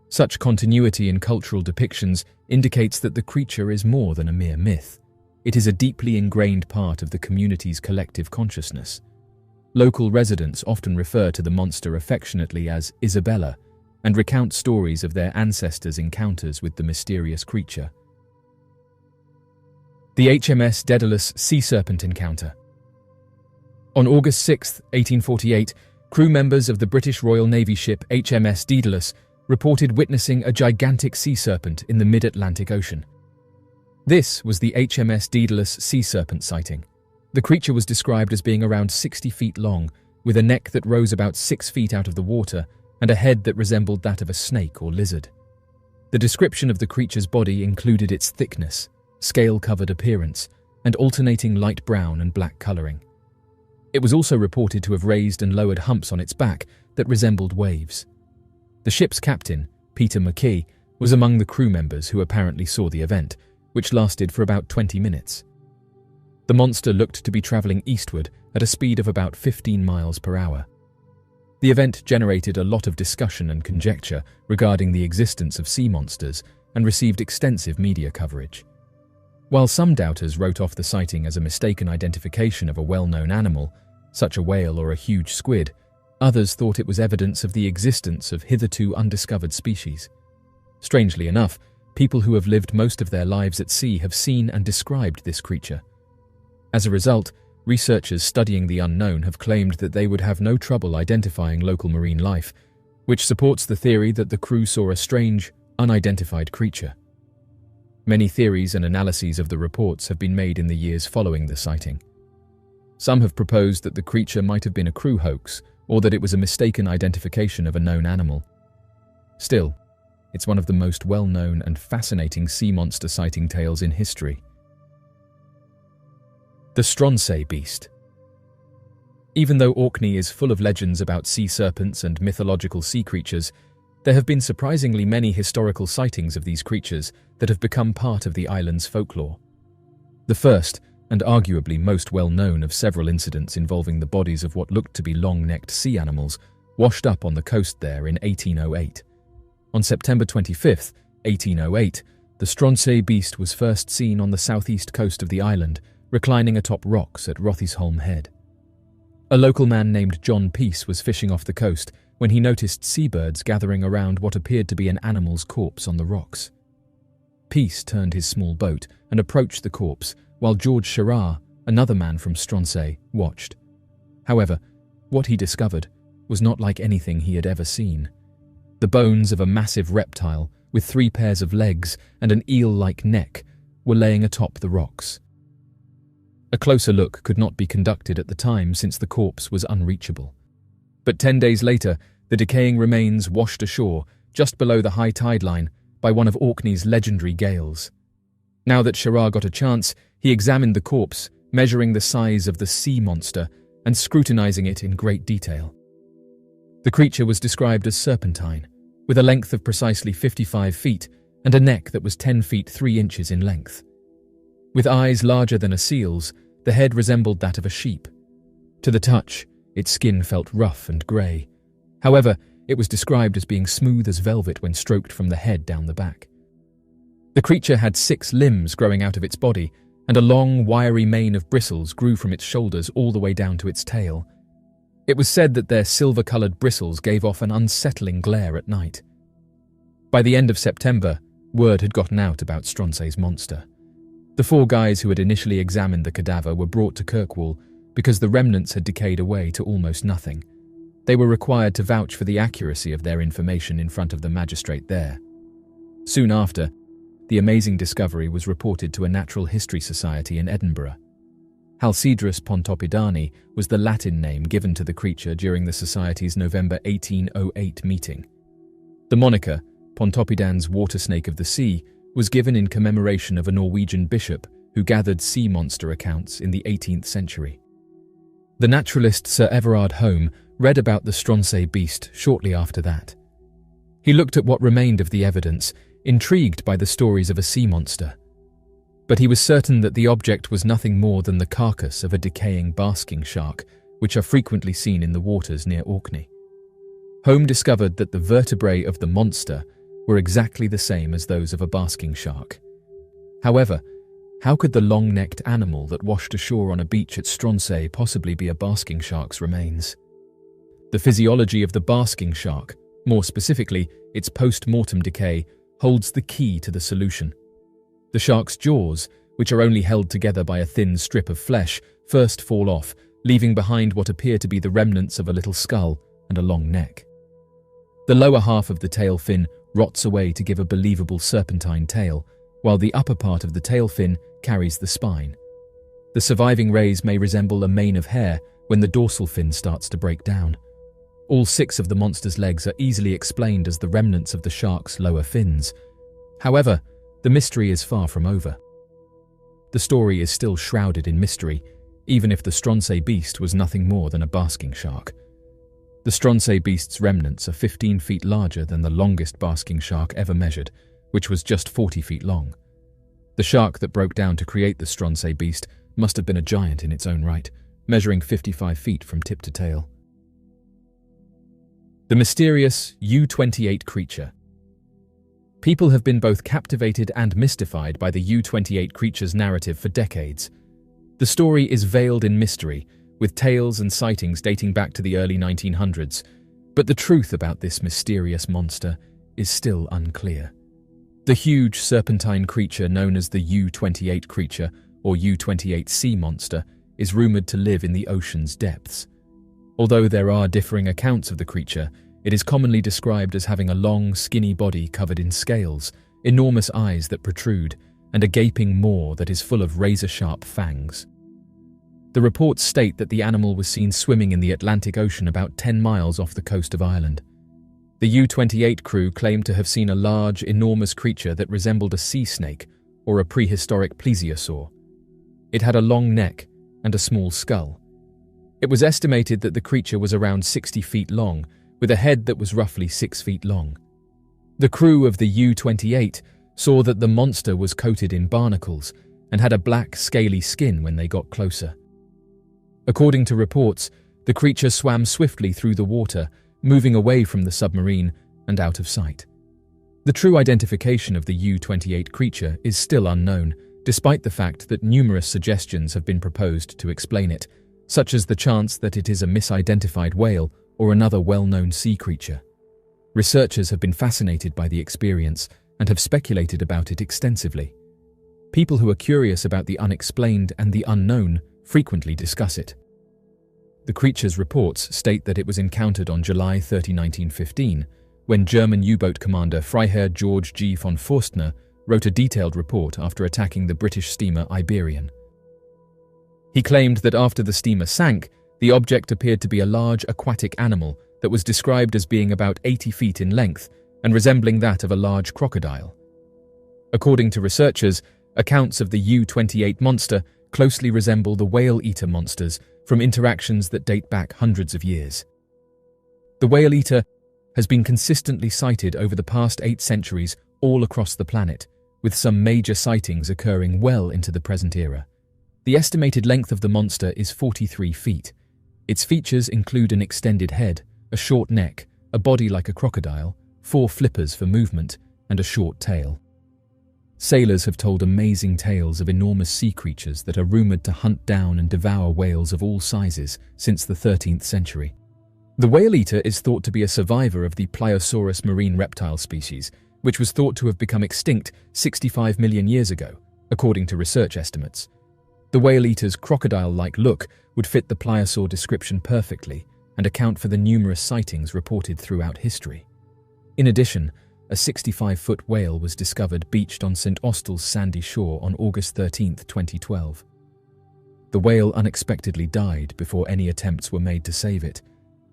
Such continuity in cultural depictions indicates that the creature is more than a mere myth. It is a deeply ingrained part of the community's collective consciousness. Local residents often refer to the monster affectionately as Isabella and recount stories of their ancestors' encounters with the mysterious creature. The HMS Daedalus Sea Serpent Encounter. On August 6, 1848, crew members of the British Royal Navy ship HMS Daedalus reported witnessing a gigantic sea serpent in the mid-Atlantic Ocean. This was the HMS Daedalus Sea Serpent sighting. The creature was described as being around 60 feet long, with a neck that rose about 6 feet out of the water and a head that resembled that of a snake or lizard. The description of the creature's body included its thickness, scale-covered appearance, and alternating light brown and black coloring. It was also reported to have raised and lowered humps on its back that resembled waves. The ship's captain, Peter McKee, was among the crew members who apparently saw the event, which lasted for about 20 minutes. The monster looked to be traveling eastward at a speed of about 15 miles per hour. The event generated a lot of discussion and conjecture regarding the existence of sea monsters and received extensive media coverage. While some doubters wrote off the sighting as a mistaken identification of a well-known animal, such a whale or a huge squid, others thought it was evidence of the existence of hitherto undiscovered species. Strangely enough, people who have lived most of their lives at sea have seen and described this creature. As a result, researchers studying the unknown have claimed that they would have no trouble identifying local marine life, which supports the theory that the crew saw a strange, unidentified creature. Many theories and analyses of the reports have been made in the years following the sighting. Some have proposed that the creature might have been a crew hoax, or that it was a mistaken identification of a known animal. Still, it's one of the most well-known and fascinating sea monster sighting tales in history. The Stronsay Beast. Even though Orkney is full of legends about sea serpents and mythological sea creatures, there have been surprisingly many historical sightings of these creatures that have become part of the island's folklore. The first, and arguably most well-known of several incidents involving the bodies of what looked to be long-necked sea animals, washed up on the coast there in 1808. On September 25, 1808, the Stronsay Beast was first seen on the southeast coast of the island, reclining atop rocks at Rothisholm Head. A local man named John Peace was fishing off the coast when he noticed seabirds gathering around what appeared to be an animal's corpse on the rocks. Peace turned his small boat and approached the corpse, while George Sherrar, another man from Stronsay, watched. However, what he discovered was not like anything he had ever seen. The bones of a massive reptile with 3 pairs of legs and an eel-like neck were laying atop the rocks. A closer look could not be conducted at the time since the corpse was unreachable. But 10 days later, the decaying remains washed ashore just below the high tide line by one of Orkney's legendary gales. Now that Sherrar got a chance, he examined the corpse, measuring the size of the sea monster and scrutinizing it in great detail. The creature was described as serpentine, with a length of precisely 55 feet and a neck that was 10 feet 3 inches in length. With eyes larger than a seal's, the head resembled that of a sheep. To the touch, its skin felt rough and grey. However, it was described as being smooth as velvet when stroked from the head down the back. The creature had 6 limbs growing out of its body, and a long, wiry mane of bristles grew from its shoulders all the way down to its tail. It was said that their silver-coloured bristles gave off an unsettling glare at night. By the end of September, word had gotten out about Stronsay's monster. The 4 guys who had initially examined the cadaver were brought to Kirkwall because the remnants had decayed away to almost nothing. They were required to vouch for the accuracy of their information in front of the magistrate there. Soon after, the amazing discovery was reported to a natural history society in Edinburgh. Halcedrus pontopidani was the Latin name given to the creature during the society's November 1808 meeting. The moniker, Pontoppidan's water snake of the sea, was given in commemoration of a Norwegian bishop who gathered sea monster accounts in the 18th century. The naturalist Sir Everard Home read about the Stronsay Beast shortly after that. He looked at what remained of the evidence, intrigued by the stories of a sea monster. But he was certain that the object was nothing more than the carcass of a decaying basking shark, which are frequently seen in the waters near Orkney. Home discovered that the vertebrae of the monster were exactly the same as those of a basking shark. However, how could the long-necked animal that washed ashore on a beach at Stronsay possibly be a basking shark's remains? The physiology of the basking shark, more specifically its post-mortem decay, holds the key to the solution. The shark's jaws, which are only held together by a thin strip of flesh, first fall off, leaving behind what appear to be the remnants of a little skull and a long neck. The lower half of the tail fin rots away to give a believable serpentine tail, while the upper part of the tail fin carries the spine. The surviving rays may resemble a mane of hair when the dorsal fin starts to break down. All 6 of the monster's legs are easily explained as the remnants of the shark's lower fins. However, the mystery is far from over. The story is still shrouded in mystery, even if the Stronsay Beast was nothing more than a basking shark. The Stronsay Beast's remnants are 15 feet larger than the longest basking shark ever measured, which was just 40 feet long. The shark that broke down to create the Stronsay beast must have been a giant in its own right, measuring 55 feet from tip to tail. The mysterious U-28 creature. People have been both captivated and mystified by the U-28 creature's narrative for decades. The story is veiled in mystery, with tales and sightings dating back to the early 1900s, but the truth about this mysterious monster is still unclear. The huge serpentine creature known as the U-28 creature, or U-28 sea monster, is rumored to live in the ocean's depths. Although there are differing accounts of the creature, it is commonly described as having a long, skinny body covered in scales, enormous eyes that protrude, and a gaping maw that is full of razor-sharp fangs. The reports state that the animal was seen swimming in the Atlantic Ocean about 10 miles off the coast of Ireland. The U-28 crew claimed to have seen a large, enormous creature that resembled a sea snake or a prehistoric plesiosaur. It had a long neck and a small skull. It was estimated that the creature was around 60 feet long, with a head that was roughly 6 feet long. The crew of the U-28 saw that the monster was coated in barnacles and had a black, scaly skin when they got closer. According to reports, the creature swam swiftly through the water, moving away from the submarine and out of sight. The true identification of the U-28 creature is still unknown, despite the fact that numerous suggestions have been proposed to explain it, such as the chance that it is a misidentified whale or another well-known sea creature. Researchers have been fascinated by the experience and have speculated about it extensively. People who are curious about the unexplained and the unknown frequently discuss it. The creature's reports state that it was encountered on July 30, 1915, when German U-boat commander Freiherr George G. von Forstner wrote a detailed report after attacking the British steamer Iberian. He claimed that after the steamer sank, the object appeared to be a large aquatic animal that was described as being about 80 feet in length and resembling that of a large crocodile. According to researchers, accounts of the U-28 monster closely resemble the whale-eater monsters from interactions that date back hundreds of years. The whale-eater has been consistently sighted over the past 8 centuries all across the planet, with some major sightings occurring well into the present era. The estimated length of the monster is 43 feet. Its features include an extended head, a short neck, a body like a crocodile, 4 flippers for movement, and a short tail. Sailors have told amazing tales of enormous sea creatures that are rumored to hunt down and devour whales of all sizes since the 13th century. The whale-eater is thought to be a survivor of the Pliosaurus marine reptile species, which was thought to have become extinct 65 million years ago, according to research estimates. The whale-eater's crocodile-like look would fit the pliosaur description perfectly and account for the numerous sightings reported throughout history. In addition, a 65-foot whale was discovered beached on St. Austell's sandy shore on August 13, 2012. The whale unexpectedly died before any attempts were made to save it.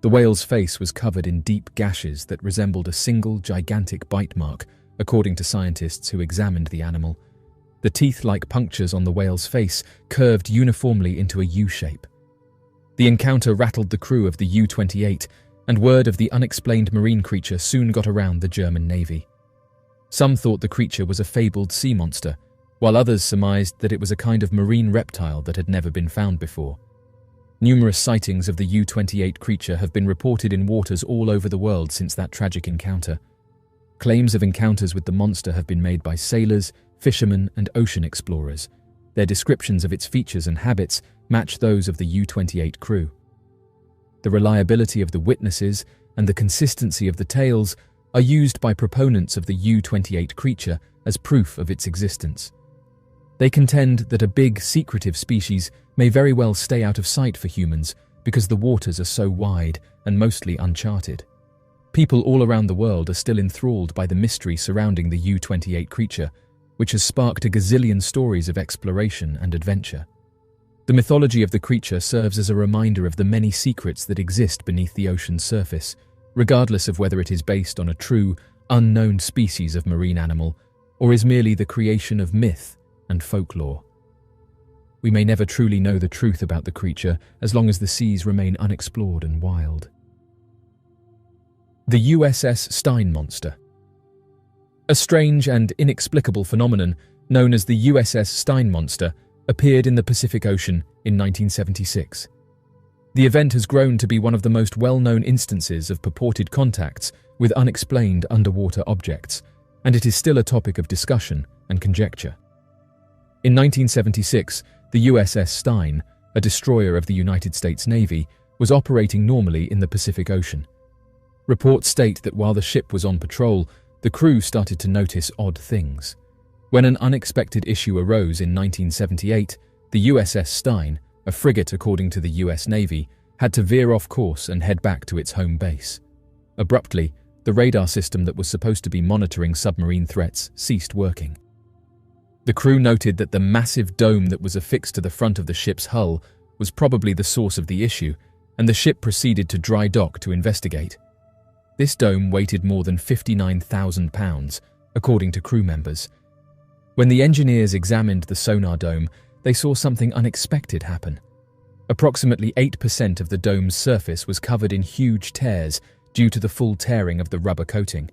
The whale's face was covered in deep gashes that resembled a single gigantic bite mark, according to scientists who examined the animal. The teeth-like punctures on the whale's face curved uniformly into a U-shape. The encounter rattled the crew of the U-28, and word of the unexplained marine creature soon got around the German Navy. Some thought the creature was a fabled sea monster, while others surmised that it was a kind of marine reptile that had never been found before. Numerous sightings of the U-28 creature have been reported in waters all over the world since that tragic encounter. Claims of encounters with the monster have been made by sailors, fishermen, and ocean explorers. Their descriptions of its features and habits match those of the U-28 crew. The reliability of the witnesses and the consistency of the tales are used by proponents of the U-28 creature as proof of its existence. They contend that a big, secretive species may very well stay out of sight for humans because the waters are so wide and mostly uncharted. People all around the world are still enthralled by the mystery surrounding the U-28 creature, which has sparked a gazillion stories of exploration and adventure. The mythology of the creature serves as a reminder of the many secrets that exist beneath the ocean's surface, regardless of whether it is based on a true, unknown species of marine animal or is merely the creation of myth and folklore. We may never truly know the truth about the creature as long as the seas remain unexplored and wild. The USS Stein monster. A strange and inexplicable phenomenon known as the USS Stein monster appeared in the Pacific Ocean in 1976. The event has grown to be one of the most well-known instances of purported contacts with unexplained underwater objects, and it is still a topic of discussion and conjecture. In 1976, the USS Stein, a destroyer of the United States Navy, was operating normally in the Pacific Ocean. Reports state that while the ship was on patrol, the crew started to notice odd things. When an unexpected issue arose in 1978, the USS Stein, a frigate according to the US Navy, had to veer off course and head back to its home base. Abruptly, the radar system that was supposed to be monitoring submarine threats ceased working. The crew noted that the massive dome that was affixed to the front of the ship's hull was probably the source of the issue, and the ship proceeded to dry dock to investigate. This dome weighted more than 59,000 pounds, according to crew members. When the engineers examined the sonar dome, they saw something unexpected happen. Approximately 8% of the dome's surface was covered in huge tears due to the full tearing of the rubber coating.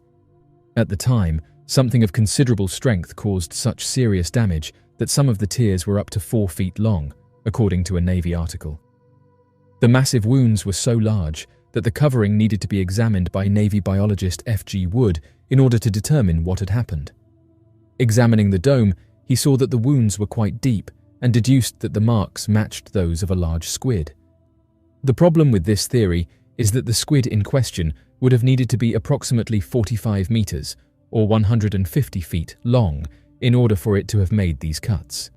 At the time, something of considerable strength caused such serious damage that some of the tears were up to 4 feet long, according to a Navy article. The massive wounds were so large that the covering needed to be examined by Navy biologist F.G. Wood in order to determine what had happened. Examining the dome, he saw that the wounds were quite deep and deduced that the marks matched those of a large squid. The problem with this theory is that the squid in question would have needed to be approximately 45 meters, or 150 feet, long in order for it to have made these cuts.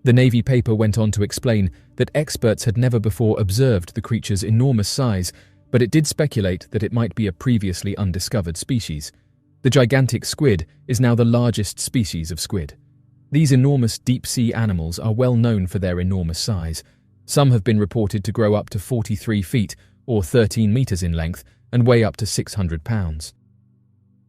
The Navy paper went on to explain that experts had never before observed the creature's enormous size, but it did speculate that it might be a previously undiscovered species. The gigantic squid is now the largest species of squid. These enormous deep-sea animals are well known for their enormous size. Some have been reported to grow up to 43 feet, or 13 meters in length, and weigh up to 600 pounds.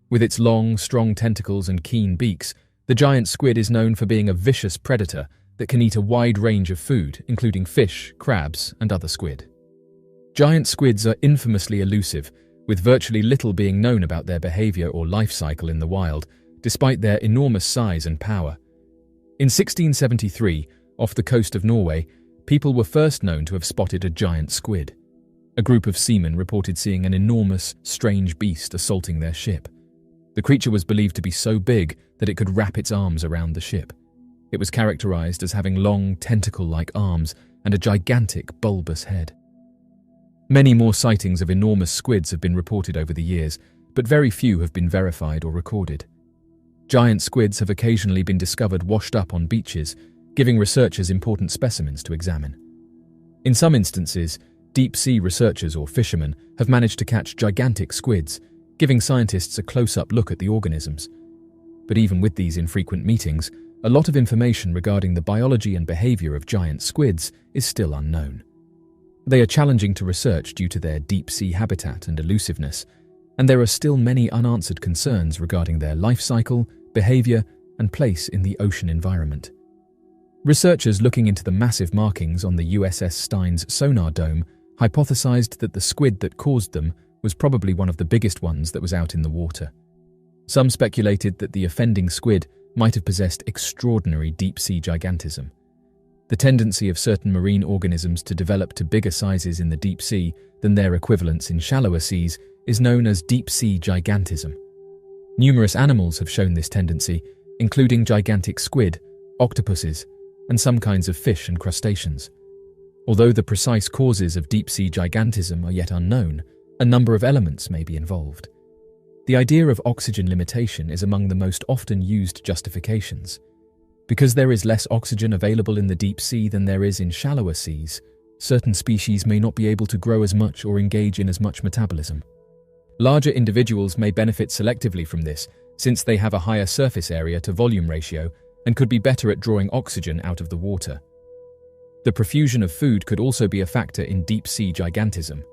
With its long, strong tentacles and keen beaks, the giant squid is known for being a vicious predator that can eat a wide range of food, including fish, crabs, and other squid. Giant squids are infamously elusive, with virtually little being known about their behavior or life cycle in the wild, despite their enormous size and power. In 1673, off the coast of Norway, people were first known to have spotted a giant squid. A group of seamen reported seeing an enormous, strange beast assaulting their ship. The creature was believed to be so big that it could wrap its arms around the ship. It was characterized as having long, tentacle-like arms and a gigantic, bulbous head. Many more sightings of enormous squids have been reported over the years, but very few have been verified or recorded. Giant squids have occasionally been discovered washed up on beaches, giving researchers important specimens to examine. In some instances, deep-sea researchers or fishermen have managed to catch gigantic squids, giving scientists a close-up look at the organisms. But even with these infrequent meetings, a lot of information regarding the biology and behavior of giant squids is still unknown. They are challenging to research due to their deep-sea habitat and elusiveness, and there are still many unanswered concerns regarding their life cycle, behavior, and place in the ocean environment. Researchers looking into the massive markings on the USS Stein's sonar dome hypothesized that the squid that caused them was probably one of the biggest ones that was out in the water. Some speculated that the offending squid might have possessed extraordinary deep-sea gigantism. The tendency of certain marine organisms to develop to bigger sizes in the deep sea than their equivalents in shallower seas is known as deep-sea gigantism. Numerous animals have shown this tendency, including gigantic squid, octopuses, and some kinds of fish and crustaceans. Although the precise causes of deep-sea gigantism are yet unknown, a number of elements may be involved. The idea of oxygen limitation is among the most often used justifications. Because there is less oxygen available in the deep sea than there is in shallower seas, certain species may not be able to grow as much or engage in as much metabolism. Larger individuals may benefit selectively from this, since they have a higher surface area to volume ratio and could be better at drawing oxygen out of the water. The profusion of food could also be a factor in deep-sea gigantism.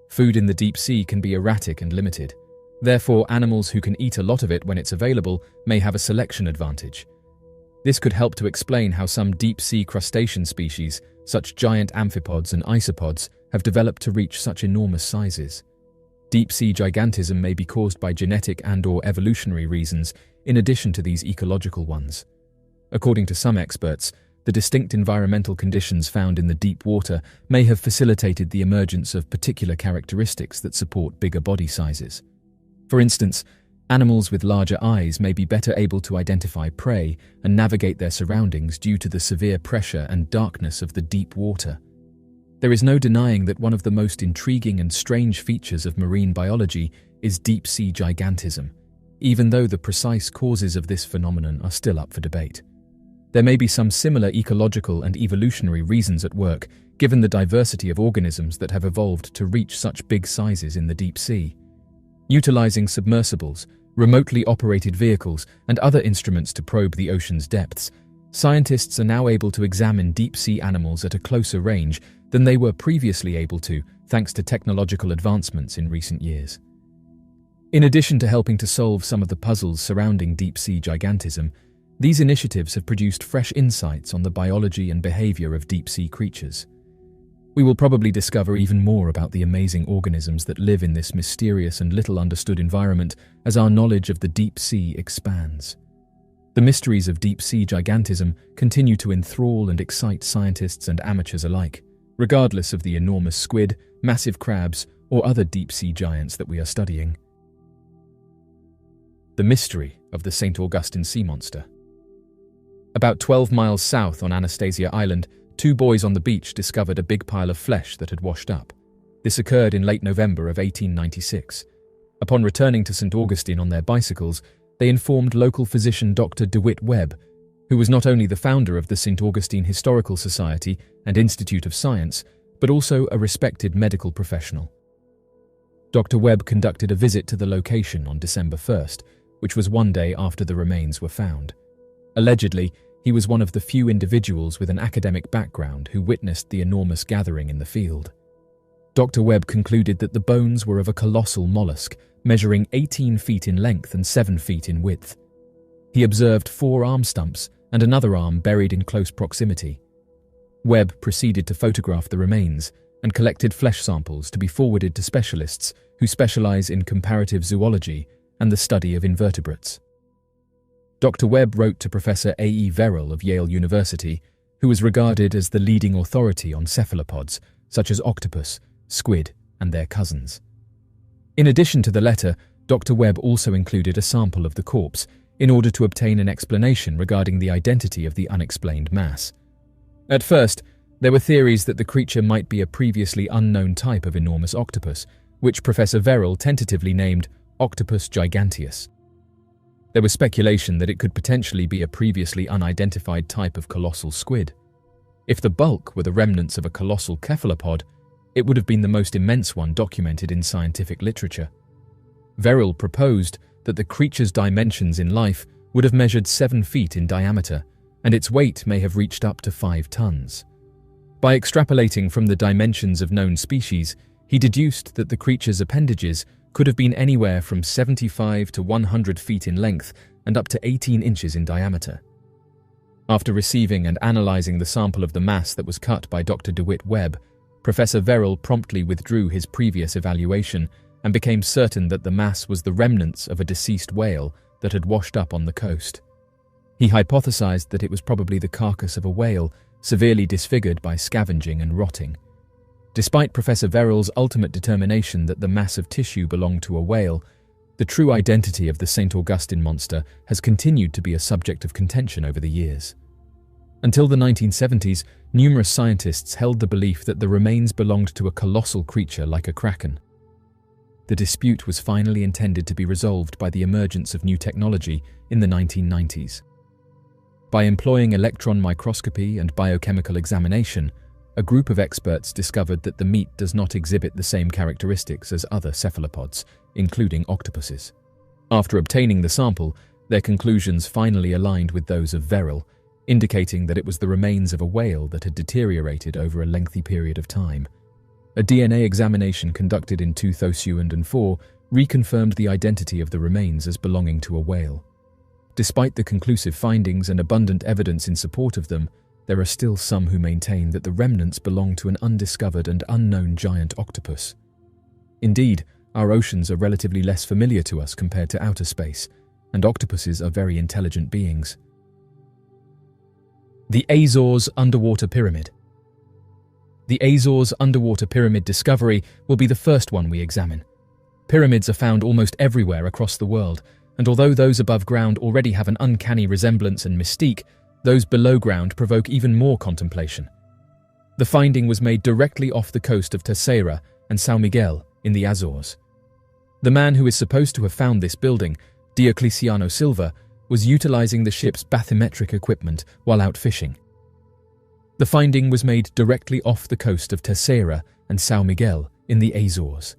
Food in the deep sea can be erratic and limited. Therefore, animals who can eat a lot of it when it's available may have a selection advantage. This could help to explain how some deep-sea crustacean species, such giant amphipods and isopods, have developed to reach such enormous sizes. Deep-sea gigantism may be caused by genetic and/or evolutionary reasons, in addition to these ecological ones. According to some experts, the distinct environmental conditions found in the deep water may have facilitated the emergence of particular characteristics that support bigger body sizes. For instance, animals with larger eyes may be better able to identify prey and navigate their surroundings due to the severe pressure and darkness of the deep water. There is no denying that one of the most intriguing and strange features of marine biology is deep-sea gigantism, even though the precise causes of this phenomenon are still up for debate. There may be some similar ecological and evolutionary reasons at work, given the diversity of organisms that have evolved to reach such big sizes in the deep sea. Utilizing submersibles, remotely operated vehicles, and other instruments to probe the ocean's depths, scientists are now able to examine deep-sea animals at a closer range than they were previously able to, thanks to technological advancements in recent years. In addition to helping to solve some of the puzzles surrounding deep-sea gigantism, these initiatives have produced fresh insights on the biology and behavior of deep-sea creatures. We will probably discover even more about the amazing organisms that live in this mysterious and little understood environment as our knowledge of the deep sea expands. The mysteries of deep-sea gigantism continue to enthrall and excite scientists and amateurs alike, regardless of the enormous squid, massive crabs, or other deep-sea giants that we are studying. The mystery of the St. Augustine sea monster. About 12 miles south on Anastasia Island, two boys on the beach discovered a big pile of flesh that had washed up. This occurred in late November of 1896. Upon returning to St. Augustine on their bicycles, they informed local physician Dr. DeWitt Webb, who was not only the founder of the St. Augustine Historical Society and Institute of Science, but also a respected medical professional. Dr. Webb conducted a visit to the location on December 1st, which was one day after the remains were found. Allegedly, he was one of the few individuals with an academic background who witnessed the enormous gathering in the field. Dr. Webb concluded that the bones were of a colossal mollusk, measuring 18 feet in length and 7 feet in width. He observed 4 arm stumps and another arm buried in close proximity. Webb proceeded to photograph the remains and collected flesh samples to be forwarded to specialists who specialize in comparative zoology and the study of invertebrates. Dr. Webb wrote to Professor A.E. Verrill of Yale University, who was regarded as the leading authority on cephalopods, such as octopus, squid, and their cousins. In addition to the letter, Dr. Webb also included a sample of the corpse in order to obtain an explanation regarding the identity of the unexplained mass. At first, there were theories that the creature might be a previously unknown type of enormous octopus, which Professor Verrill tentatively named Octopus giganteus. There was speculation that it could potentially be a previously unidentified type of colossal squid. If the bulk were the remnants of a colossal cephalopod, it would have been the most immense one documented in scientific literature. Verrill proposed that the creature's dimensions in life would have measured 7 feet in diameter, and its weight may have reached up to 5 tons. By extrapolating from the dimensions of known species, he deduced that the creature's appendages could have been anywhere from 75 to 100 feet in length and up to 18 inches in diameter. After receiving and analyzing the sample of the mass that was cut by Dr. DeWitt Webb, Professor Verrill promptly withdrew his previous evaluation and became certain that the mass was the remnants of a deceased whale that had washed up on the coast. He hypothesized that it was probably the carcass of a whale, severely disfigured by scavenging and rotting. Despite Professor Verrill's ultimate determination that the mass of tissue belonged to a whale, the true identity of the St. Augustine monster has continued to be a subject of contention over the years. Until the 1970s, numerous scientists held the belief that the remains belonged to a colossal creature like a kraken. The dispute was finally intended to be resolved by the emergence of new technology in the 1990s. By employing electron microscopy and biochemical examination, a group of experts discovered that the meat does not exhibit the same characteristics as other cephalopods, including octopuses. After obtaining the sample, their conclusions finally aligned with those of Verrill, indicating that it was the remains of a whale that had deteriorated over a lengthy period of time. A DNA examination conducted in 2004 reconfirmed the identity of the remains as belonging to a whale. Despite the conclusive findings and abundant evidence in support of them, there are still some who maintain that the remnants belong to an undiscovered and unknown giant octopus. Indeed, our oceans are relatively less familiar to us compared to outer space, and octopuses are very intelligent beings. The Azores Underwater Pyramid. The Azores Underwater Pyramid discovery will be the first one we examine. Pyramids are found almost everywhere across the world, and although those above ground already have an uncanny resemblance and mystique, those below ground provoke even more contemplation. The finding was made directly off the coast of Terceira and São Miguel in the Azores. The man who is supposed to have found this building, Diocleciano Silva, was utilizing the ship's bathymetric equipment while out fishing. The finding was made directly off the coast of Terceira and São Miguel in the Azores.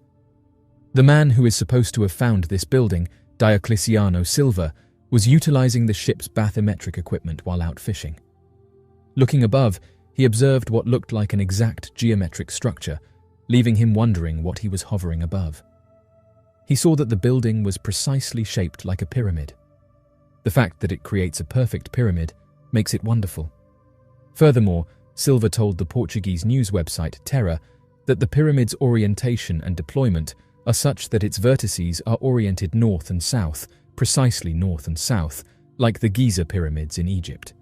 The man who is supposed to have found this building, Diocleciano Silva, was utilizing the ship's bathymetric equipment while out fishing. Looking above, he observed what looked like an exact geometric structure, leaving him wondering what he was hovering above. He saw that the building was precisely shaped like a pyramid. The fact that it creates a perfect pyramid makes it wonderful. Furthermore, Silva told the Portuguese news website Terra that the pyramid's orientation and deployment are such that its vertices are oriented north and south, precisely north and south, like the Giza pyramids in Egypt.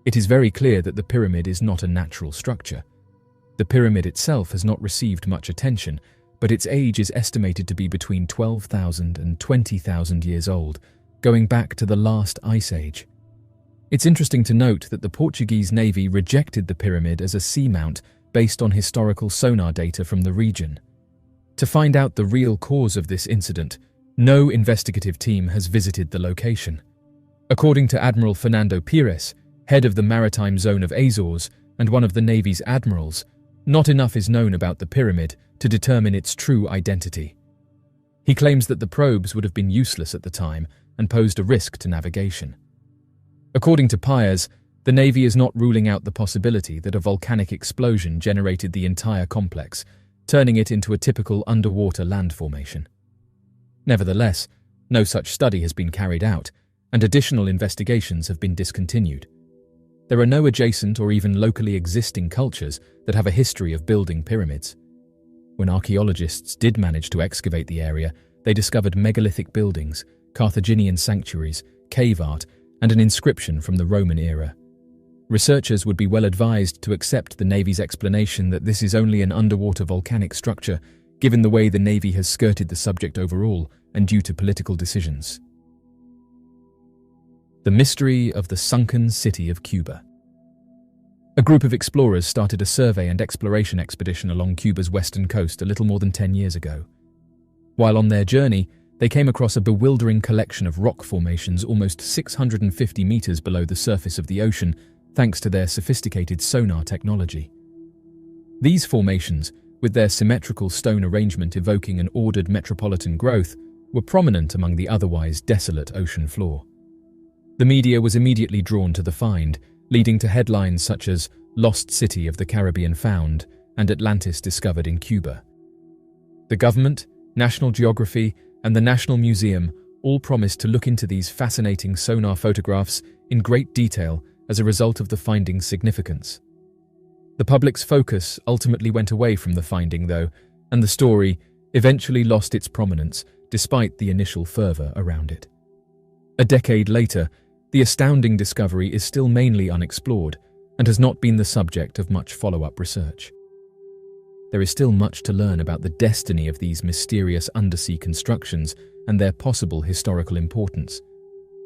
It is very clear that the pyramid is not a natural structure. The pyramid itself has not received much attention, but its age is estimated to be between 12,000 and 20,000 years old, going back to the last ice age. It's interesting to note that the Portuguese Navy rejected the pyramid as a seamount based on historical sonar data from the region. To find out the real cause of this incident, no investigative team has visited the location. According to Admiral Fernando Pires, head of the Maritime Zone of Azores and one of the Navy's admirals, not enough is known about the pyramid to determine its true identity. He claims that the probes would have been useless at the time and posed a risk to navigation. According to Pires, the Navy is not ruling out the possibility that a volcanic explosion generated the entire complex, turning it into a typical underwater land formation. Nevertheless, no such study has been carried out, and additional investigations have been discontinued. There are no adjacent or even locally existing cultures that have a history of building pyramids. When archaeologists did manage to excavate the area, they discovered megalithic buildings, Carthaginian sanctuaries, cave art, and an inscription from the Roman era. Researchers would be well advised to accept the Navy's explanation that this is only an underwater volcanic structure, given the way the Navy has skirted the subject overall and due to political decisions. The mystery of the sunken city of Cuba. A group of explorers started a survey and exploration expedition along Cuba's western coast a little more than 10 years ago. While on their journey, they came across a bewildering collection of rock formations almost 650 meters below the surface of the ocean, thanks to their sophisticated sonar technology. These formations, with their symmetrical stone arrangement evoking an ordered metropolitan growth, were prominent among the otherwise desolate ocean floor. The media was immediately drawn to the find, leading to headlines such as "Lost City of the Caribbean Found" and "Atlantis Discovered in Cuba." The government, National Geography, and the National Museum all promised to look into these fascinating sonar photographs in great detail as a result of the finding's significance. The public's focus ultimately went away from the finding, though, and the story eventually lost its prominence despite the initial fervor around it. A decade later, the astounding discovery is still mainly unexplored and has not been the subject of much follow-up research. There is still much to learn about the destiny of these mysterious undersea constructions and their possible historical importance.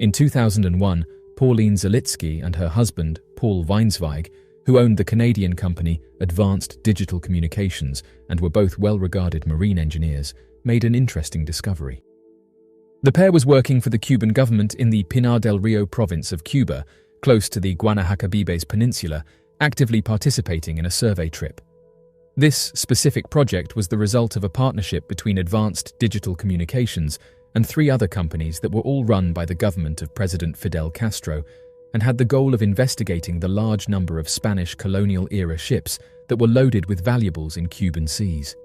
In 2001, Pauline Zalitsky and her husband, Paul Weinsweig, who owned the Canadian company Advanced Digital Communications and were both well-regarded marine engineers, made an interesting discovery. The pair was working for the Cuban government in the Pinar del Rio province of Cuba, close to the Guanahacabibes Peninsula, actively participating in a survey trip. This specific project was the result of a partnership between Advanced Digital Communications and 3 other companies that were all run by the government of President Fidel Castro and had the goal of investigating the large number of Spanish colonial-era ships that were loaded with valuables in Cuban seas.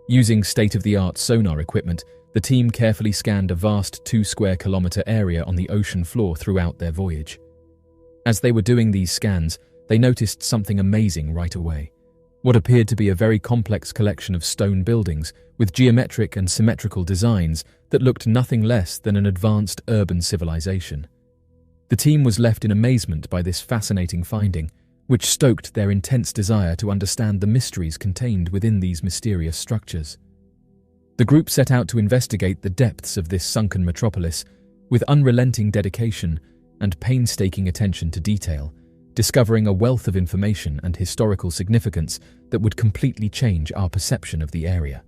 Using state-of-the-art sonar equipment, the team carefully scanned a vast 2-square-kilometer area on the ocean floor throughout their voyage. As they were doing these scans, they noticed something amazing right away. what appeared to be a very complex collection of stone buildings with geometric and symmetrical designs that looked nothing less than an advanced urban civilization. The team was left in amazement by this fascinating finding, which stoked their intense desire to understand the mysteries contained within these mysterious structures. The group set out to investigate the depths of this sunken metropolis with unrelenting dedication and painstaking attention to detail, discovering a wealth of information and historical significance that would completely change our perception of the area.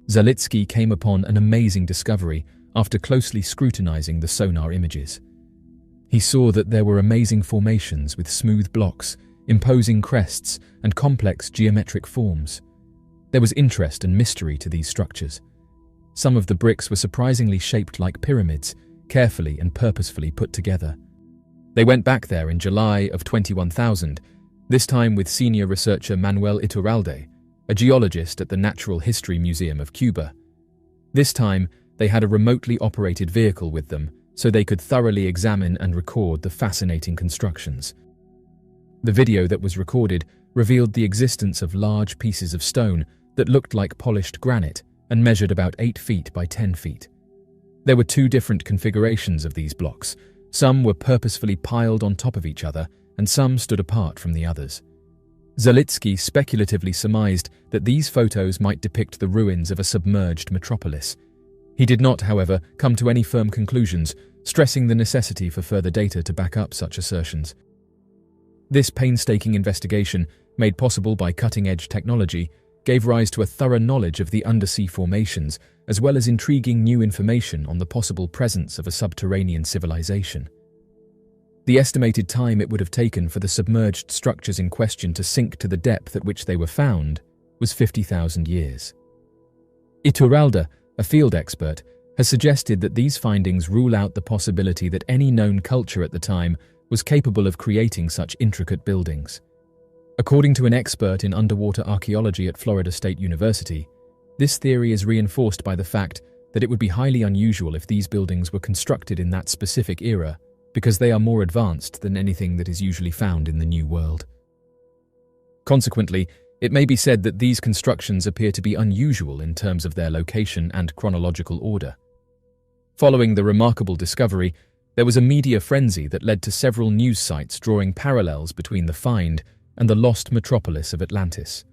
Zalitsky came upon an amazing discovery after closely scrutinizing the sonar images. He saw that there were amazing formations with smooth blocks, imposing crests, and complex geometric forms. There was interest and mystery to these structures. Some of the bricks were surprisingly shaped like pyramids, carefully and purposefully put together. They went back there in July of 21,000, this time with senior researcher Manuel Iturralde, a geologist at the Natural History Museum of Cuba. This time, they had a remotely operated vehicle with them, so they could thoroughly examine and record the fascinating constructions. The video that was recorded revealed the existence of large pieces of stone that looked like polished granite and measured about 8 feet by 10 feet. There were 2 different configurations of these blocks. Some were purposefully piled on top of each other, and some stood apart from the others. Zalitsky speculatively surmised that these photos might depict the ruins of a submerged metropolis. He did not, however, come to any firm conclusions, stressing the necessity for further data to back up such assertions. This painstaking investigation, made possible by cutting-edge technology, gave rise to a thorough knowledge of the undersea formations, as well as intriguing new information on the possible presence of a subterranean civilization. The estimated time it would have taken for the submerged structures in question to sink to the depth at which they were found was 50,000 years. Iturralde, a field expert, has suggested that these findings rule out the possibility that any known culture at the time was capable of creating such intricate buildings. According to an expert in underwater archaeology at Florida State University, this theory is reinforced by the fact that it would be highly unusual if these buildings were constructed in that specific era, because they are more advanced than anything that is usually found in the New World. Consequently, it may be said that these constructions appear to be unusual in terms of their location and chronological order. Following the remarkable discovery, there was a media frenzy that led to several news sites drawing parallels between the find and the lost metropolis of Atlantis.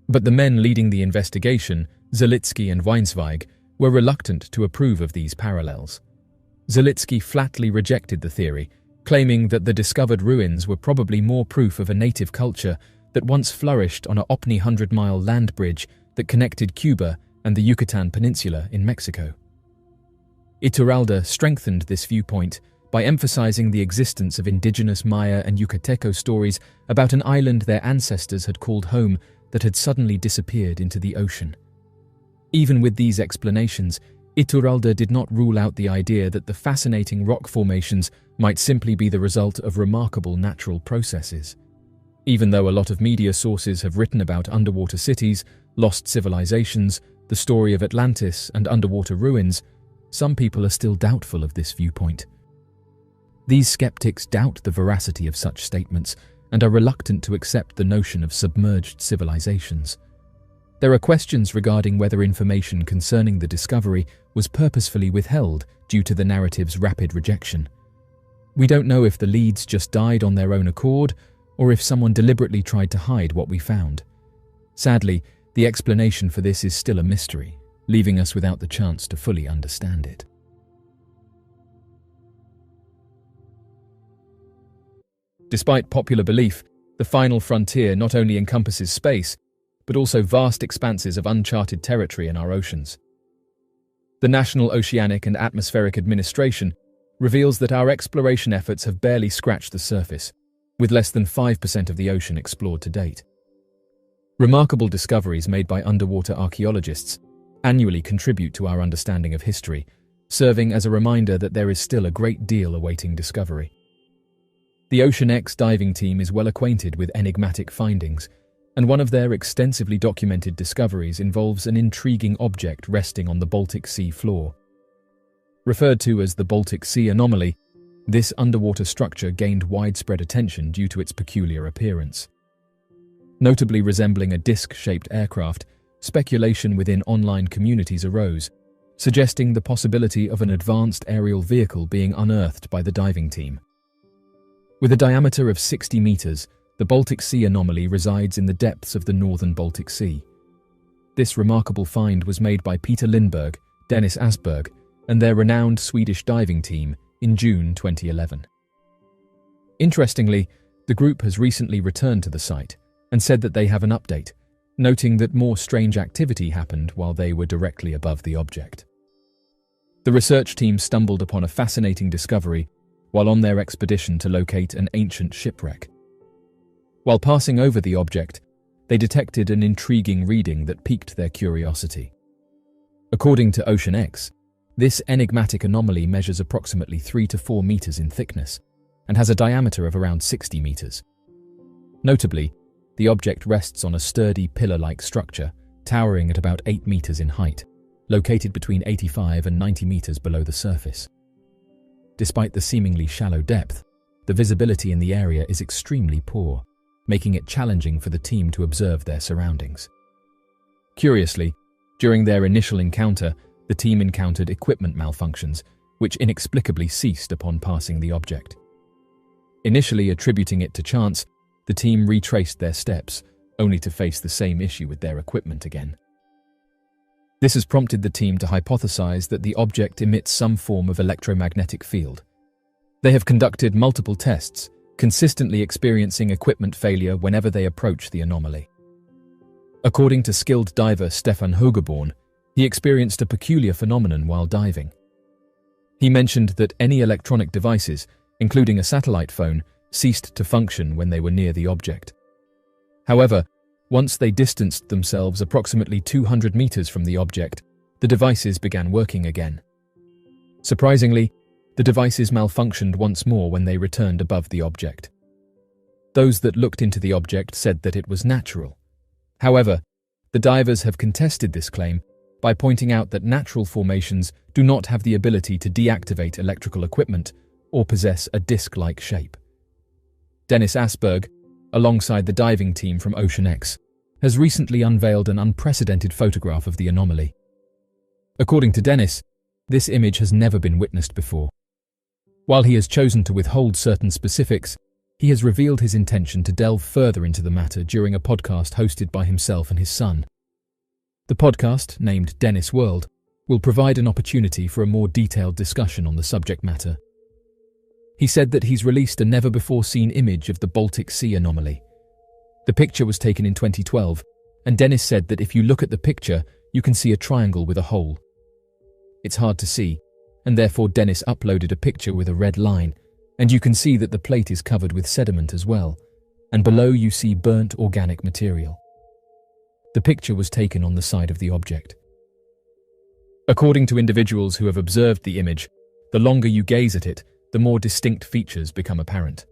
But the men leading the investigation, Zalitsky and Weinsweig, were reluctant to approve of these parallels. Zalitsky flatly rejected the theory, claiming that the discovered ruins were probably more proof of a native culture that once flourished on a Opni 100-mile land bridge that connected Cuba and the Yucatan Peninsula in Mexico. Iturralde strengthened this viewpoint by emphasizing the existence of indigenous Maya and Yucateco stories about an island their ancestors had called home that had suddenly disappeared into the ocean. Even with these explanations, Iturralde did not rule out the idea that the fascinating rock formations might simply be the result of remarkable natural processes. Even though a lot of media sources have written about underwater cities, lost civilizations, the story of Atlantis, and underwater ruins, some people are still doubtful of this viewpoint. These skeptics doubt the veracity of such statements and are reluctant to accept the notion of submerged civilizations. There are questions regarding whether information concerning the discovery was purposefully withheld due to the narrative's rapid rejection. We don't know if the leads just died on their own accord or if someone deliberately tried to hide what we found. Sadly, the explanation for this is still a mystery, leaving us without the chance to fully understand it. Despite popular belief, the final frontier not only encompasses space, but also vast expanses of uncharted territory in our oceans. The National Oceanic and Atmospheric Administration reveals that our exploration efforts have barely scratched the surface, with less than 5% of the ocean explored to date. Remarkable discoveries made by underwater archaeologists annually contribute to our understanding of history, serving as a reminder that there is still a great deal awaiting discovery. The OceanX diving team is well acquainted with enigmatic findings, and one of their extensively documented discoveries involves an intriguing object resting on the Baltic Sea floor. Referred to as the Baltic Sea anomaly, this underwater structure gained widespread attention due to its peculiar appearance. Notably resembling a disc-shaped aircraft, speculation within online communities arose, suggesting the possibility of an advanced aerial vehicle being unearthed by the diving team. With a diameter of 60 meters, the Baltic Sea anomaly resides in the depths of the northern Baltic Sea. This remarkable find was made by Peter Lindberg, Dennis Asberg, and their renowned Swedish diving team in June 2011. Interestingly, the group has recently returned to the site and said that they have an update, noting that more strange activity happened while they were directly above the object. The research team stumbled upon a fascinating discovery while on their expedition to locate an ancient shipwreck. While passing over the object, they detected an intriguing reading that piqued their curiosity. According to OceanX, this enigmatic anomaly measures approximately 3 to 4 meters in thickness and has a diameter of around 60 meters. Notably, the object rests on a sturdy pillar-like structure, towering at about 8 meters in height, located between 85 and 90 meters below the surface. Despite the seemingly shallow depth, the visibility in the area is extremely poor, making it challenging for the team to observe their surroundings. Curiously, during their initial encounter, the team encountered equipment malfunctions, which inexplicably ceased upon passing the object. Initially attributing it to chance, the team retraced their steps, only to face the same issue with their equipment again. This has prompted the team to hypothesize that the object emits some form of electromagnetic field. They have conducted multiple tests, consistently experiencing equipment failure whenever they approach the anomaly. According to skilled diver Stefan Hogeborn, he experienced a peculiar phenomenon while diving. He mentioned that any electronic devices, including a satellite phone, ceased to function when they were near the object. However, once they distanced themselves approximately 200 meters from the object, the devices began working again. Surprisingly, the devices malfunctioned once more when they returned above the object. Those that looked into the object said that it was natural. However, the divers have contested this claim by pointing out that natural formations do not have the ability to deactivate electrical equipment or possess a disc-like shape. Dennis Asberg, alongside the diving team from OceanX, has recently unveiled an unprecedented photograph of the anomaly. According to Dennis, this image has never been witnessed before. While he has chosen to withhold certain specifics, he has revealed his intention to delve further into the matter during a podcast hosted by himself and his son. The podcast, named Dennis World, will provide an opportunity for a more detailed discussion on the subject matter. He said that he's released a never-before-seen image of the Baltic Sea anomaly. The picture was taken in 2012, and Dennis said that if you look at the picture, you can see a triangle with a hole. It's hard to see, and therefore Dennis uploaded a picture with a red line, and you can see that the plate is covered with sediment as well, and below you see burnt organic material. The picture was taken on the side of the object. According to individuals who have observed the image, the longer you gaze at it, the more distinct features become apparent.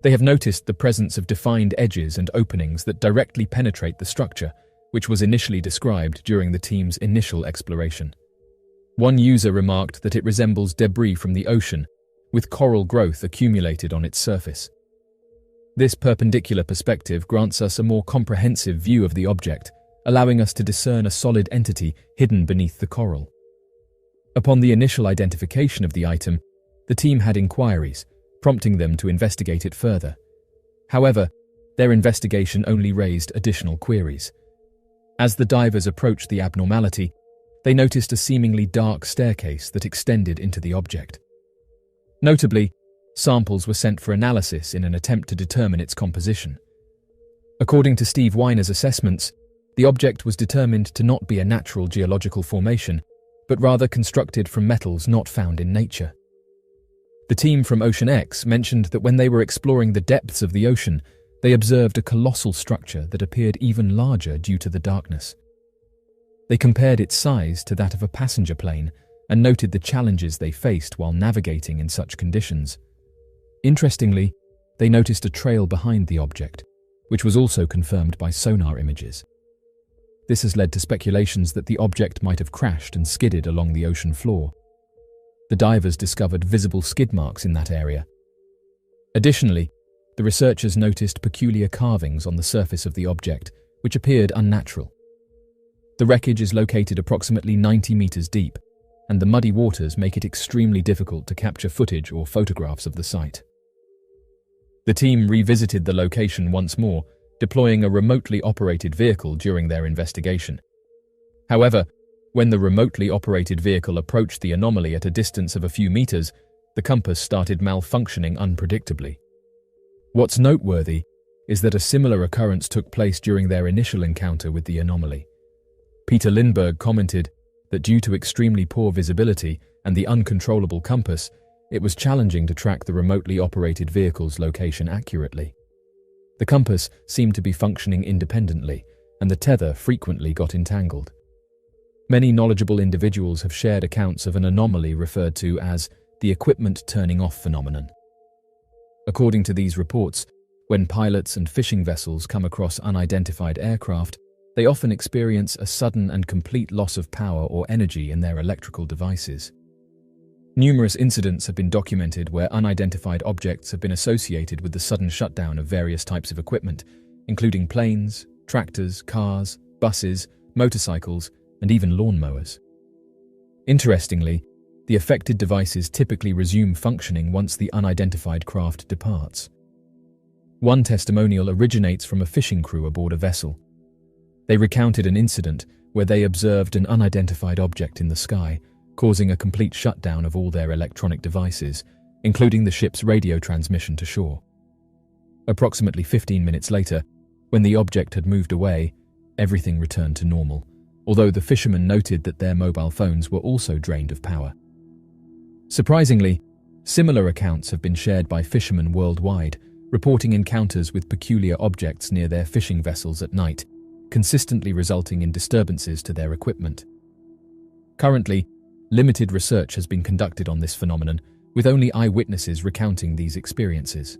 They have noticed the presence of defined edges and openings that directly penetrate the structure, which was initially described during the team's initial exploration. One user remarked that it resembles debris from the ocean, with coral growth accumulated on its surface. This perpendicular perspective grants us a more comprehensive view of the object, allowing us to discern a solid entity hidden beneath the coral. Upon the initial identification of the item, the team had inquiries, prompting them to investigate it further. However, their investigation only raised additional queries. As the divers approached the abnormality, they noticed a seemingly dark staircase that extended into the object. Notably, samples were sent for analysis in an attempt to determine its composition. According to Steve Weiner's assessments, the object was determined to not be a natural geological formation, but rather constructed from metals not found in nature. The team from OceanX mentioned that when they were exploring the depths of the ocean, they observed a colossal structure that appeared even larger due to the darkness. They compared its size to that of a passenger plane and noted the challenges they faced while navigating in such conditions. Interestingly, they noticed a trail behind the object, which was also confirmed by sonar images. This has led to speculations that the object might have crashed and skidded along the ocean floor. The divers discovered visible skid marks in that area. Additionally, the researchers noticed peculiar carvings on the surface of the object, which appeared unnatural. The wreckage is located approximately 90 meters deep, and the muddy waters make it extremely difficult to capture footage or photographs of the site. The team revisited the location once more, deploying a remotely operated vehicle during their investigation. However, when the remotely operated vehicle approached the anomaly at a distance of a few meters, the compass started malfunctioning unpredictably. What's noteworthy is that a similar occurrence took place during their initial encounter with the anomaly. Peter Lindbergh commented that due to extremely poor visibility and the uncontrollable compass, it was challenging to track the remotely operated vehicle's location accurately. The compass seemed to be functioning independently, and the tether frequently got entangled. Many knowledgeable individuals have shared accounts of an anomaly referred to as the equipment turning off phenomenon. According to these reports, when pilots and fishing vessels come across unidentified aircraft, they often experience a sudden and complete loss of power or energy in their electrical devices. Numerous incidents have been documented where unidentified objects have been associated with the sudden shutdown of various types of equipment, including planes, tractors, cars, buses, motorcycles, and even lawnmowers. Interestingly, the affected devices typically resume functioning once the unidentified craft departs. One testimonial originates from a fishing crew aboard a vessel. They recounted an incident where they observed an unidentified object in the sky, causing a complete shutdown of all their electronic devices, including the ship's radio transmission to shore. Approximately 15 minutes later, when the object had moved away, everything returned to normal, although the fishermen noted that their mobile phones were also drained of power. Surprisingly, similar accounts have been shared by fishermen worldwide, reporting encounters with peculiar objects near their fishing vessels at night, consistently resulting in disturbances to their equipment. Currently, limited research has been conducted on this phenomenon, with only eyewitnesses recounting these experiences.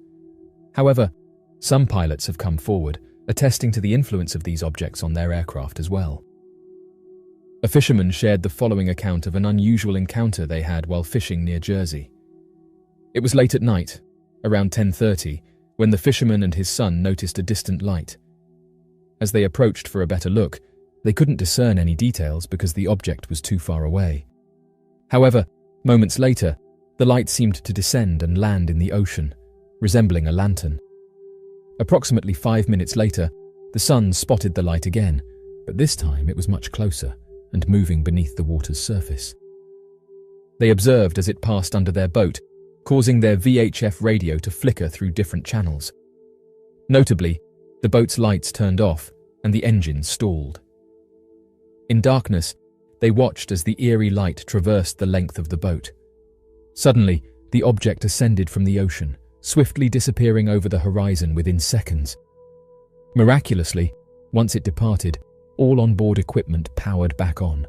However, some pilots have come forward, attesting to the influence of these objects on their aircraft as well. A fisherman shared the following account of an unusual encounter they had while fishing near Jersey. It was late at night, around 10:30, when the fisherman and his son noticed a distant light. As they approached for a better look, they couldn't discern any details because the object was too far away. However, moments later, the light seemed to descend and land in the ocean, resembling a lantern. Approximately 5 minutes later, the son spotted the light again, but this time it was much closer and moving beneath the water's surface. They observed as it passed under their boat, causing their VHF radio to flicker through different channels. Notably, the boat's lights turned off and the engine stalled. In darkness, they watched as the eerie light traversed the length of the boat. Suddenly, the object ascended from the ocean, swiftly disappearing over the horizon within seconds. Miraculously, once it departed, all on-board equipment powered back on.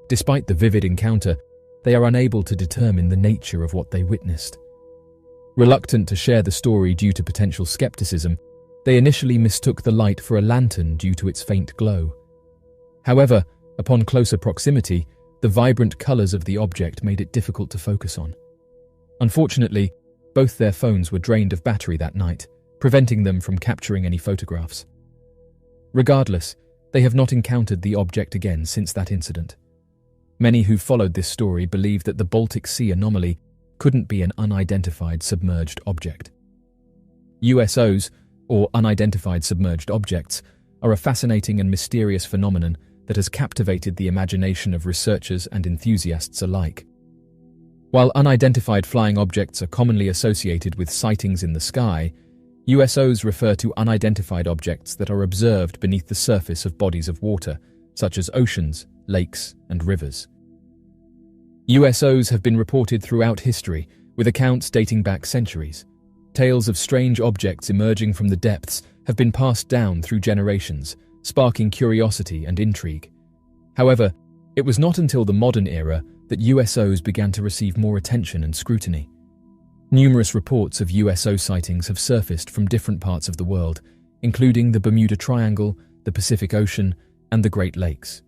Despite the vivid encounter, they are unable to determine the nature of what they witnessed. Reluctant to share the story due to potential skepticism, they initially mistook the light for a lantern due to its faint glow. However, upon closer proximity, the vibrant colors of the object made it difficult to focus on. Unfortunately, both their phones were drained of battery that night, preventing them from capturing any photographs. Regardless, they have not encountered the object again since that incident. Many who followed this story believe that the Baltic Sea anomaly couldn't be an unidentified submerged object. USOs, or unidentified submerged objects, are a fascinating and mysterious phenomenon that has captivated the imagination of researchers and enthusiasts alike. While unidentified flying objects are commonly associated with sightings in the sky, USOs refer to unidentified objects that are observed beneath the surface of bodies of water, such as oceans, lakes, and rivers. USOs have been reported throughout history, with accounts dating back centuries. Tales of strange objects emerging from the depths have been passed down through generations, sparking curiosity and intrigue. However, it was not until the modern era that USOs began to receive more attention and scrutiny. Numerous reports of USO sightings have surfaced from different parts of the world, including the Bermuda Triangle, the Pacific Ocean, and the Great Lakes.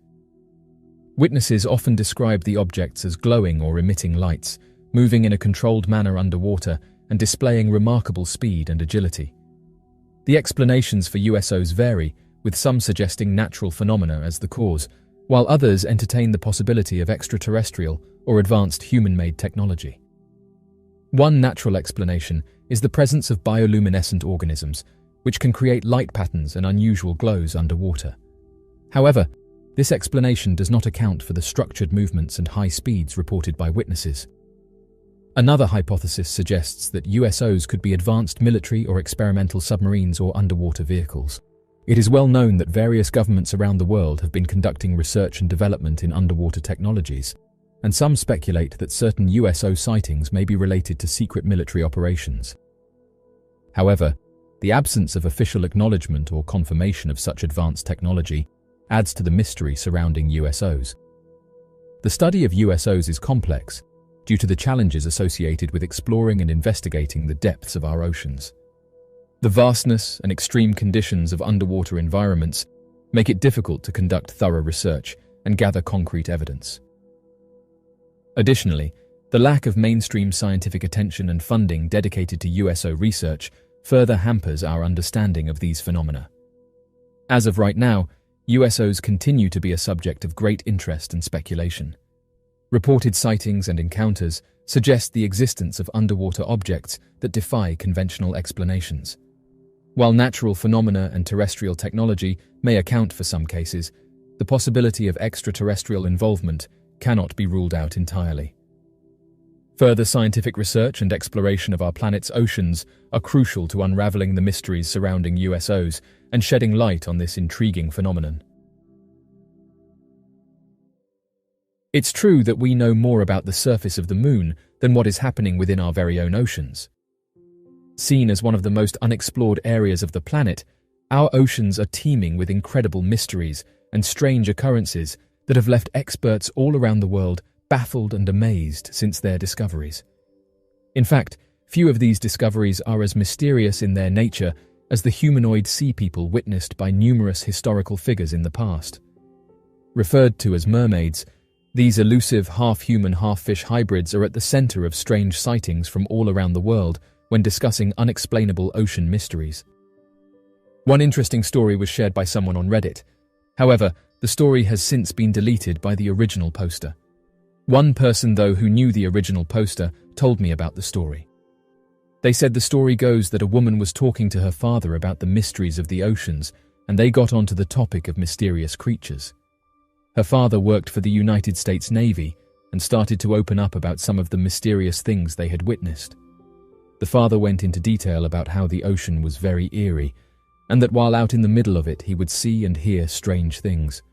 Witnesses often describe the objects as glowing or emitting lights, moving in a controlled manner underwater, and displaying remarkable speed and agility. The explanations for USOs vary, with some suggesting natural phenomena as the cause, while others entertain the possibility of extraterrestrial or advanced human-made technology. One natural explanation is the presence of bioluminescent organisms, which can create light patterns and unusual glows underwater. However, this explanation does not account for the structured movements and high speeds reported by witnesses. Another hypothesis suggests that USOs could be advanced military or experimental submarines or underwater vehicles. It is well known that various governments around the world have been conducting research and development in underwater technologies, and some speculate that certain USO sightings may be related to secret military operations. However, the absence of official acknowledgement or confirmation of such advanced technology adds to the mystery surrounding USOs. The study of USOs is complex due to the challenges associated with exploring and investigating the depths of our oceans. The vastness and extreme conditions of underwater environments make it difficult to conduct thorough research and gather concrete evidence. Additionally, the lack of mainstream scientific attention and funding dedicated to USO research further hampers our understanding of these phenomena. As of right now, USOs continue to be a subject of great interest and speculation. Reported sightings and encounters suggest the existence of underwater objects that defy conventional explanations. While natural phenomena and terrestrial technology may account for some cases, the possibility of extraterrestrial involvement cannot be ruled out entirely. Further scientific research and exploration of our planet's oceans are crucial to unraveling the mysteries surrounding USOs and shedding light on this intriguing phenomenon. It's true that we know more about the surface of the Moon than what is happening within our very own oceans. Seen as one of the most unexplored areas of the planet, our oceans are teeming with incredible mysteries and strange occurrences that have left experts all around the world baffled and amazed since their discoveries. In fact, few of these discoveries are as mysterious in their nature as the humanoid sea people witnessed by numerous historical figures in the past. Referred to as mermaids, these elusive half-human, half-fish hybrids are at the center of strange sightings from all around the world when discussing unexplainable ocean mysteries. One interesting story was shared by someone on Reddit. However, the story has since been deleted by the original poster. One person, though, who knew the original poster told me about the story. They said the story goes that a woman was talking to her father about the mysteries of the oceans, and they got onto the topic of mysterious creatures. Her father worked for the United States Navy and started to open up about some of the mysterious things they had witnessed. The father went into detail about how the ocean was very eerie, and that while out in the middle of it he would see and hear strange things.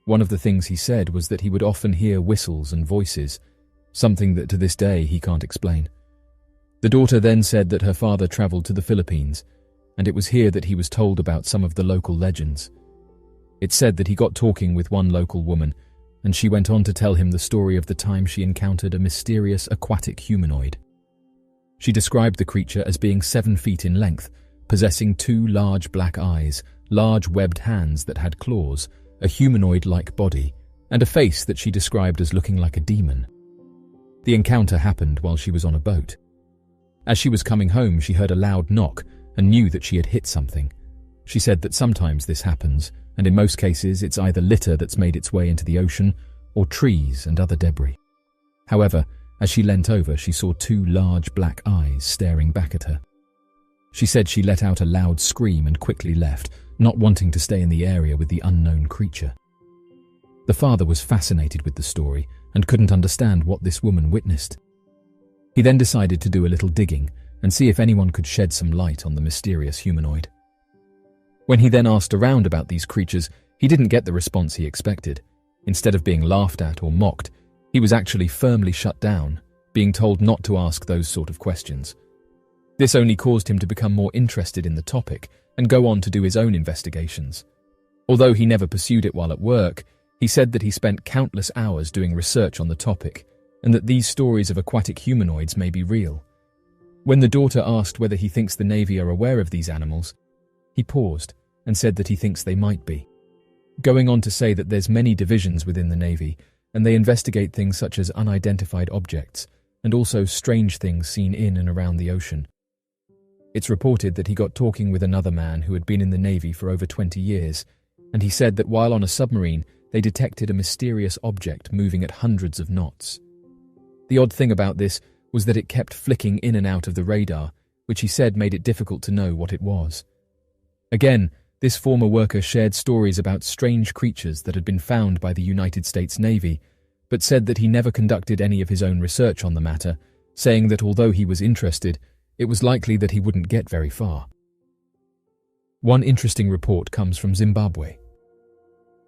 One of the things he said was that he would often hear whistles and voices, something that to this day he can't explain. The daughter then said that her father traveled to the Philippines, and it was here that he was told about some of the local legends. It said that he got talking with one local woman, and she went on to tell him the story of the time she encountered a mysterious aquatic humanoid. She described the creature as being 7 feet in length, possessing 2 large black eyes, large webbed hands that had claws, a humanoid-like body, and a face that she described as looking like a demon. The encounter happened while she was on a boat. As she was coming home, she heard a loud knock and knew that she had hit something. She said that sometimes this happens, and in most cases it's either litter that's made its way into the ocean or trees and other debris. However, as she leant over, she saw 2 large black eyes staring back at her. She said she let out a loud scream and quickly left, not wanting to stay in the area with the unknown creature. The father was fascinated with the story and couldn't understand what this woman witnessed. He then decided to do a little digging and see if anyone could shed some light on the mysterious humanoid. When he then asked around about these creatures, he didn't get the response he expected. Instead of being laughed at or mocked, he was actually firmly shut down, being told not to ask those sort of questions. This only caused him to become more interested in the topic and go on to do his own investigations. Although he never pursued it while at work, he said that he spent countless hours doing research on the topic and that these stories of aquatic humanoids may be real. When the daughter asked whether he thinks the Navy are aware of these animals, he paused and said that he thinks they might be, going on to say that there's many divisions within the Navy and they investigate things such as unidentified objects, and also strange things seen in and around the ocean. It's reported that he got talking with another man who had been in the Navy for over 20 years, and he said that while on a submarine, they detected a mysterious object moving at hundreds of knots. The odd thing about this was that it kept flicking in and out of the radar, which he said made it difficult to know what it was. Again, this former worker shared stories about strange creatures that had been found by the United States Navy, but said that he never conducted any of his own research on the matter, saying that although he was interested, it was likely that he wouldn't get very far. One interesting report comes from Zimbabwe.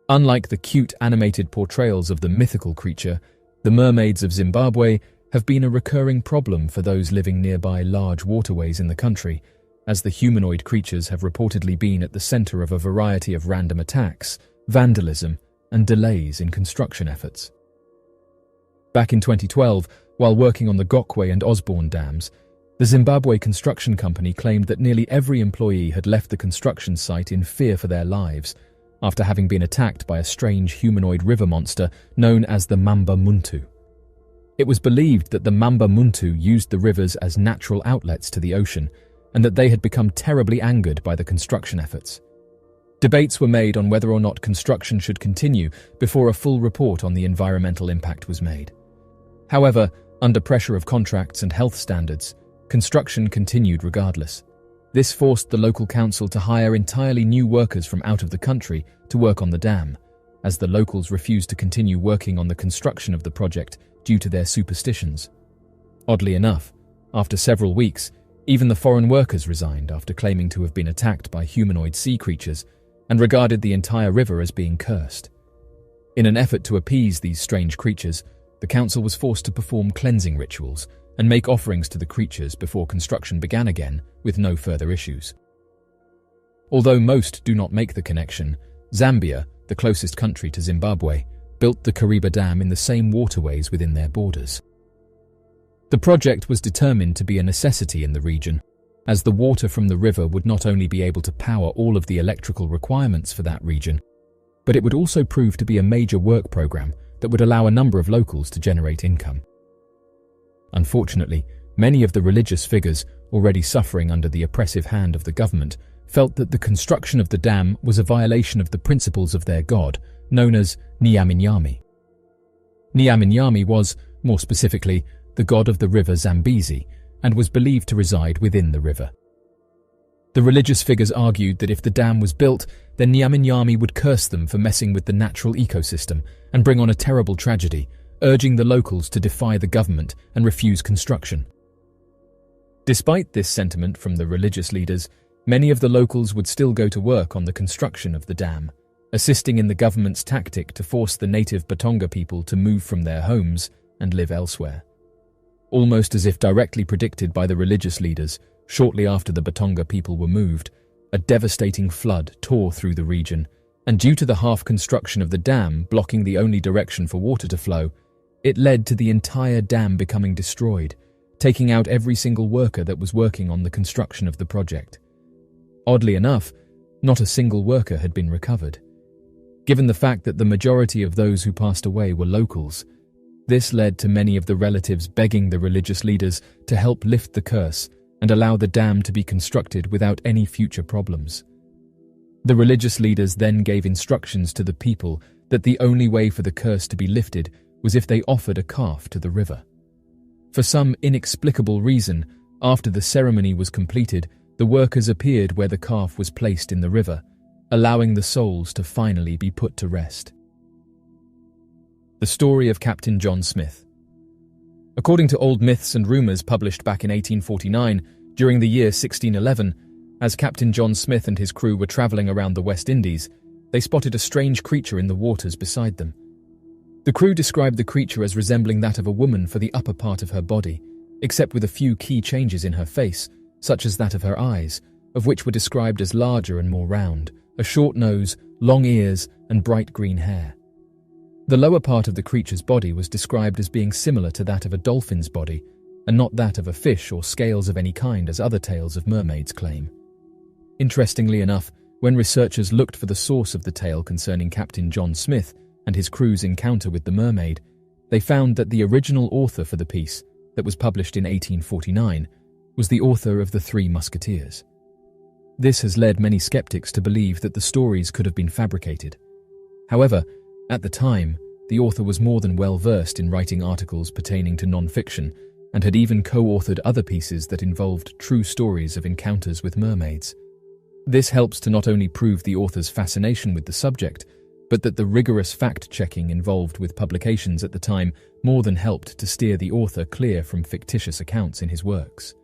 Unlike the cute animated portrayals of the mythical creature, the mermaids of Zimbabwe have been a recurring problem for those living nearby large waterways in the country, as the humanoid creatures have reportedly been at the center of a variety of random attacks, vandalism, and delays in construction efforts. Back in 2012, while working on the Gokwe and Osborne dams, the Zimbabwe construction company claimed that nearly every employee had left the construction site in fear for their lives after having been attacked by a strange humanoid river monster known as the Mamba Muntu. It was believed that the Mamba Muntu used the rivers as natural outlets to the ocean, and that they had become terribly angered by the construction efforts. Debates were made on whether or not construction should continue before a full report on the environmental impact was made. However, under pressure of contracts and health standards, construction continued regardless. This forced the local council to hire entirely new workers from out of the country to work on the dam, as the locals refused to continue working on the construction of the project due to their superstitions. Oddly enough, after several weeks, even the foreign workers resigned after claiming to have been attacked by humanoid sea creatures and regarded the entire river as being cursed. In an effort to appease these strange creatures, the council was forced to perform cleansing rituals and make offerings to the creatures before construction began again with no further issues. Although most do not make the connection, Zambia, the closest country to Zimbabwe, built the Kariba Dam in the same waterways within their borders. The project was determined to be a necessity in the region, as the water from the river would not only be able to power all of the electrical requirements for that region, but it would also prove to be a major work program that would allow a number of locals to generate income. Unfortunately, many of the religious figures, already suffering under the oppressive hand of the government, felt that the construction of the dam was a violation of the principles of their god, known as Nyaminyami. Nyaminyami was, more specifically, the god of the river Zambezi, and was believed to reside within the river. The religious figures argued that if the dam was built, then Nyaminyami would curse them for messing with the natural ecosystem and bring on a terrible tragedy, urging the locals to defy the government and refuse construction. Despite this sentiment from the religious leaders, many of the locals would still go to work on the construction of the dam, assisting in the government's tactic to force the native Batonga people to move from their homes and live elsewhere. Almost as if directly predicted by the religious leaders, shortly after the Batonga people were moved, a devastating flood tore through the region, and due to the half-construction of the dam blocking the only direction for water to flow, it led to the entire dam becoming destroyed, taking out every single worker that was working on the construction of the project. Oddly enough, not a single worker had been recovered. Given the fact that the majority of those who passed away were locals, this led to many of the relatives begging the religious leaders to help lift the curse and allow the dam to be constructed without any future problems. The religious leaders then gave instructions to the people that the only way for the curse to be lifted was if they offered a calf to the river. For some inexplicable reason, after the ceremony was completed, the workers appeared where the calf was placed in the river, allowing the souls to finally be put to rest. The story of Captain John Smith. According to old myths and rumours published back in 1849, during the year 1611, as Captain John Smith and his crew were travelling around the West Indies, they spotted a strange creature in the waters beside them. The crew described the creature as resembling that of a woman for the upper part of her body, except with a few key changes in her face, such as that of her eyes, of which were described as larger and more round, a short nose, long ears, and bright green hair. The lower part of the creature's body was described as being similar to that of a dolphin's body, and not that of a fish or scales of any kind as other tales of mermaids claim. Interestingly enough, when researchers looked for the source of the tale concerning Captain John Smith and his crew's encounter with the mermaid, they found that the original author for the piece that was published in 1849, was the author of The Three Musketeers. This has led many skeptics to believe that the stories could have been fabricated. However, at the time, the author was more than well versed in writing articles pertaining to non-fiction and had even co-authored other pieces that involved true stories of encounters with mermaids. This helps to not only prove the author's fascination with the subject, but that the rigorous fact-checking involved with publications at the time more than helped to steer the author clear from fictitious accounts in his works.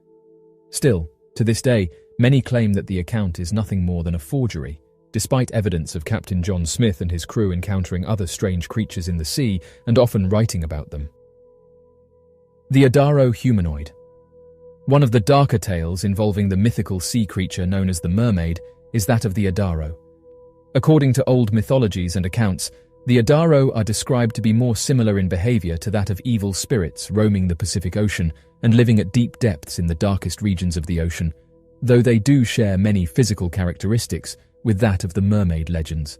Still, to this day, many claim that the account is nothing more than a forgery, despite evidence of Captain John Smith and his crew encountering other strange creatures in the sea and often writing about them. The Adaro humanoid. One of the darker tales involving the mythical sea creature known as the mermaid is that of the Adaro. According to old mythologies and accounts, the Adaro are described to be more similar in behavior to that of evil spirits roaming the Pacific Ocean and living at deep depths in the darkest regions of the ocean, though they do share many physical characteristics with that of the mermaid legends.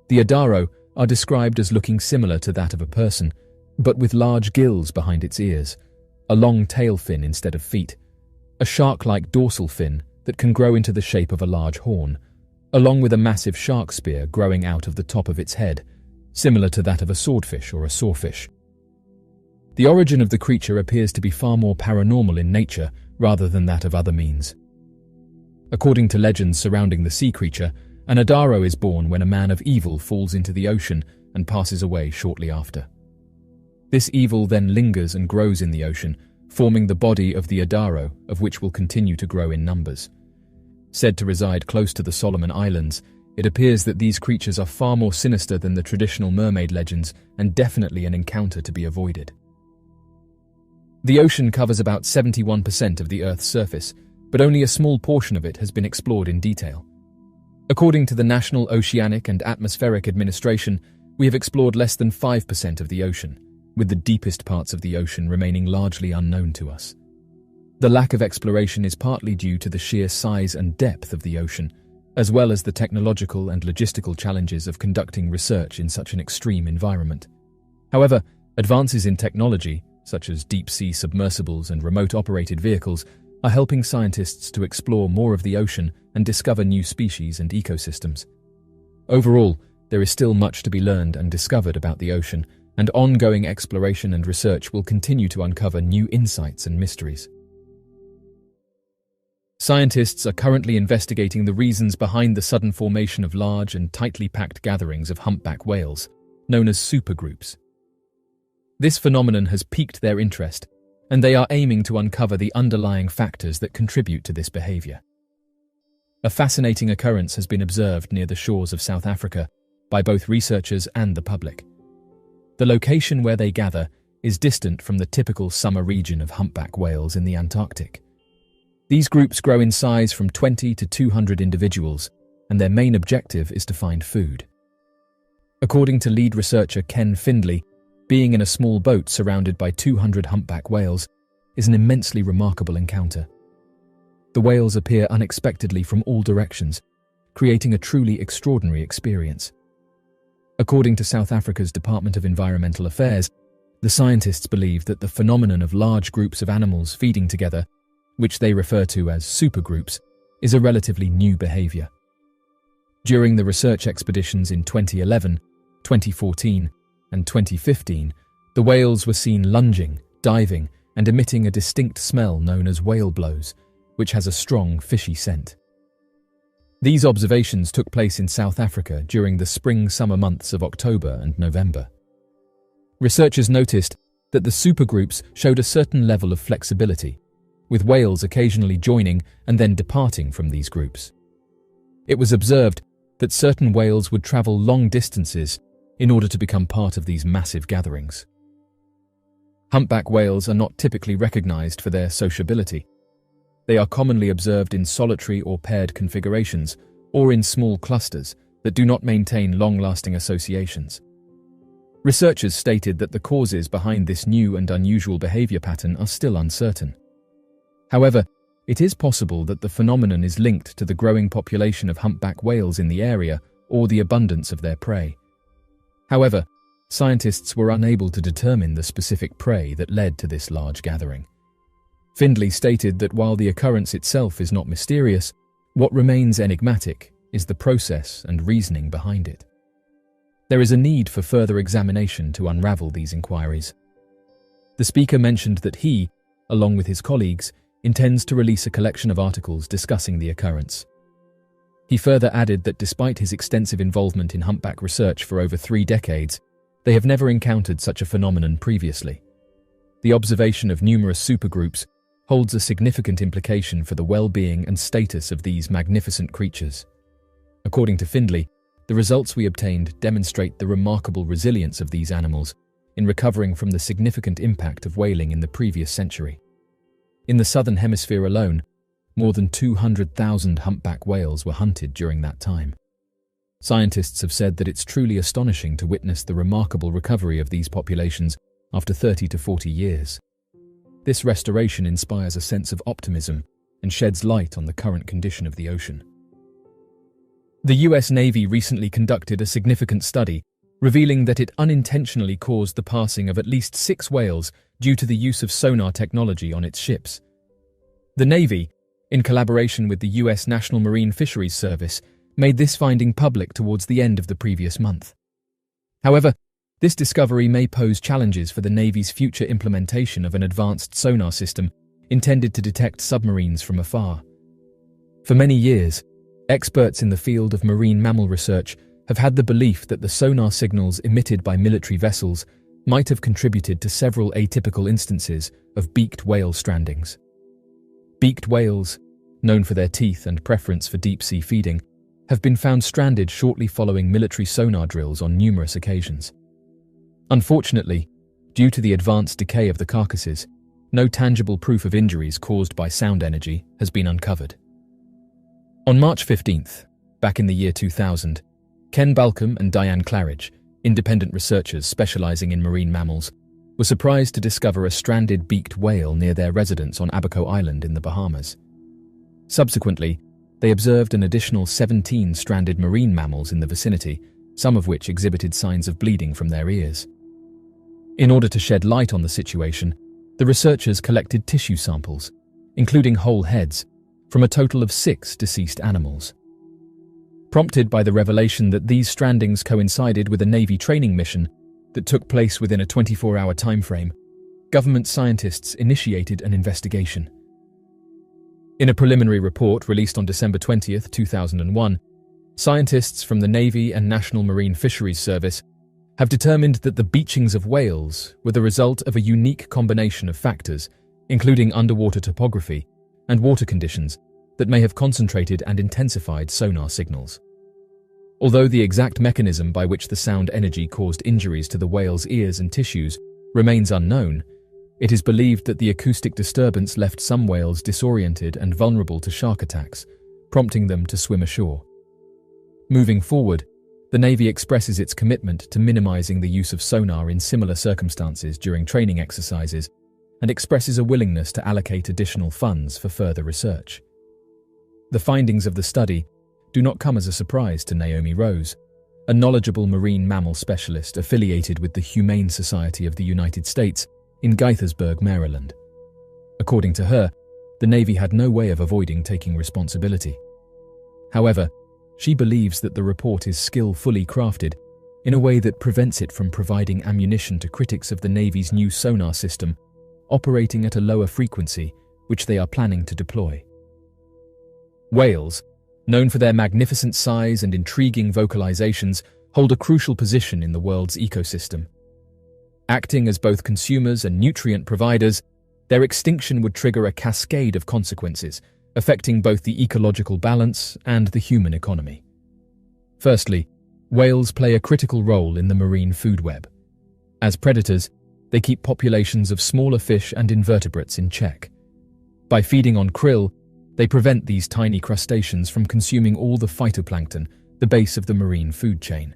The Adaro are described as looking similar to that of a person, but with large gills behind its ears, a long tail fin instead of feet, a shark-like dorsal fin that can grow into the shape of a large horn, along with a massive shark spear growing out of the top of its head, similar to that of a swordfish or a sawfish. The origin of the creature appears to be far more paranormal in nature rather than that of other means. According to legends surrounding the sea creature, an Adaro is born when a man of evil falls into the ocean and passes away shortly after. This evil then lingers and grows in the ocean, forming the body of the Adaro, of which will continue to grow in numbers. Said to reside close to the Solomon Islands, it appears that these creatures are far more sinister than the traditional mermaid legends and definitely an encounter to be avoided. The ocean covers about 71% of the Earth's surface, but only a small portion of it has been explored in detail. According to the National Oceanic and Atmospheric Administration, we have explored less than 5% of the ocean, with the deepest parts of the ocean remaining largely unknown to us. The lack of exploration is partly due to the sheer size and depth of the ocean, as well as the technological and logistical challenges of conducting research in such an extreme environment. However, advances in technology, such as deep-sea submersibles and remote-operated vehicles, are helping scientists to explore more of the ocean and discover new species and ecosystems. Overall, there is still much to be learned and discovered about the ocean, and ongoing exploration and research will continue to uncover new insights and mysteries. Scientists are currently investigating the reasons behind the sudden formation of large and tightly packed gatherings of humpback whales, known as supergroups. This phenomenon has piqued their interest, and they are aiming to uncover the underlying factors that contribute to this behavior. A fascinating occurrence has been observed near the shores of South Africa by both researchers and the public. The location where they gather is distant from the typical summer region of humpback whales in the Antarctic. These groups grow in size from 20 to 200 individuals, and their main objective is to find food. According to lead researcher Ken Findley, being in a small boat surrounded by 200 humpback whales is an immensely remarkable encounter. The whales appear unexpectedly from all directions, creating a truly extraordinary experience. According to South Africa's Department of Environmental Affairs, the scientists believe that the phenomenon of large groups of animals feeding together, which they refer to as supergroups, is a relatively new behavior. During the research expeditions in 2011, 2014, and 2015, the whales were seen lunging, diving, and emitting a distinct smell known as whale blows, which has a strong fishy scent. These observations took place in South Africa during the spring-summer months of October and November. Researchers noticed that the supergroups showed a certain level of flexibility, with whales occasionally joining and then departing from these groups. It was observed that certain whales would travel long distances in order to become part of these massive gatherings. Humpback whales are not typically recognized for their sociability. They are commonly observed in solitary or paired configurations, or in small clusters that do not maintain long-lasting associations. Researchers stated that the causes behind this new and unusual behavior pattern are still uncertain. However, it is possible that the phenomenon is linked to the growing population of humpback whales in the area or the abundance of their prey. However, scientists were unable to determine the specific prey that led to this large gathering. Findlay stated that while the occurrence itself is not mysterious, what remains enigmatic is the process and reasoning behind it. There is a need for further examination to unravel these inquiries. The speaker mentioned that he, along with his colleagues, intends to release a collection of articles discussing the occurrence. He further added that despite his extensive involvement in humpback research for over 3 decades, they have never encountered such a phenomenon previously. The observation of numerous supergroups holds a significant implication for the well-being and status of these magnificent creatures. According to Findlay, the results we obtained demonstrate the remarkable resilience of these animals in recovering from the significant impact of whaling in the previous century. In the southern hemisphere alone, more than 200,000 humpback whales were hunted during that time. Scientists have said that it's truly astonishing to witness the remarkable recovery of these populations after 30 to 40 years. This restoration inspires a sense of optimism and sheds light on the current condition of the ocean. The US Navy recently conducted a significant study revealing that it unintentionally caused the passing of at least 6 whales due to the use of sonar technology on its ships. The Navy, in collaboration with the US National Marine Fisheries Service, made this finding public towards the end of the previous month. However, this discovery may pose challenges for the Navy's future implementation of an advanced sonar system intended to detect submarines from afar. For many years, experts in the field of marine mammal research have had the belief that the sonar signals emitted by military vessels might have contributed to several atypical instances of beaked whale strandings. Beaked whales, known for their teeth and preference for deep-sea feeding, have been found stranded shortly following military sonar drills on numerous occasions. Unfortunately, due to the advanced decay of the carcasses, no tangible proof of injuries caused by sound energy has been uncovered. On March 15th, back in the year 2000, Ken Balcom and Diane Claridge, independent researchers specializing in marine mammals, were surprised to discover a stranded beaked whale near their residence on Abaco Island in the Bahamas. Subsequently, they observed an additional 17 stranded marine mammals in the vicinity, some of which exhibited signs of bleeding from their ears. In order to shed light on the situation, the researchers collected tissue samples, including whole heads, from a total of 6 deceased animals. Prompted by the revelation that these strandings coincided with a Navy training mission that took place within a 24-hour timeframe, government scientists initiated an investigation. In a preliminary report released on December 20, 2001, scientists from the Navy and National Marine Fisheries Service have determined that the beachings of whales were the result of a unique combination of factors, including underwater topography and water conditions, that may have concentrated and intensified sonar signals. Although the exact mechanism by which the sound energy caused injuries to the whale's ears and tissues remains unknown, it is believed that the acoustic disturbance left some whales disoriented and vulnerable to shark attacks, prompting them to swim ashore. Moving forward, the Navy expresses its commitment to minimizing the use of sonar in similar circumstances during training exercises and expresses a willingness to allocate additional funds for further research. The findings of the study do not come as a surprise to Naomi Rose, a knowledgeable marine mammal specialist affiliated with the Humane Society of the United States in Gaithersburg, Maryland. According to her, the Navy had no way of avoiding taking responsibility. However, she believes that the report is skillfully crafted in a way that prevents it from providing ammunition to critics of the Navy's new sonar system, operating at a lower frequency, which they are planning to deploy. Whales, known for their magnificent size and intriguing vocalizations, hold a crucial position in the world's ecosystem. Acting as both consumers and nutrient providers, their extinction would trigger a cascade of consequences, affecting both the ecological balance and the human economy. Firstly, whales play a critical role in the marine food web. As predators, they keep populations of smaller fish and invertebrates in check. By feeding on krill, they prevent these tiny crustaceans from consuming all the phytoplankton, the base of the marine food chain.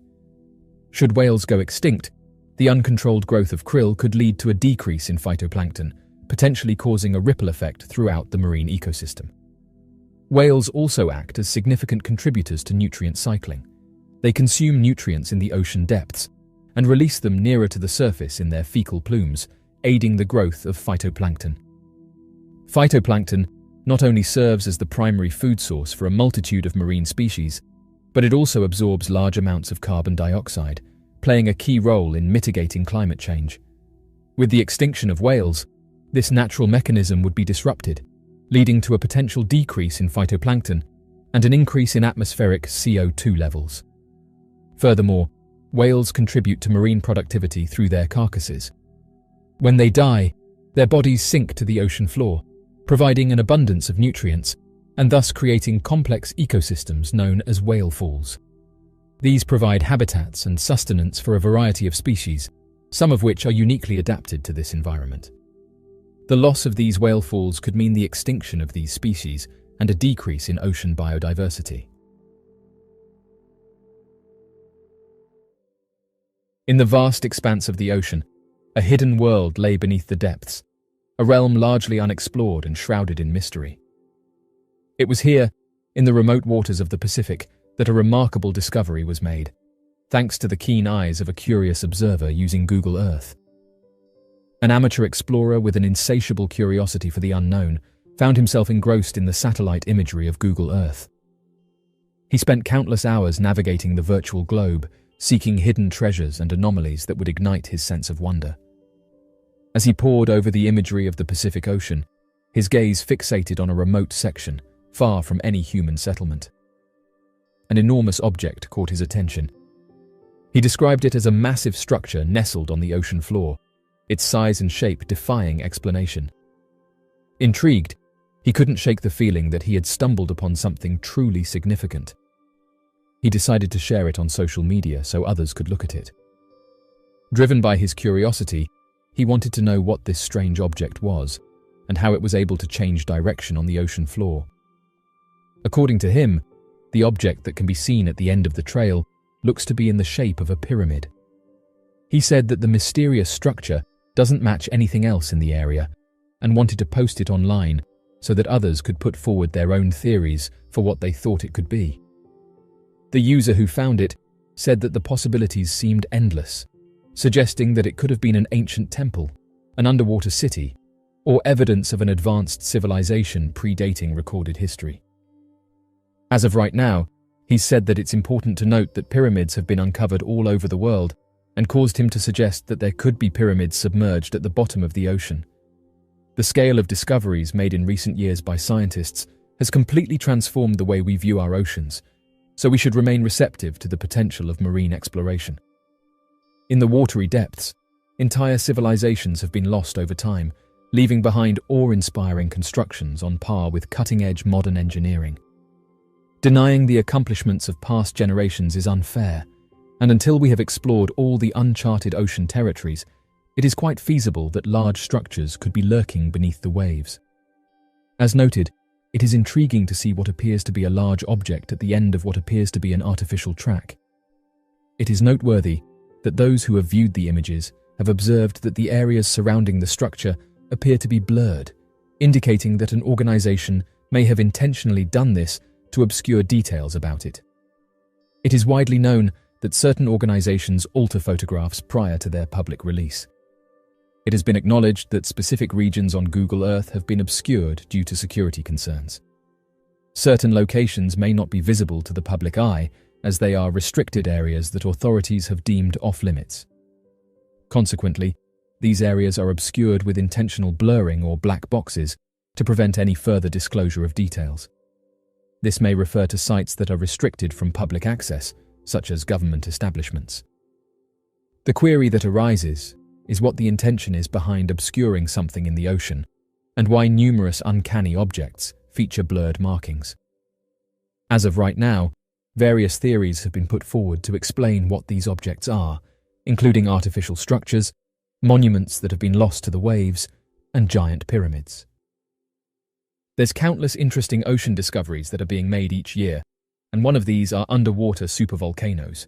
Should whales go extinct, the uncontrolled growth of krill could lead to a decrease in phytoplankton, potentially causing a ripple effect throughout the marine ecosystem. Whales also act as significant contributors to nutrient cycling. They consume nutrients in the ocean depths, and release them nearer to the surface in their fecal plumes, aiding the growth of phytoplankton. Phytoplankton not only serves as the primary food source for a multitude of marine species, but it also absorbs large amounts of carbon dioxide, playing a key role in mitigating climate change. With the extinction of whales, this natural mechanism would be disrupted, leading to a potential decrease in phytoplankton and an increase in atmospheric CO2 levels. Furthermore, whales contribute to marine productivity through their carcasses. When they die, their bodies sink to the ocean floor, providing an abundance of nutrients and thus creating complex ecosystems known as whale falls. These provide habitats and sustenance for a variety of species, some of which are uniquely adapted to this environment. The loss of these whale falls could mean the extinction of these species and a decrease in ocean biodiversity. In the vast expanse of the ocean, a hidden world lay beneath the depths, a realm largely unexplored and shrouded in mystery. It was here, in the remote waters of the Pacific, that a remarkable discovery was made, thanks to the keen eyes of a curious observer using Google Earth. An amateur explorer with an insatiable curiosity for the unknown found himself engrossed in the satellite imagery of Google Earth. He spent countless hours navigating the virtual globe, seeking hidden treasures and anomalies that would ignite his sense of wonder. As he pored over the imagery of the Pacific Ocean, his gaze fixated on a remote section, far from any human settlement. An enormous object caught his attention. He described it as a massive structure nestled on the ocean floor, its size and shape defying explanation. Intrigued, he couldn't shake the feeling that he had stumbled upon something truly significant. He decided to share it on social media so others could look at it. Driven by his curiosity, he wanted to know what this strange object was and how it was able to change direction on the ocean floor. According to him, the object that can be seen at the end of the trail looks to be in the shape of a pyramid. He said that the mysterious structure doesn't match anything else in the area and wanted to post it online so that others could put forward their own theories for what they thought it could be. The user who found it said that the possibilities seemed endless, suggesting that it could have been an ancient temple, an underwater city, or evidence of an advanced civilization predating recorded history. As of right now, he's said that it's important to note that pyramids have been uncovered all over the world and caused him to suggest that there could be pyramids submerged at the bottom of the ocean. The scale of discoveries made in recent years by scientists has completely transformed the way we view our oceans, so we should remain receptive to the potential of marine exploration. In the watery depths, entire civilizations have been lost over time, leaving behind awe-inspiring constructions on par with cutting-edge modern engineering. Denying the accomplishments of past generations is unfair, and until we have explored all the uncharted ocean territories, it is quite feasible that large structures could be lurking beneath the waves. As noted, it is intriguing to see what appears to be a large object at the end of what appears to be an artificial track. It is noteworthy that those who have viewed the images have observed that the areas surrounding the structure appear to be blurred, indicating that an organization may have intentionally done this to obscure details about it. It is widely known that certain organizations alter photographs prior to their public release. It has been acknowledged that specific regions on Google Earth have been obscured due to security concerns. Certain locations may not be visible to the public eye, as they are restricted areas that authorities have deemed off-limits. Consequently, these areas are obscured with intentional blurring or black boxes to prevent any further disclosure of details. This may refer to sites that are restricted from public access, such as government establishments. The query that arises is what the intention is behind obscuring something in the ocean, and why numerous uncanny objects feature blurred markings. As of right now, various theories have been put forward to explain what these objects are, including artificial structures, monuments that have been lost to the waves, and giant pyramids. There's countless interesting ocean discoveries that are being made each year, and one of these are underwater supervolcanoes.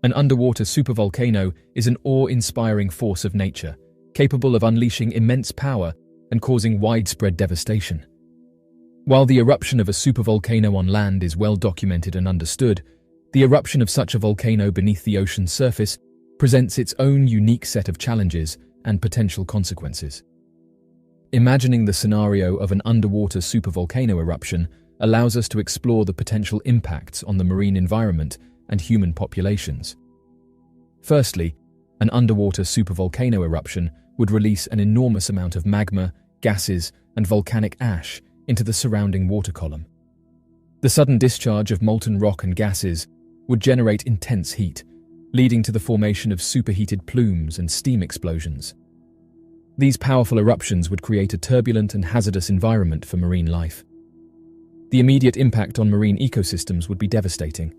An underwater supervolcano is an awe-inspiring force of nature, capable of unleashing immense power and causing widespread devastation. While the eruption of a supervolcano on land is well documented and understood, the eruption of such a volcano beneath the ocean's surface presents its own unique set of challenges and potential consequences. Imagining the scenario of an underwater supervolcano eruption allows us to explore the potential impacts on the marine environment and human populations. Firstly, an underwater supervolcano eruption would release an enormous amount of magma, gases, and volcanic ash into the surrounding water column. The sudden discharge of molten rock and gases would generate intense heat, leading to the formation of superheated plumes and steam explosions. These powerful eruptions would create a turbulent and hazardous environment for marine life. The immediate impact on marine ecosystems would be devastating.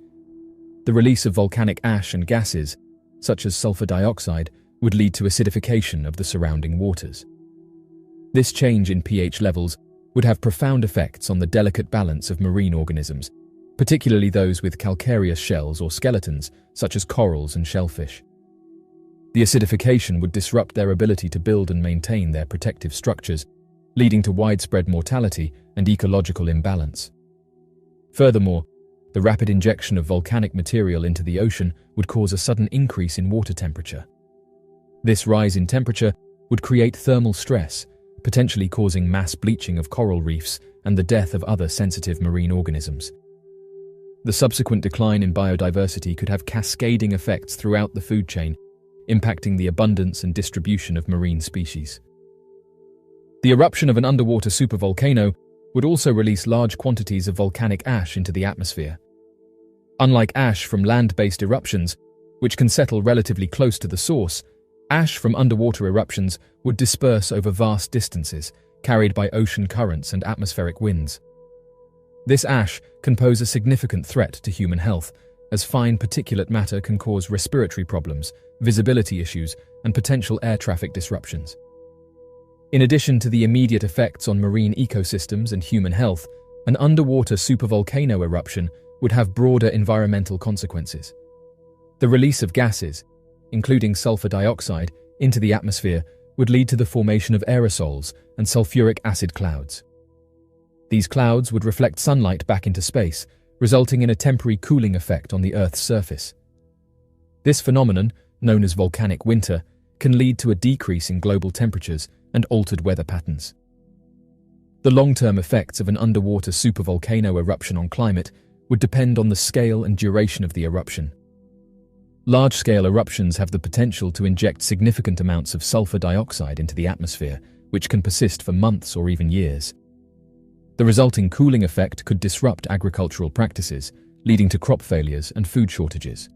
The release of volcanic ash and gases, such as sulfur dioxide, would lead to acidification of the surrounding waters. This change in pH levels would have profound effects on the delicate balance of marine organisms, particularly those with calcareous shells or skeletons, such as corals and shellfish. The acidification would disrupt their ability to build and maintain their protective structures, leading to widespread mortality and ecological imbalance. Furthermore, the rapid injection of volcanic material into the ocean would cause a sudden increase in water temperature. This rise in temperature would create thermal stress, potentially causing mass bleaching of coral reefs and the death of other sensitive marine organisms. The subsequent decline in biodiversity could have cascading effects throughout the food chain, impacting the abundance and distribution of marine species. The eruption of an underwater supervolcano would also release large quantities of volcanic ash into the atmosphere. Unlike ash from land-based eruptions, which can settle relatively close to the source, ash from underwater eruptions would disperse over vast distances, carried by ocean currents and atmospheric winds. This ash can pose a significant threat to human health, as fine particulate matter can cause respiratory problems, visibility issues, and potential air traffic disruptions. In addition to the immediate effects on marine ecosystems and human health, an underwater supervolcano eruption would have broader environmental consequences. The release of gases, including sulfur dioxide, into the atmosphere would lead to the formation of aerosols and sulfuric acid clouds. These clouds would reflect sunlight back into space, resulting in a temporary cooling effect on the Earth's surface. This phenomenon, known as volcanic winter, can lead to a decrease in global temperatures and altered weather patterns. The long-term effects of an underwater supervolcano eruption on climate would depend on the scale and duration of the eruption. Large-scale eruptions have the potential to inject significant amounts of sulfur dioxide into the atmosphere, which can persist for months or even years. The resulting cooling effect could disrupt agricultural practices, leading to crop failures and food shortages.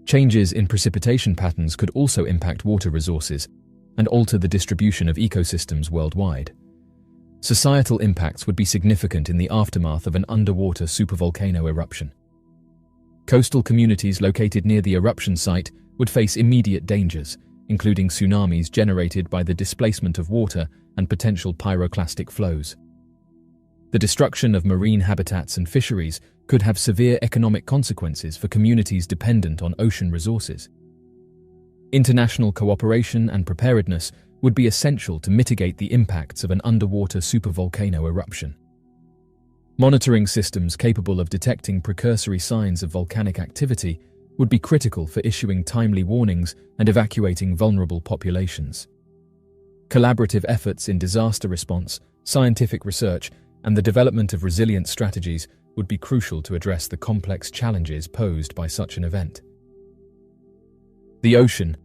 Changes in precipitation patterns could also impact water resources and alter the distribution of ecosystems worldwide. Societal impacts would be significant in the aftermath of an underwater supervolcano eruption. Coastal communities located near the eruption site would face immediate dangers, including tsunamis generated by the displacement of water and potential pyroclastic flows. The destruction of marine habitats and fisheries could have severe economic consequences for communities dependent on ocean resources. International cooperation and preparedness would be essential to mitigate the impacts of an underwater supervolcano eruption. Monitoring systems capable of detecting precursory signs of volcanic activity would be critical for issuing timely warnings and evacuating vulnerable populations. Collaborative efforts in disaster response, scientific research, and the development of resilient strategies would be crucial to address the complex challenges posed by such an event. The ocean,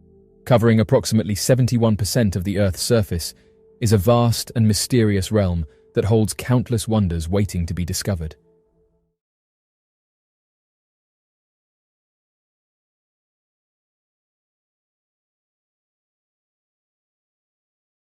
covering approximately 71% of the Earth's surface, is a vast and mysterious realm that holds countless wonders waiting to be discovered.